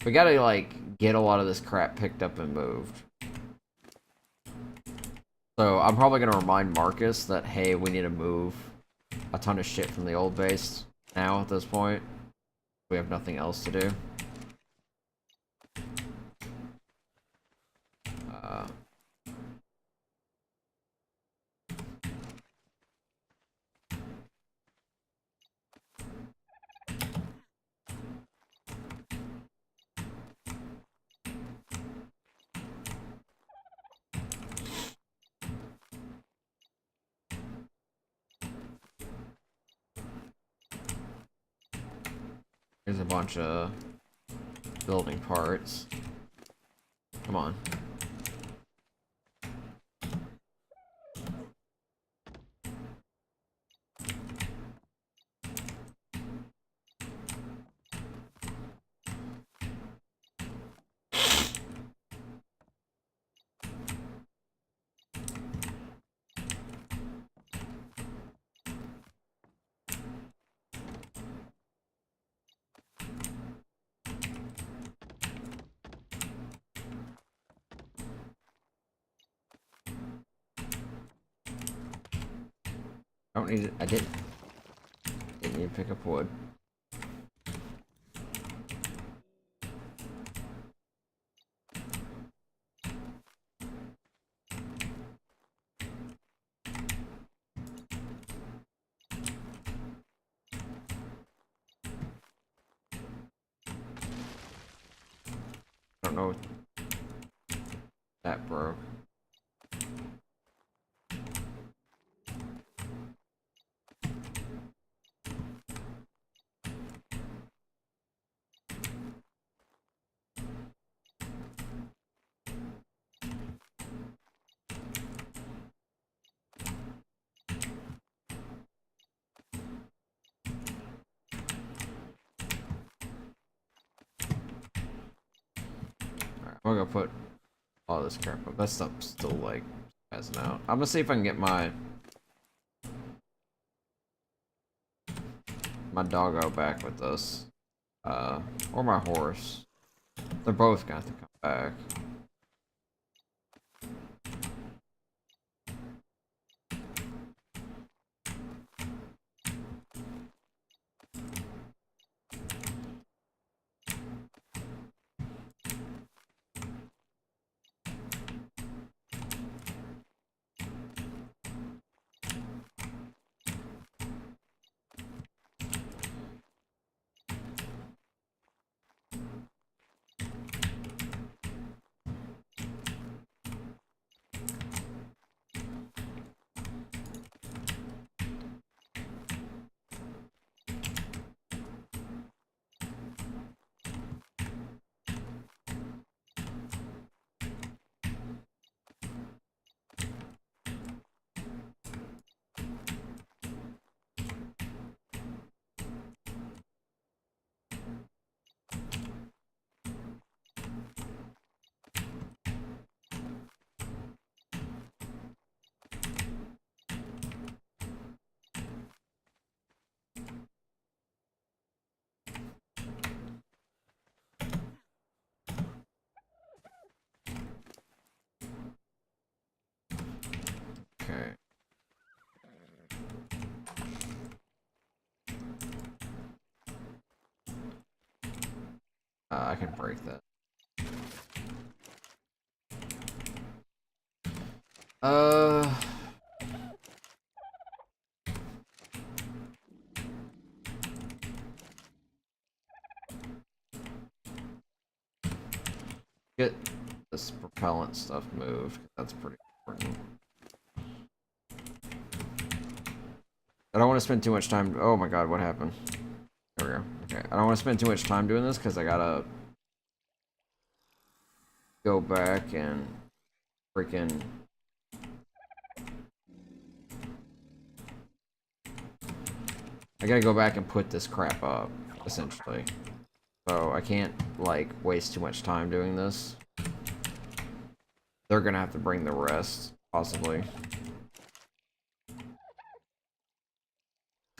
we gotta, like, get a lot of this crap picked up and moved. So, I'm probably gonna remind Marcus that, hey, we need to move a ton of shit from the old base now at this point. We have nothing else to do. There's a bunch of building parts. Come on. I don't need it. I didn't need to pick up wood. I don't know if that broke. Alright, we're gonna put all this crap up. That stuff's still like passing out. I'm gonna see if I can get my doggo back with us. Or my horse. They're both gonna have to come back. Okay. I can break that. Uh, get this propellant stuff moved. That's pretty important. I don't want to spend too much time. Oh my god, what happened? There we go. Okay, I don't want to spend too much time doing this because I gotta go back and freaking. I gotta go back and put this crap up, essentially. So I can't, like, waste too much time doing this. They're gonna have to bring the rest, possibly.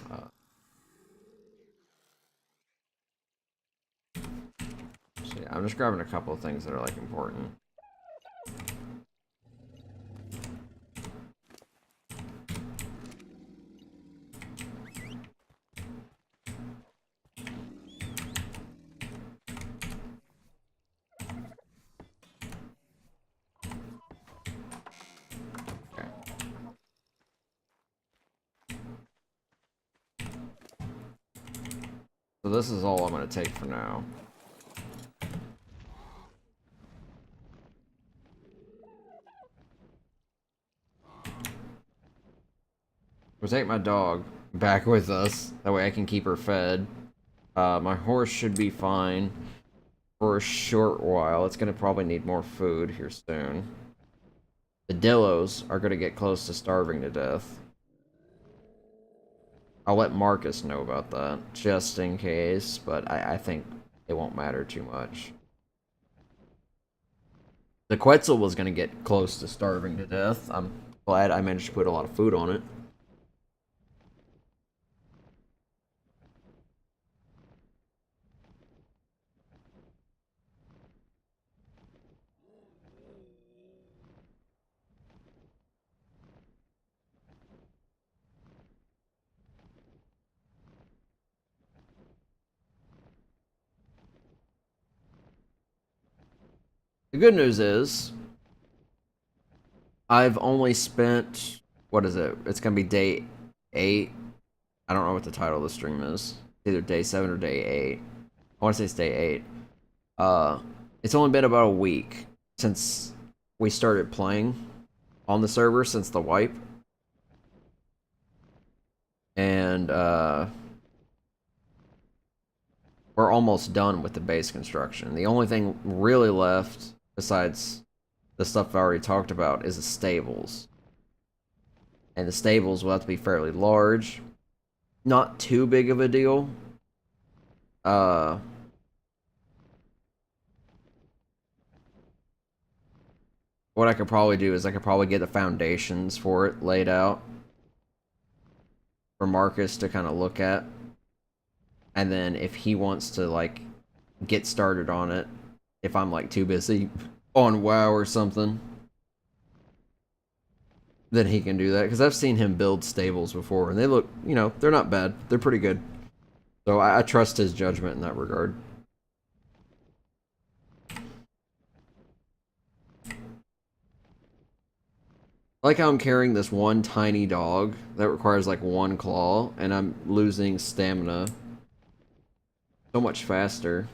So yeah, I'm just grabbing a couple of things that are, like, important. Okay. So this is all I'm gonna take for now. We'll take my dog back with us. That way I can keep her fed. My horse should be fine for a short while. It's gonna probably need more food here soon. The Dillos are gonna get close to starving to death. I'll let Marcus know about that, just in case, but I think it won't matter too much. The Quetzal was gonna get close to starving to death. I'm glad I managed to put a lot of food on it. The good news is, I've only spent, what is it? It's gonna be day 8. I don't know what the title of the stream is. It's either day 7 or day 8. I want to say it's day 8. It's only been about a week since we started playing on the server, since the wipe. And, we're almost done with the base construction. The only thing really left, besides the stuff I already talked about, is the stables. And the stables will have to be fairly large. Not too big of a deal. What I could probably do is I could probably get the foundations for it laid out for Marcus to kind of look at. And then if he wants to, like, get started on it, if I'm, like, too busy on WoW or something, then he can do that. Because I've seen him build stables before, and they look, you know, they're not bad. They're pretty good. So I trust his judgment in that regard. I like how I'm carrying this one tiny dog that requires, like, one claw, and I'm losing stamina so much faster.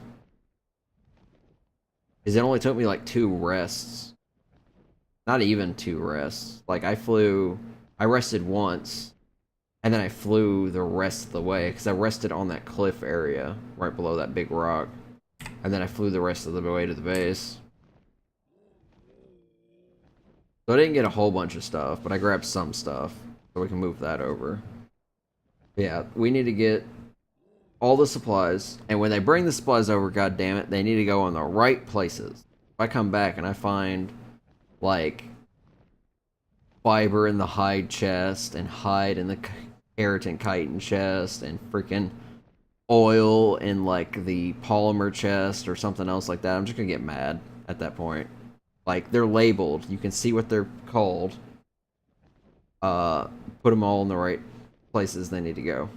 Because it only took me, like, 2 rests. Not even 2 rests. Like, I rested once, and then I flew the rest of the way, because I rested on that cliff area, right below that big rock. And then I flew the rest of the way to the base. So I didn't get a whole bunch of stuff, but I grabbed some stuff, so we can move that over. Yeah, we need to get all the supplies, and when they bring the supplies over, god damn it, they need to go in the right places. If I come back and I find, like, fiber in the hide chest, and hide in the keratin chitin chest, and freaking oil in, like, the polymer chest, or something else like that, I'm just gonna get mad at that point. Like, they're labeled, you can see what they're called. Put them all in the right places they need to go.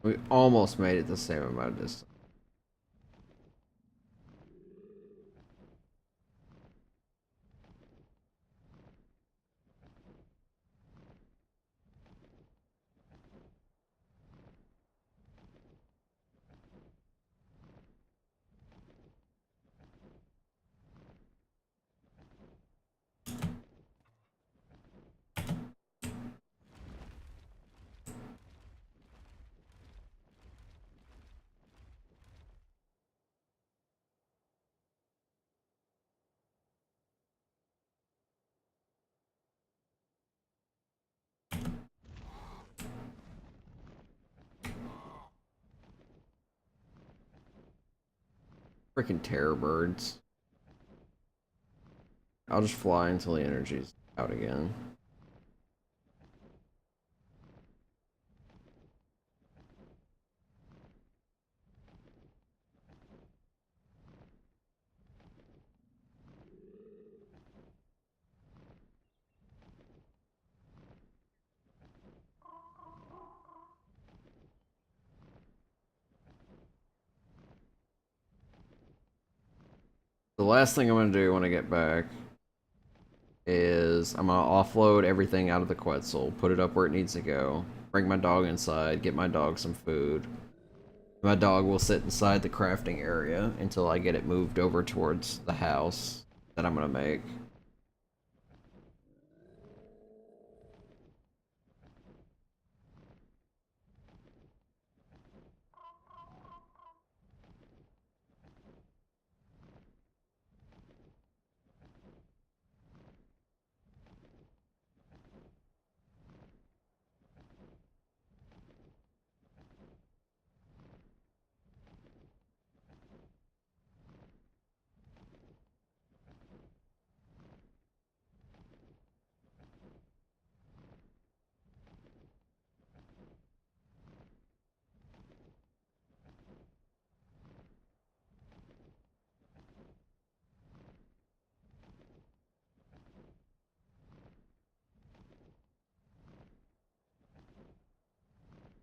We almost made it the same amount of distance. Freaking terror birds. I'll just fly until the energy's out again. The last thing I'm gonna do when I get back is I'm gonna offload everything out of the Quetzal, put it up where it needs to go, bring my dog inside, get my dog some food. My dog will sit inside the crafting area until I get it moved over towards the house that I'm gonna make.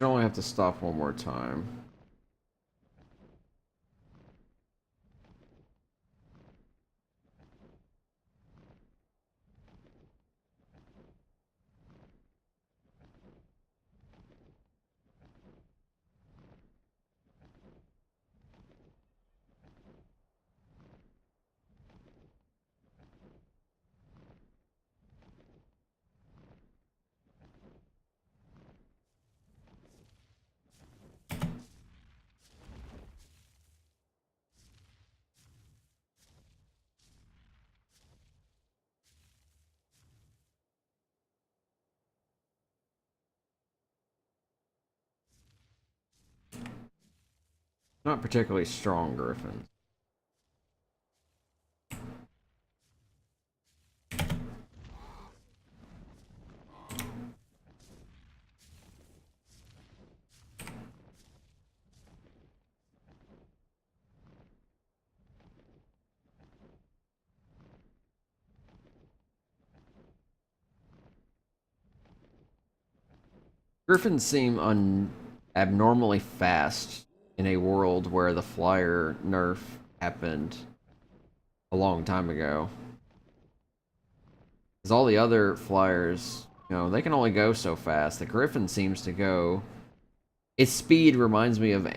I only have to stop one more time. Not particularly strong griffins. Griffins seem abnormally fast in a world where the flyer nerf happened a long time ago. Because all the other flyers, they can only go so fast. The Griffin seems to go. Its speed reminds me of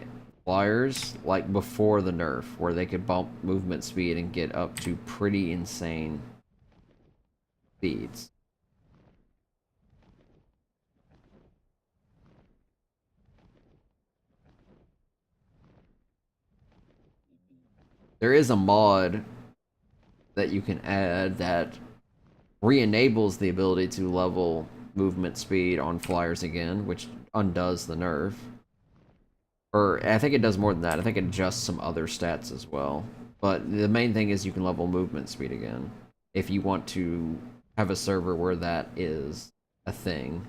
flyers like before the nerf, where they could bump movement speed and get up to pretty insane speeds. There is a mod that you can add that re-enables the ability to level movement speed on flyers again, which undoes the nerf. Or I think it does more than that. I think it adjusts some other stats as well. But the main thing is you can level movement speed again if you want to have a server where that is a thing.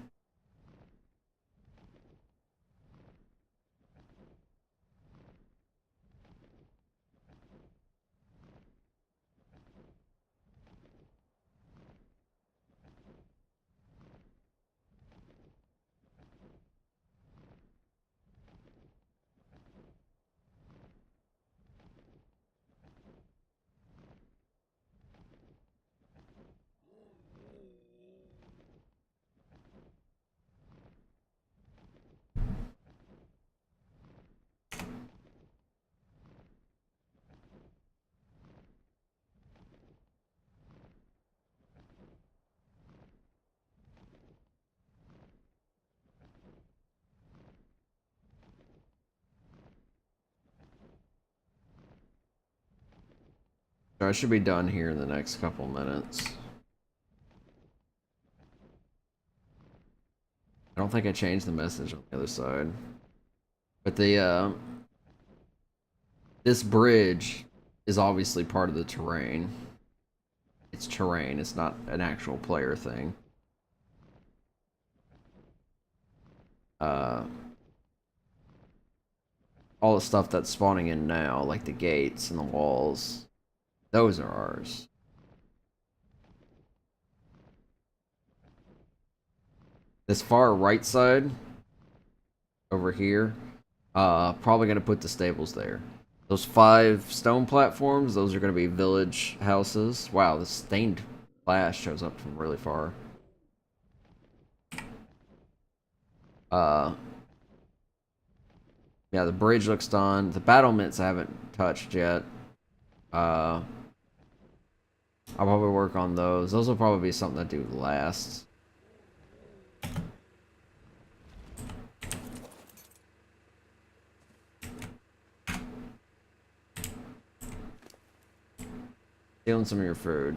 So I should be done here in the next couple minutes. I don't think I changed the message on the other side. But the, this bridge is obviously part of the terrain. It's terrain, it's not an actual player thing. All the stuff that's spawning in now, like the gates and the walls, those are ours. This far right side, over here, probably gonna put the stables there. Those 5 stone platforms, those are gonna be village houses. Wow, the stained glass shows up from really far. Yeah, the bridge looks done. The battlements I haven't touched yet. I'll probably work on those. Those will probably be something I do last. Stealing some of your food.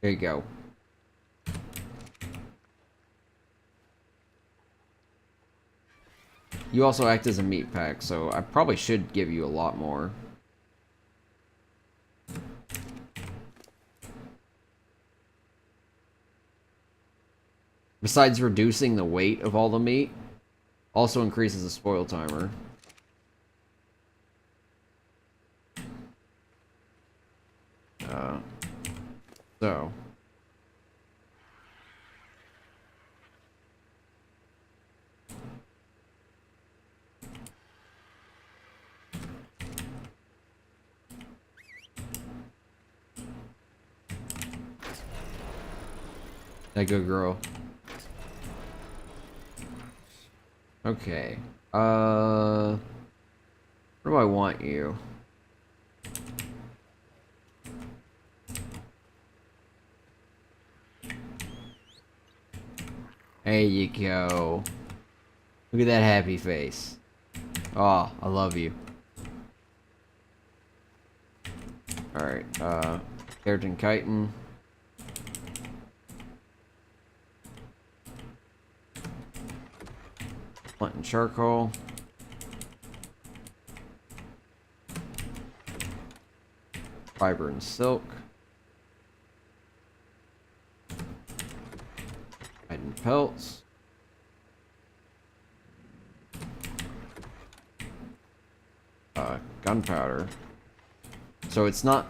There you go. You also act as a meat pack, so I probably should give you a lot more. Besides reducing the weight of all the meat, also increases the spoil timer. So. That good girl. Okay. Where do I want you? There you go. Look at that happy face. Oh, I love you. Alright, Keratin chitin. Flint and charcoal. Fiber and silk. Hidden pelts. Gunpowder. So it's not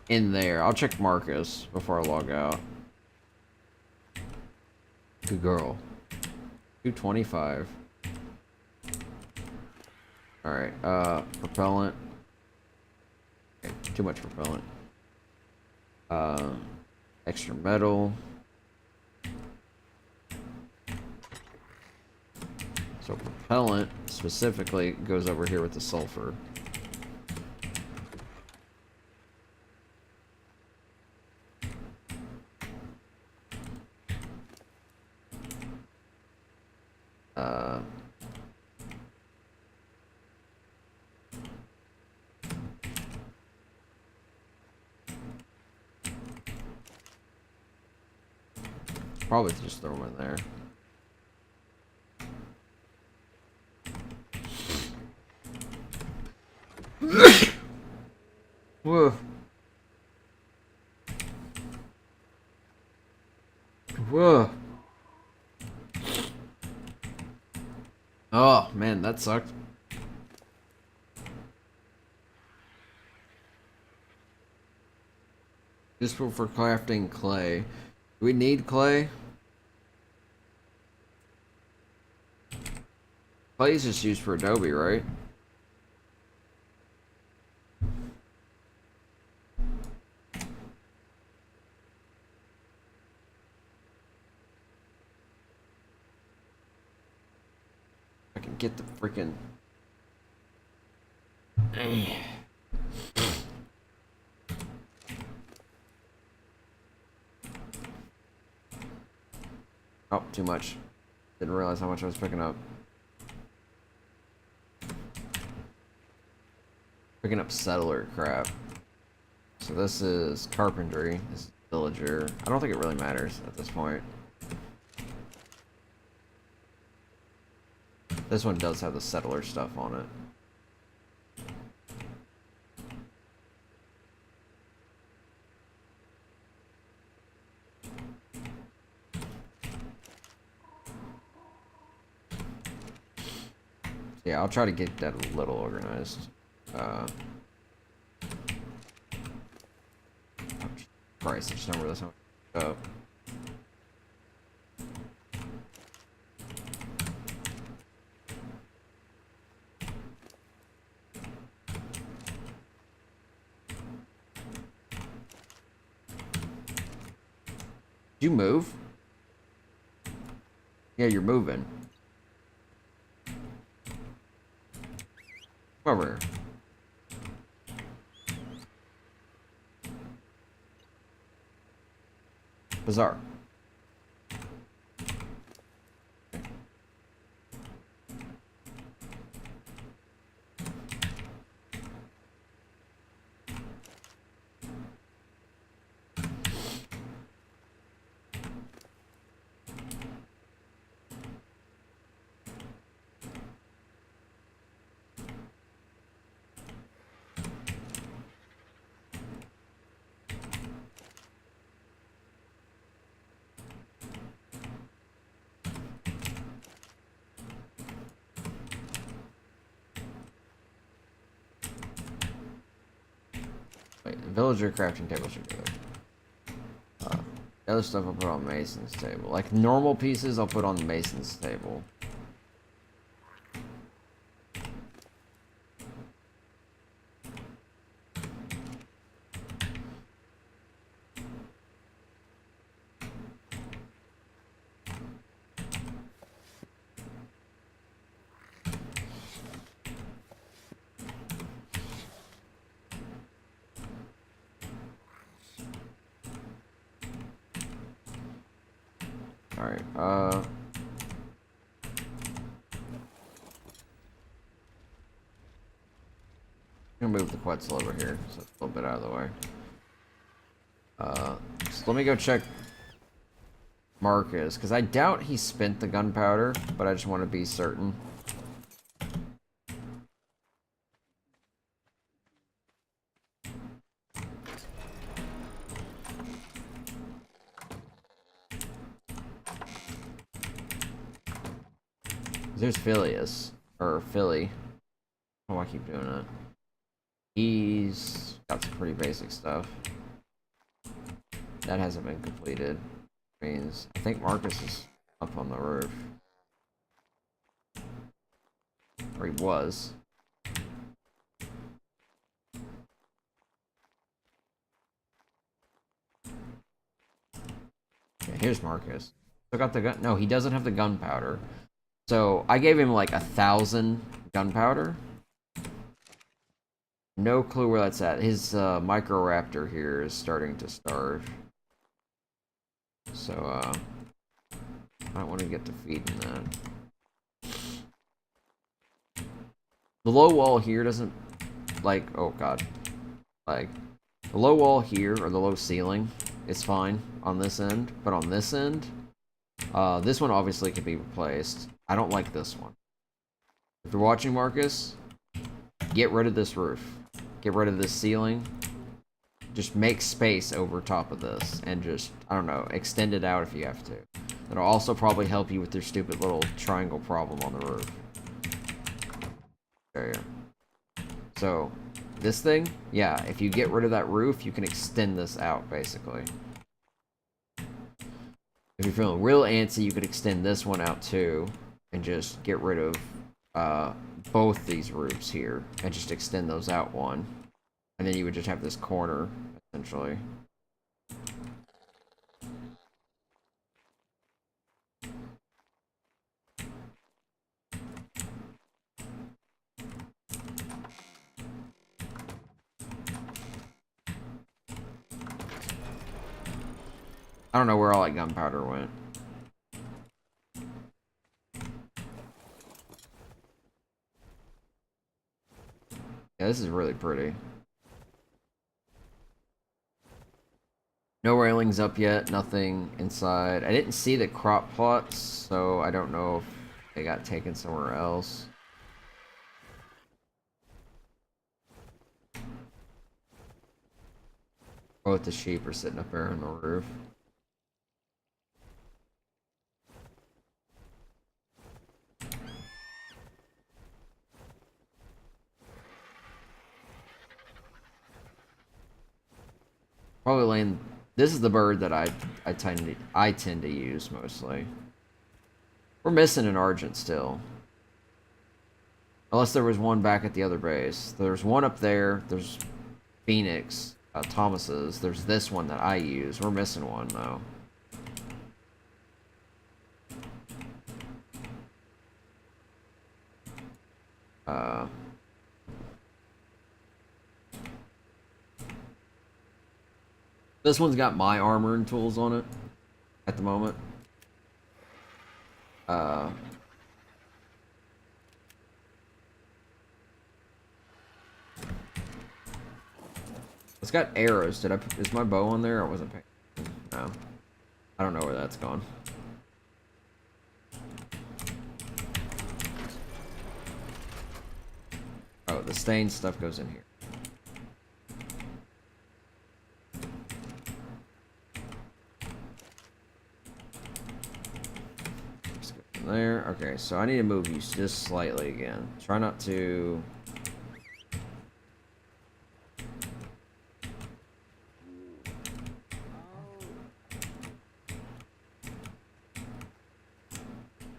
in there. I'll check Marcus before I log out. Good girl. 225. Alright, propellant. Okay, too much propellant. Extra metal. So propellant specifically goes over here with the sulfur. Probably just throw them in there. Whoa. Whoa. Oh, man, that sucked. Useful for crafting clay. Do we need clay? Clay is just used for Adobe, right? I can get the freaking... Oh, too much. Didn't realize how much I was picking up. Picking up settler crap. So this is carpentry. This is villager. I don't think it really matters at this point. This one does have the settler stuff on it. Yeah, I'll try to get that a little organized. Christ, I just don't realize how much. Did you move? Yeah, you're moving. Come over here. Bizarre. Wait, villager crafting table should go there. The other stuff I'll put on Mason's table. Like normal pieces, I'll put on Mason's table. Alright, I'm gonna move the Quetzal over here, so it's a little bit out of the way. So let me go check Marcus, because I doubt he spent the gunpowder, but I just want to be certain. There's Phileas, or Philly. Oh, I keep doing it. He's got some pretty basic stuff. That hasn't been completed. Means I think Marcus is up on the roof. Or he was. Okay, here's Marcus. Still got the gun. No, he doesn't have the gunpowder. So I gave him like 1,000 gunpowder. No clue where that's at. His Microraptor here is starting to starve. So I might want to get to feeding that. The low wall here doesn't like, oh god. Like the low wall here or the low ceiling is fine on this end, but on this end, this one obviously can be replaced. I don't like this one. If you're watching, Marcus, get rid of this roof. Get rid of this ceiling. Just make space over top of this. And just, I don't know, extend it out if you have to. It'll also probably help you with your stupid little triangle problem on the roof. There you go. So, this thing, yeah, if you get rid of that roof, you can extend this out, basically. If you're feeling real antsy, you could extend this one out too. And just get rid of both these roofs here. And just extend those out one. And then you would just have this corner, essentially. I don't know where all that gunpowder went. Yeah, this is really pretty. No railings up yet, nothing inside. I didn't see the crop plots, so I don't know if they got taken somewhere else. Both the sheep are sitting up there on the roof. Probably laying. This is the bird that I tend to use mostly. We're missing an Argent still. Unless there was one back at the other base. There's one up there. There's Phoenix, Thomas's. There's this one that I use. We're missing one though. This one's got my armor and tools on it at the moment. It's got arrows. Is my bow on there? I wasn't paying. No. I don't know where that's gone. Oh, the stained stuff goes in here. There. Okay, so I need to move you just slightly again. Try not to...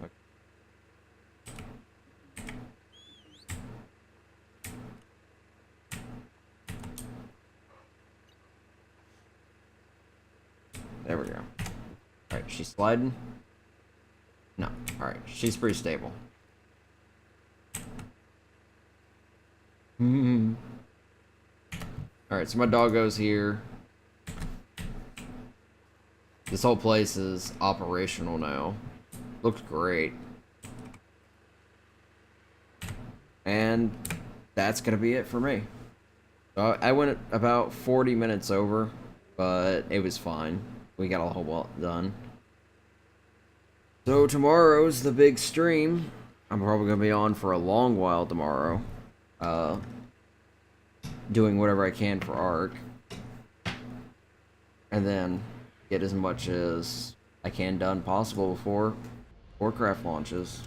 Okay. There we go. Alright, she's sliding. No. Alright, she's pretty stable. Alright, so my doggo's here. This whole place is operational now. Looks great. And that's gonna be it for me. So I went about 40 minutes over, but it was fine. We got a whole lot done. So tomorrow's the big stream. I'm probably gonna be on for a long while tomorrow. Doing whatever I can for ARK. And then get as much as I can done possible before Warcraft launches.